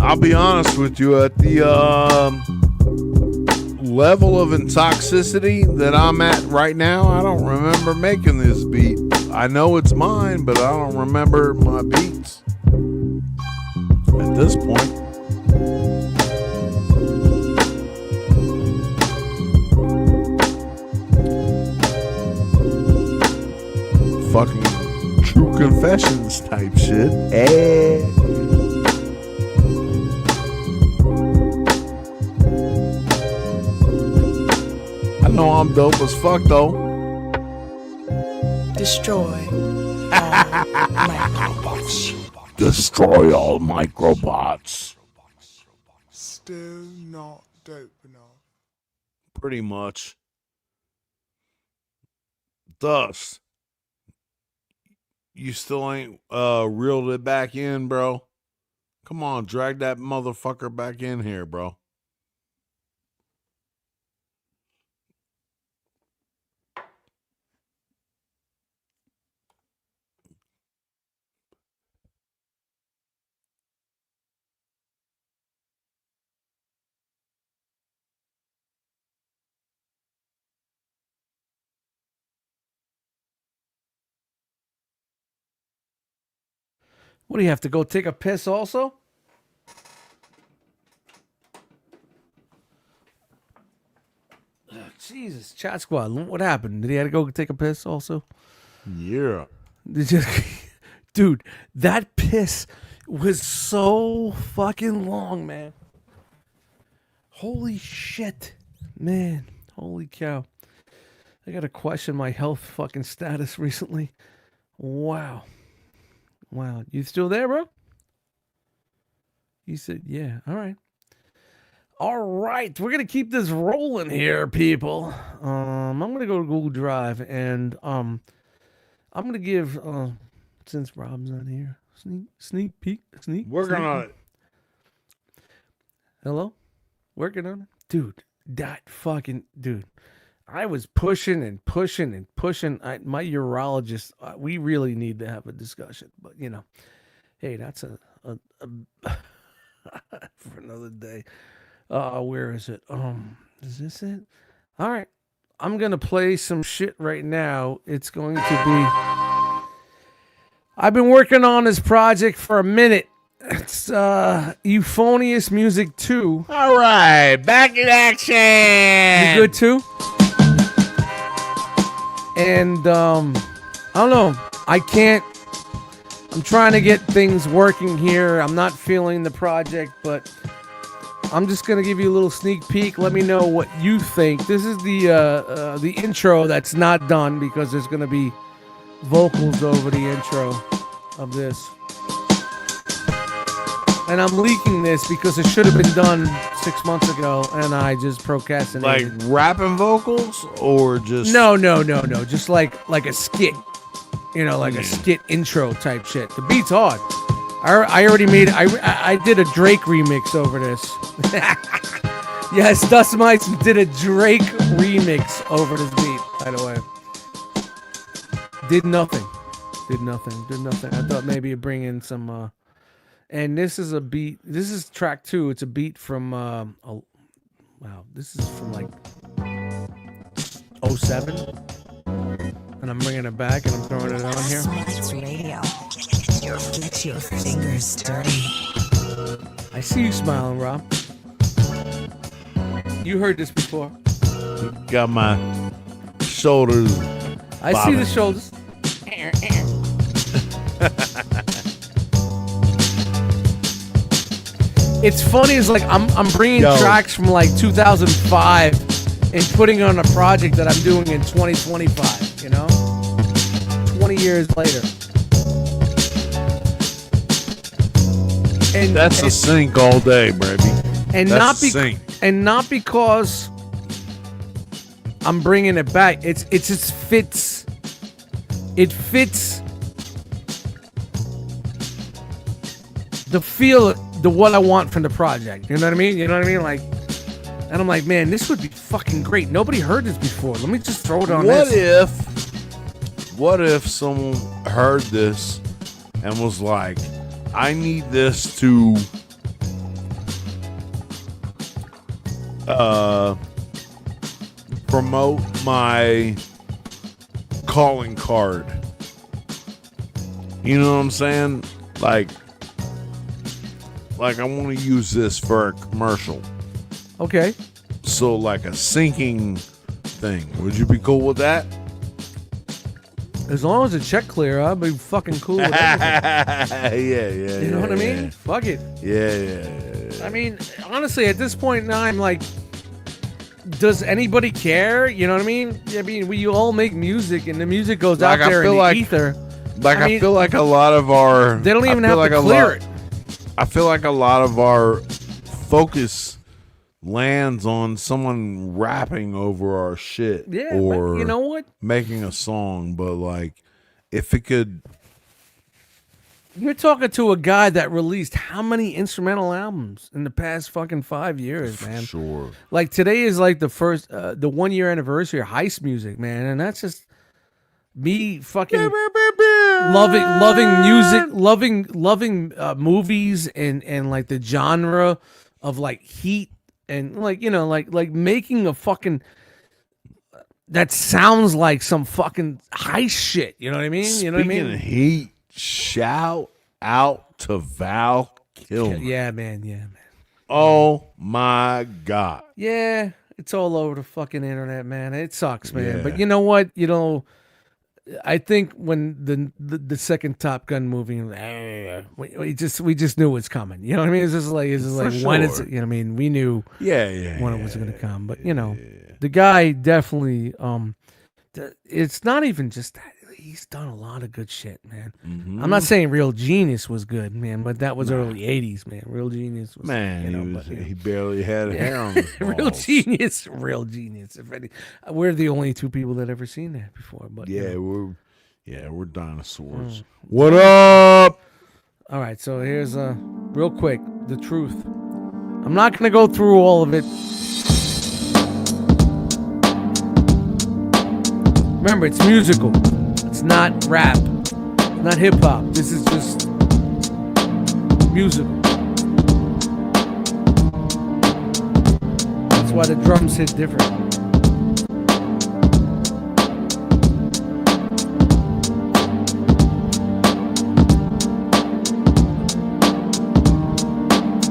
I'll be honest with you, at the level of intoxicity that I'm at right now, I don't remember making this beat. I know it's mine, but I don't remember my beats at this point. Fucking True Confessions type shit. I know I'm dope as fuck though. Destroy all microbots. Destroy all microbots. Still not dope enough. Pretty much. Dust. You still ain't reeled it back in, bro. Come on, drag that motherfucker back in here, bro. What do you have to go take a piss also? Jesus, Chat Squad, what happened? Did he have to go take a piss also? Yeah. Dude, that piss was so fucking long, man. Holy shit, man. Holy cow. I got to question my health fucking status recently. Wow. Wow. You still there, bro? You said, yeah. All right. All right. We're going to keep this rolling here, people. I'm going to go to Google Drive and I'm going to give, since Rob's not here, sneak peek. Working on it. Hello? Working on it? Dude, that fucking, dude. I was pushing and pushing and pushing. My urologist, we really need to have a discussion. But, you know, hey, that's a for another day. Where is it? Is this it? All right. I'm going to play some shit right now. It's going to be... I've been working on this project for a minute. It's Euphonious Music 2. All right. Back in action. You good too? And I don't know. I'm trying to get things working here. I'm not feeling the project, but I'm just gonna give you a little sneak peek. Let me know what you think. This is the intro that's not done because there's gonna be vocals over the intro of this. And I'm leaking this because it should have been done 6 months ago, and I just procrastinated. Like rapping vocals, or just no, just like a skit, you know, like a skit intro type shit. The beat's hard. I already made. I did a Drake remix over this. Yes, Dustmightz did a Drake remix over this beat. By the way, Did nothing. Did nothing. I thought maybe you'd bring in some. And this is a beat. This is track 2. It's a beat from. Wow, this is from like 07. And I'm bringing it back and I'm throwing it on here. Dustmightz Radio. Get your fingers dirty. I see you smiling, Rob. You heard this before. Got my shoulders. I see the shoulders. It's funny. It's like I'm bringing tracks from like 2005 and putting on a project that I'm doing in 2025. You know, 20 years later. And that's a sync all day, baby. And not because I'm bringing it back. It just fits. It fits the feel, what I want from the project. You know what I mean? Like, and I'm like, man, this would be fucking great. Nobody heard this before. Let me just throw it on this. What if someone heard this and was like, I need this to promote my calling card. You know what I'm saying? Like I want to use this for a commercial. Okay. So like a syncing thing. Would you be cool with that? As long as the check clear, I'll be fucking cool with everything. Yeah. You know what I mean? Yeah. Fuck it. Yeah. I mean, honestly, at this point now, I'm like, does anybody care? You know what I mean? I mean, we all make music, and the music goes out there in the ether. Like, I feel like a lot of our... They don't even have to clear it. I feel like a lot of our focus lands on someone rapping over our shit. Yeah, or but you know what? Making a song, but like, if it could... You're talking to a guy that released how many instrumental albums in the past fucking 5 years, man? Sure. Like, today is like the first, the 1 year anniversary of Heist Music, man, and that's just me fucking loving music, loving movies and like the genre of like Heat and like, you know, like making a fucking that sounds like some fucking heist shit. You know what I mean? You know what I mean? Speaking of Heat, shout out to Val Kilmer. Yeah, man. Oh my God. Yeah, it's all over the fucking internet, man. It sucks, man. Yeah. But you know what? You know, I think when the second Top Gun movie, we just knew it was coming. You know what I mean? It's just like when it's, you know what I mean? We knew when it was going to come. But you know, the guy definitely. It's not even just that. He's done a lot of good shit, man. Mm-hmm. I'm not saying Real Genius was good, man, but that was early 80s, man. Real Genius was, man, he barely had hair on his balls. Real Genius. If any, we're the only two people that ever seen that before. But we're dinosaurs. What up? All right, so here's real quick, the truth. I'm not gonna go through all of it. Remember, it's musical. It's not rap. It's not hip hop. This is just musical. That's why the drums hit different.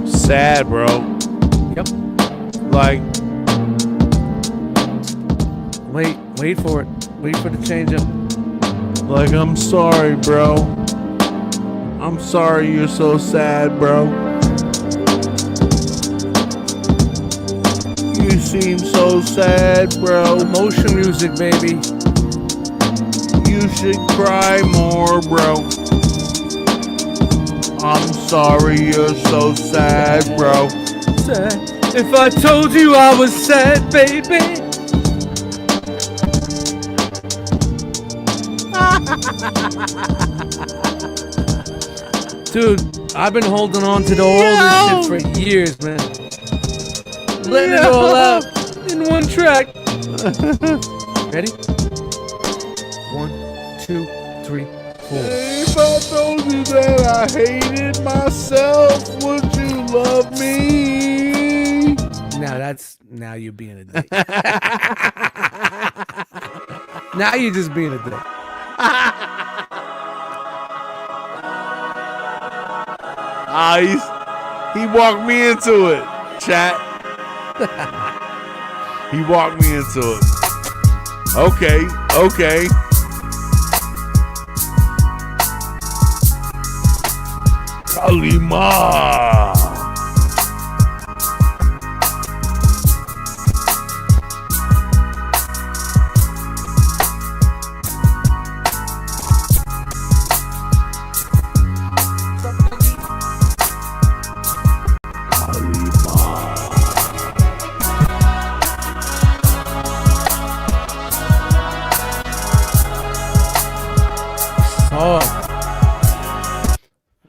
Sad, bro. Yep. Like, wait for it. Wait for the change up. Like, I'm sorry, bro. I'm sorry you're so sad, bro. You seem so sad, bro. Emotion music, baby. You should cry more, bro. I'm sorry you're so sad, bro. Sad. If I told you I was sad, baby. Dude, I've been holding on to the older shit for years, man. Letting it all out in one track. Ready? 1, 2, 3, 4. If I told you that I hated myself, would you love me? Now you're being a dick. Now you're just being a dick. He walked me into it, chat. He walked me into it. Okay. Kalima.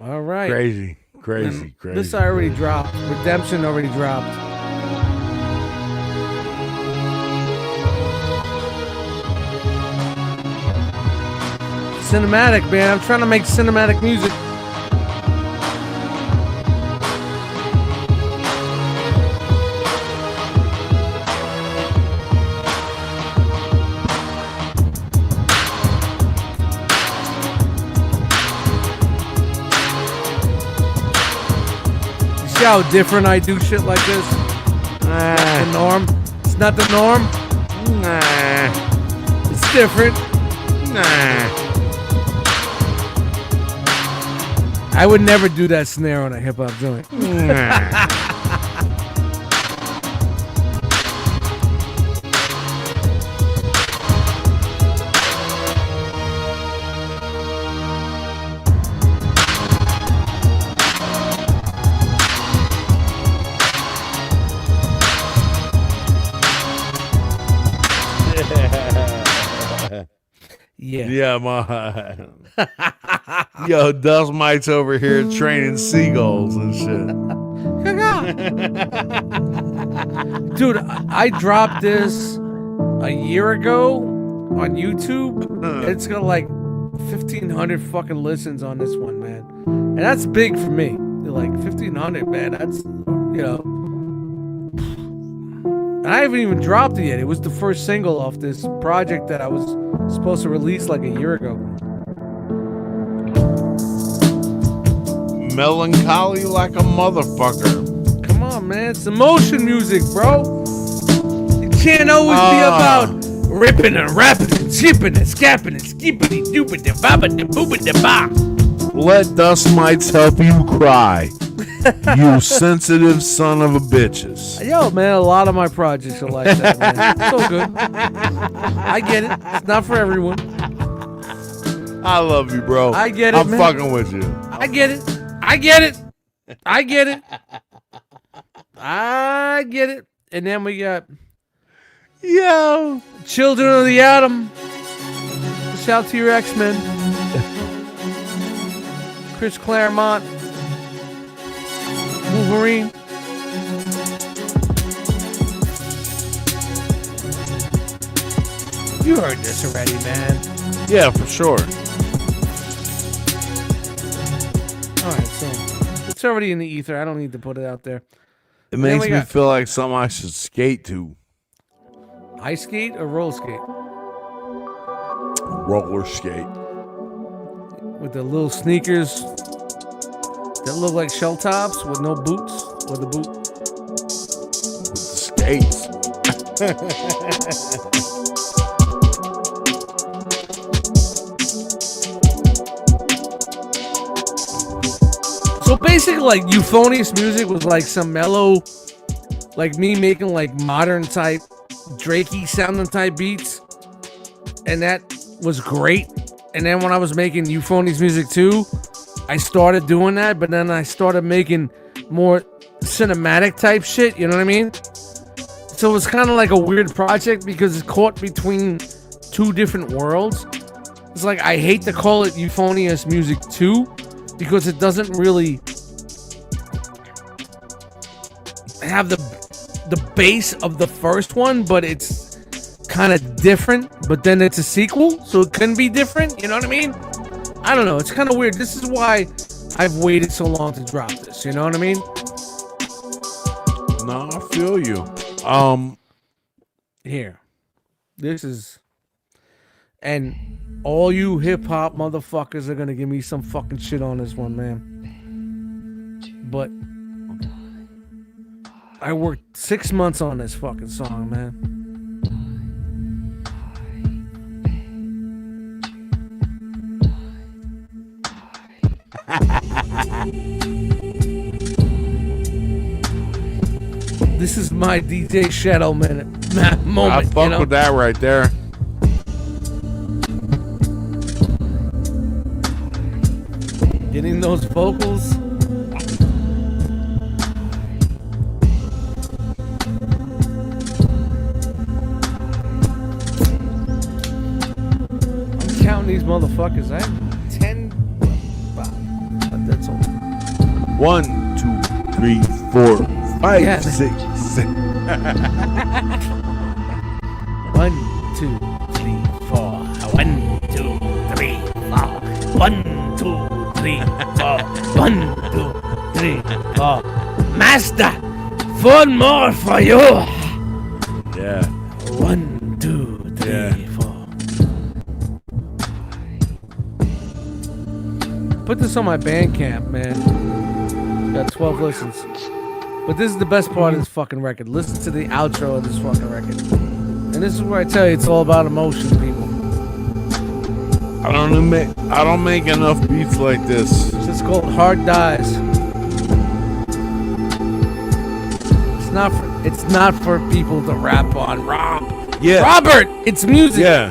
All right. Crazy. This I already dropped. Redemption already dropped. Cinematic, man. I'm trying to make cinematic music. See how different I do shit like this? Not the norm. It's not the norm. Nah. It's different. Nah. I would never do that snare on a hip hop joint. Yeah, man. Yo, Dustmightz over here training seagulls and shit. Dude, I dropped this a year ago on YouTube. It's got like 1,500 fucking listens on this one, man. And that's big for me. They're like 1,500, man. That's, you know. I haven't even dropped it yet. It was the first single off this project that I was supposed to release like a year ago. Melancholy like a motherfucker. Come on, man. It's emotion music, bro. You can't always be about ripping and rapping and skipping and scapping and skipping and dooping and bobbing and booping and ba. Let Dustmightz help you cry. You sensitive son of a bitches. Yo, man, a lot of my projects are like that, man. It's all good. I get it. It's not for everyone. I love you, bro. I get it, I'm man. fucking with you. I get it. I get it. I get it. I get it. And then we got Children of the Atom. Shout out to your X-Men. Chris Claremont. Wolverine. You heard this already, man. Yeah, for sure. Alright, so it's already in the ether. I don't need to put it out there. It makes me feel like something I should skate to. Ice skate or roller skate? Roller skate. With the little sneakers that look like shell tops with no boots or the boot? With the skates. So basically, like, euphonious music was like some mellow, like me making like modern type, Drakey sounding type beats, and that was great. And then when I was making euphonious music too, I started doing that, but then I started making more cinematic type shit. You know what I mean? So it was kind of like a weird project because it's caught between two different worlds. It's like I hate to call it euphonious music too, because it doesn't really have the base of the first one, but it's kind of different, but then it's a sequel, so it can be different. You know what I mean? I don't know. It's kind of weird. This is why I've waited so long to drop this. You know what I mean? No, I feel you. Here. This is... And all you hip-hop motherfuckers are going to give me some fucking shit on this one, man. But... I worked 6 months on this fucking song, man. This is my DJ Shadow moment. I fuck with that right there. Getting those vocals. I'm counting these motherfuckers. I have 10. That's all. 1, 2, 3, 4, 5, Yeah. 6, 7. 1, 2, 3, 4. 1, 2, 3, 4. 1, 2, 3, 4. 1, 2, 3, 4. Master, 4 more for you. Yeah. 1, 2, 3, 4. Put this on my Bandcamp, man. Got 12 listens. But this is the best part of this fucking record. Listen to the outro of this fucking record. And this is where I tell you it's all about emotion, people. I don't make enough beats like this. It's called Hard Dies. It's not for people to rap on. Yeah. Robert, it's music. Yeah.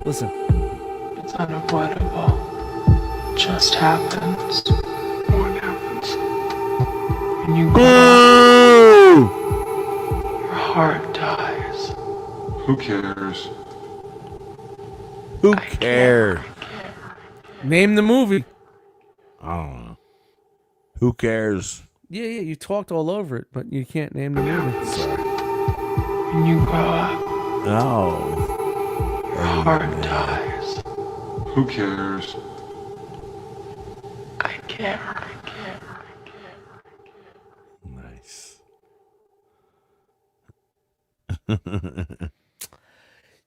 Listen. It's unavoidable. Just happens. What happens? When you grow up, your heart dies. Who cares? Who cares? Name the movie. I don't know. Who cares? Yeah, you talked all over it, but you can't name the movie. Sorry. When you grow up, No. your heart dies. Who cares? I care. Nice.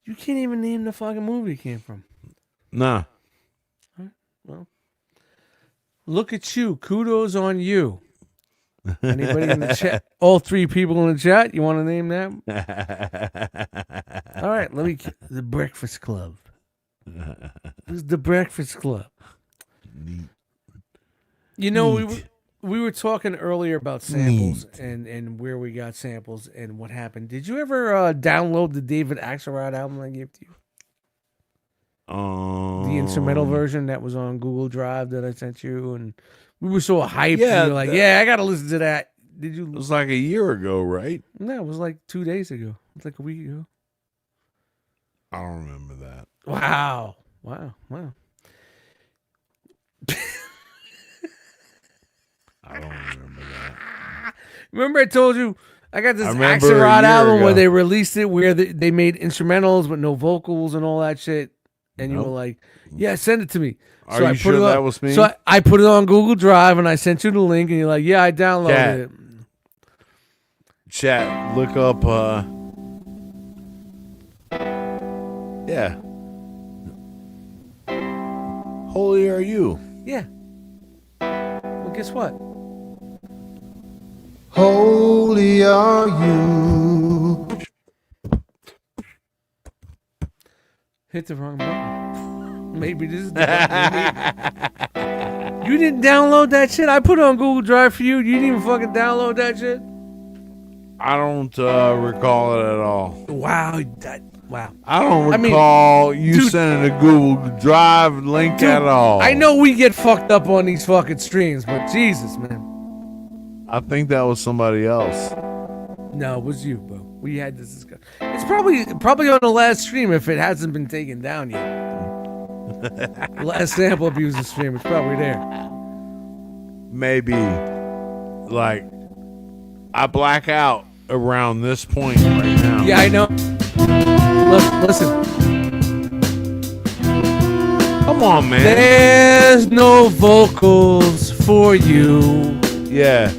You can't even name the fucking movie it came from. Nah. Well, look at you. Kudos on you. Anybody in the chat? All 3 people in the chat, you want to name them? All right, The Breakfast Club. This is The Breakfast Club. You know, we were talking earlier about samples and where we got samples and what happened. Did you ever download the David Axelrod album I gave to you? The instrumental version that was on Google Drive that I sent you, and we were so hyped. Yeah, we were like, I gotta listen to that. Did you? It was like a year ago, right? No, it was like 2 days ago. It was like a week ago. I don't remember that. Wow. I don't remember that. Remember I told you I got this remember Axelrod a year album where ago. they released it where they made instrumentals with no vocals and all that shit. And you were like, yeah, send it to me. Are you sure that was me? So I put it on Google Drive and I sent you the link and you're like, yeah, I downloaded it. Chat, look up, yeah. Holy are you? Yeah. Well, guess what? Holy are you. Hit the wrong button. Maybe this is the button. You didn't download that shit? I put it on Google Drive for you. You didn't even fucking download that shit? I don't recall it at all. Wow. Wow. I don't recall you dude, sending a Google Drive link dude, at all. I know we get fucked up on these fucking streams, but Jesus, man. I think that was somebody else. No, it was you, bro. We had this discussion. It's probably on the last stream if it hasn't been taken down yet. The last sample abuser stream is probably there. Maybe. Like, I black out around this point right now. Yeah, I know. Look, listen. Come on, man. There's no vocals for you. Yeah.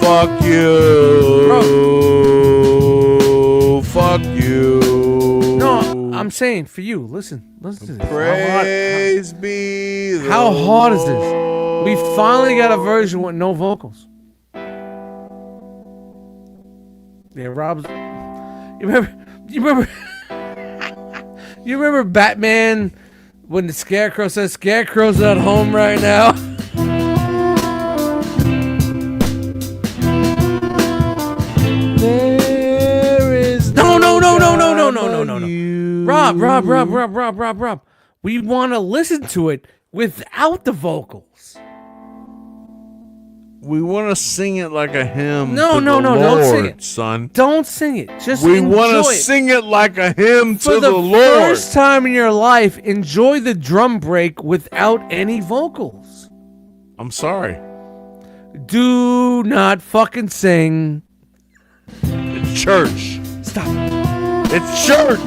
Fuck you. Bro. Fuck you. No, I'm saying for you. Listen to this. Praise be the How hard is this? We finally got a version with no vocals. Yeah, Rob's. You remember Batman when the Scarecrow says Scarecrow's at home right now? There is no. Rob. We want to listen to it without the vocals. We want to sing it like a hymn. No, to the don't Lord, sing it, son. Don't sing it. Just we want to sing it like a hymn for to the Lord. First time in your life, enjoy the drum break without any vocals. I'm sorry. Do not fucking sing. It's church. Stop. It's church.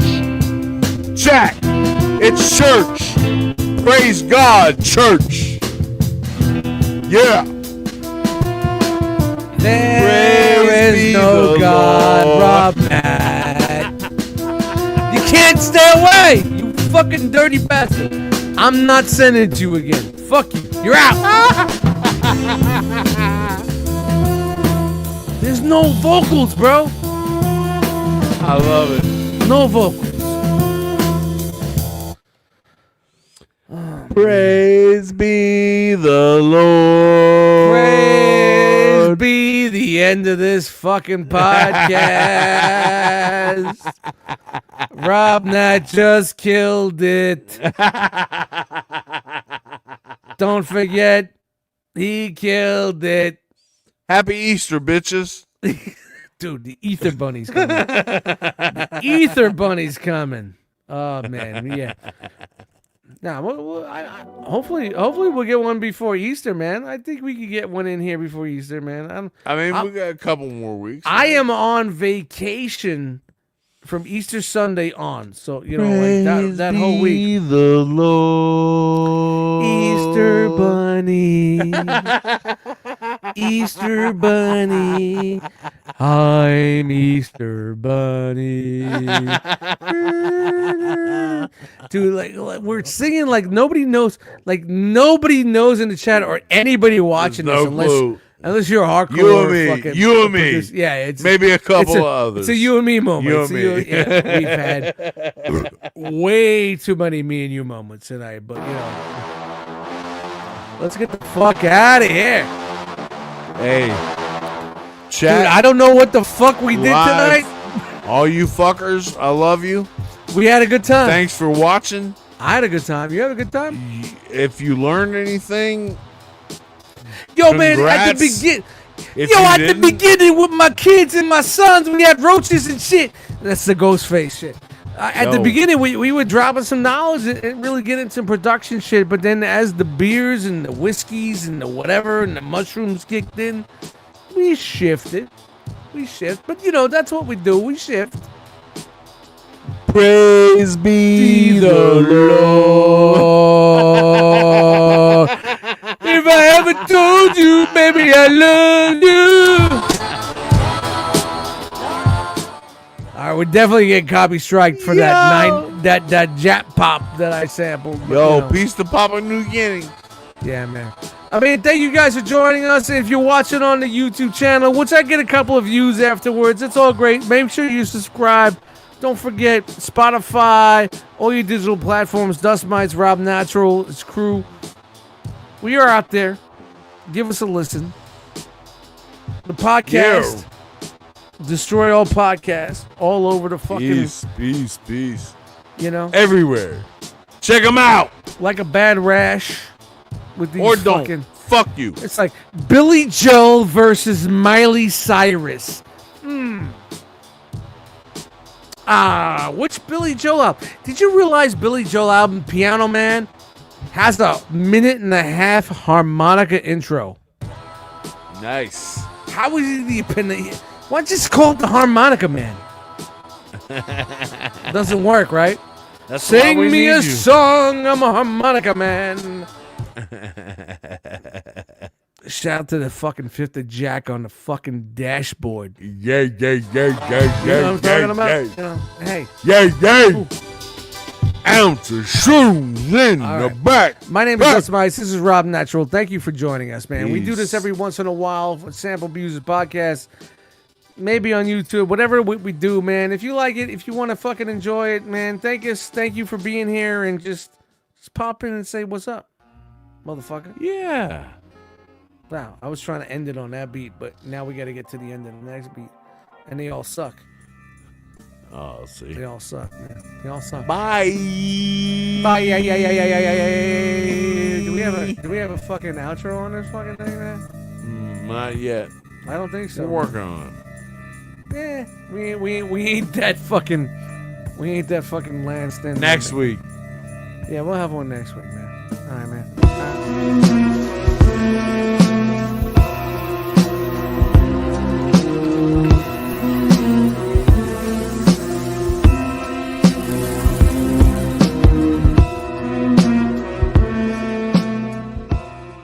Jack. It's church. Praise God, church. Yeah. There is no God, Rob Matt. You can't stay away, you fucking dirty bastard. I'm not sending it to you again. Fuck you. You're out. There's no vocals, bro. I love it. No vocals. Praise be the Lord. Praise be the end of this fucking podcast. Rob Nat just killed it. Don't forget, he killed it. Happy Easter, bitches. Dude, the Ether Bunny's coming. The Ether Bunny's coming. Oh, man, yeah. Now, hopefully we'll get one before Easter, man. I think we could get one in here before Easter, man. We got a couple more weeks. I am on vacation from Easter Sunday on, so like that whole week. The Lord. Easter Bunny, Easter Bunny, I'm Easter Bunny. Dude, like we're singing like nobody knows in the chat or anybody watching this unless you're hardcore. You and me. Yeah, it's maybe a couple of others. It's a you and me moment. You and me. We've had way too many me and you moments tonight, but let's get the fuck out of here. Hey, chat. Dude, I don't know what the fuck we did tonight. All you fuckers, I love you. We had a good time. Thanks for watching. I had a good time. You had a good time? If you learned anything, yo, man, at the beginning with my kids and my sons, we had roaches and shit. That's the ghost face shit. At the beginning, we were dropping some knowledge and really getting some production shit. But then as the beers and the whiskeys and the whatever and the mushrooms kicked in, we shifted. But, that's what we do. We shift. Praise be the Lord. If I ever told you, baby, I love you. All right, we're definitely getting copy striked for that Jap pop that I sampled. But, peace to Papua New Guinea. Yeah, man. I mean, thank you guys for joining us. If you're watching on the YouTube channel, which I get a couple of views afterwards, it's all great. Make sure you subscribe. Don't forget Spotify, all your digital platforms, Dustmightz, Rob Natural, his crew. We are out there. Give us a listen. The podcast, Destroy All Podcasts, all over the fucking... Peace. Everywhere. Check them out. Like a bad rash. With these don't. Fuck you. It's like Billy Joel versus Miley Cyrus. Which Billy Joel album? Did you realize Billy Joel album Piano Man has a 1.5-minute harmonica intro? Nice. How is it the opinion? Why don't you just call it the Harmonica Man? Doesn't work, right? That's why Sing we me need a you. song, I'm a harmonica man. Shout out to the fucking fifth of Jack on the fucking dashboard. Yeah. You know what I'm talking about? You know, hey. Yeah. Ooh. Ounce of shrooms in the back. My name is Dustmightz. This is Rob Natural. Thank you for joining us, man. We do this Peace. every once in a while for Sample Abusers Podcast. Maybe on YouTube, whatever we do, man. If you like it, if you want to fucking enjoy it, man, thank you for being here and just pop in and say what's up, motherfucker. Yeah. Wow, I was trying to end it on that beat, but now we got to get to the end of the next beat, and they all suck. Oh, see. They all suck, man. They all suck. Bye. Bye. Yeah. Do we have a fucking outro on this fucking thing, man? Not yet. I don't think so. We're working on it. Yeah, we ain't that fucking Lance Stenson. Next week. Yeah, we'll have one next week, man. All right, man.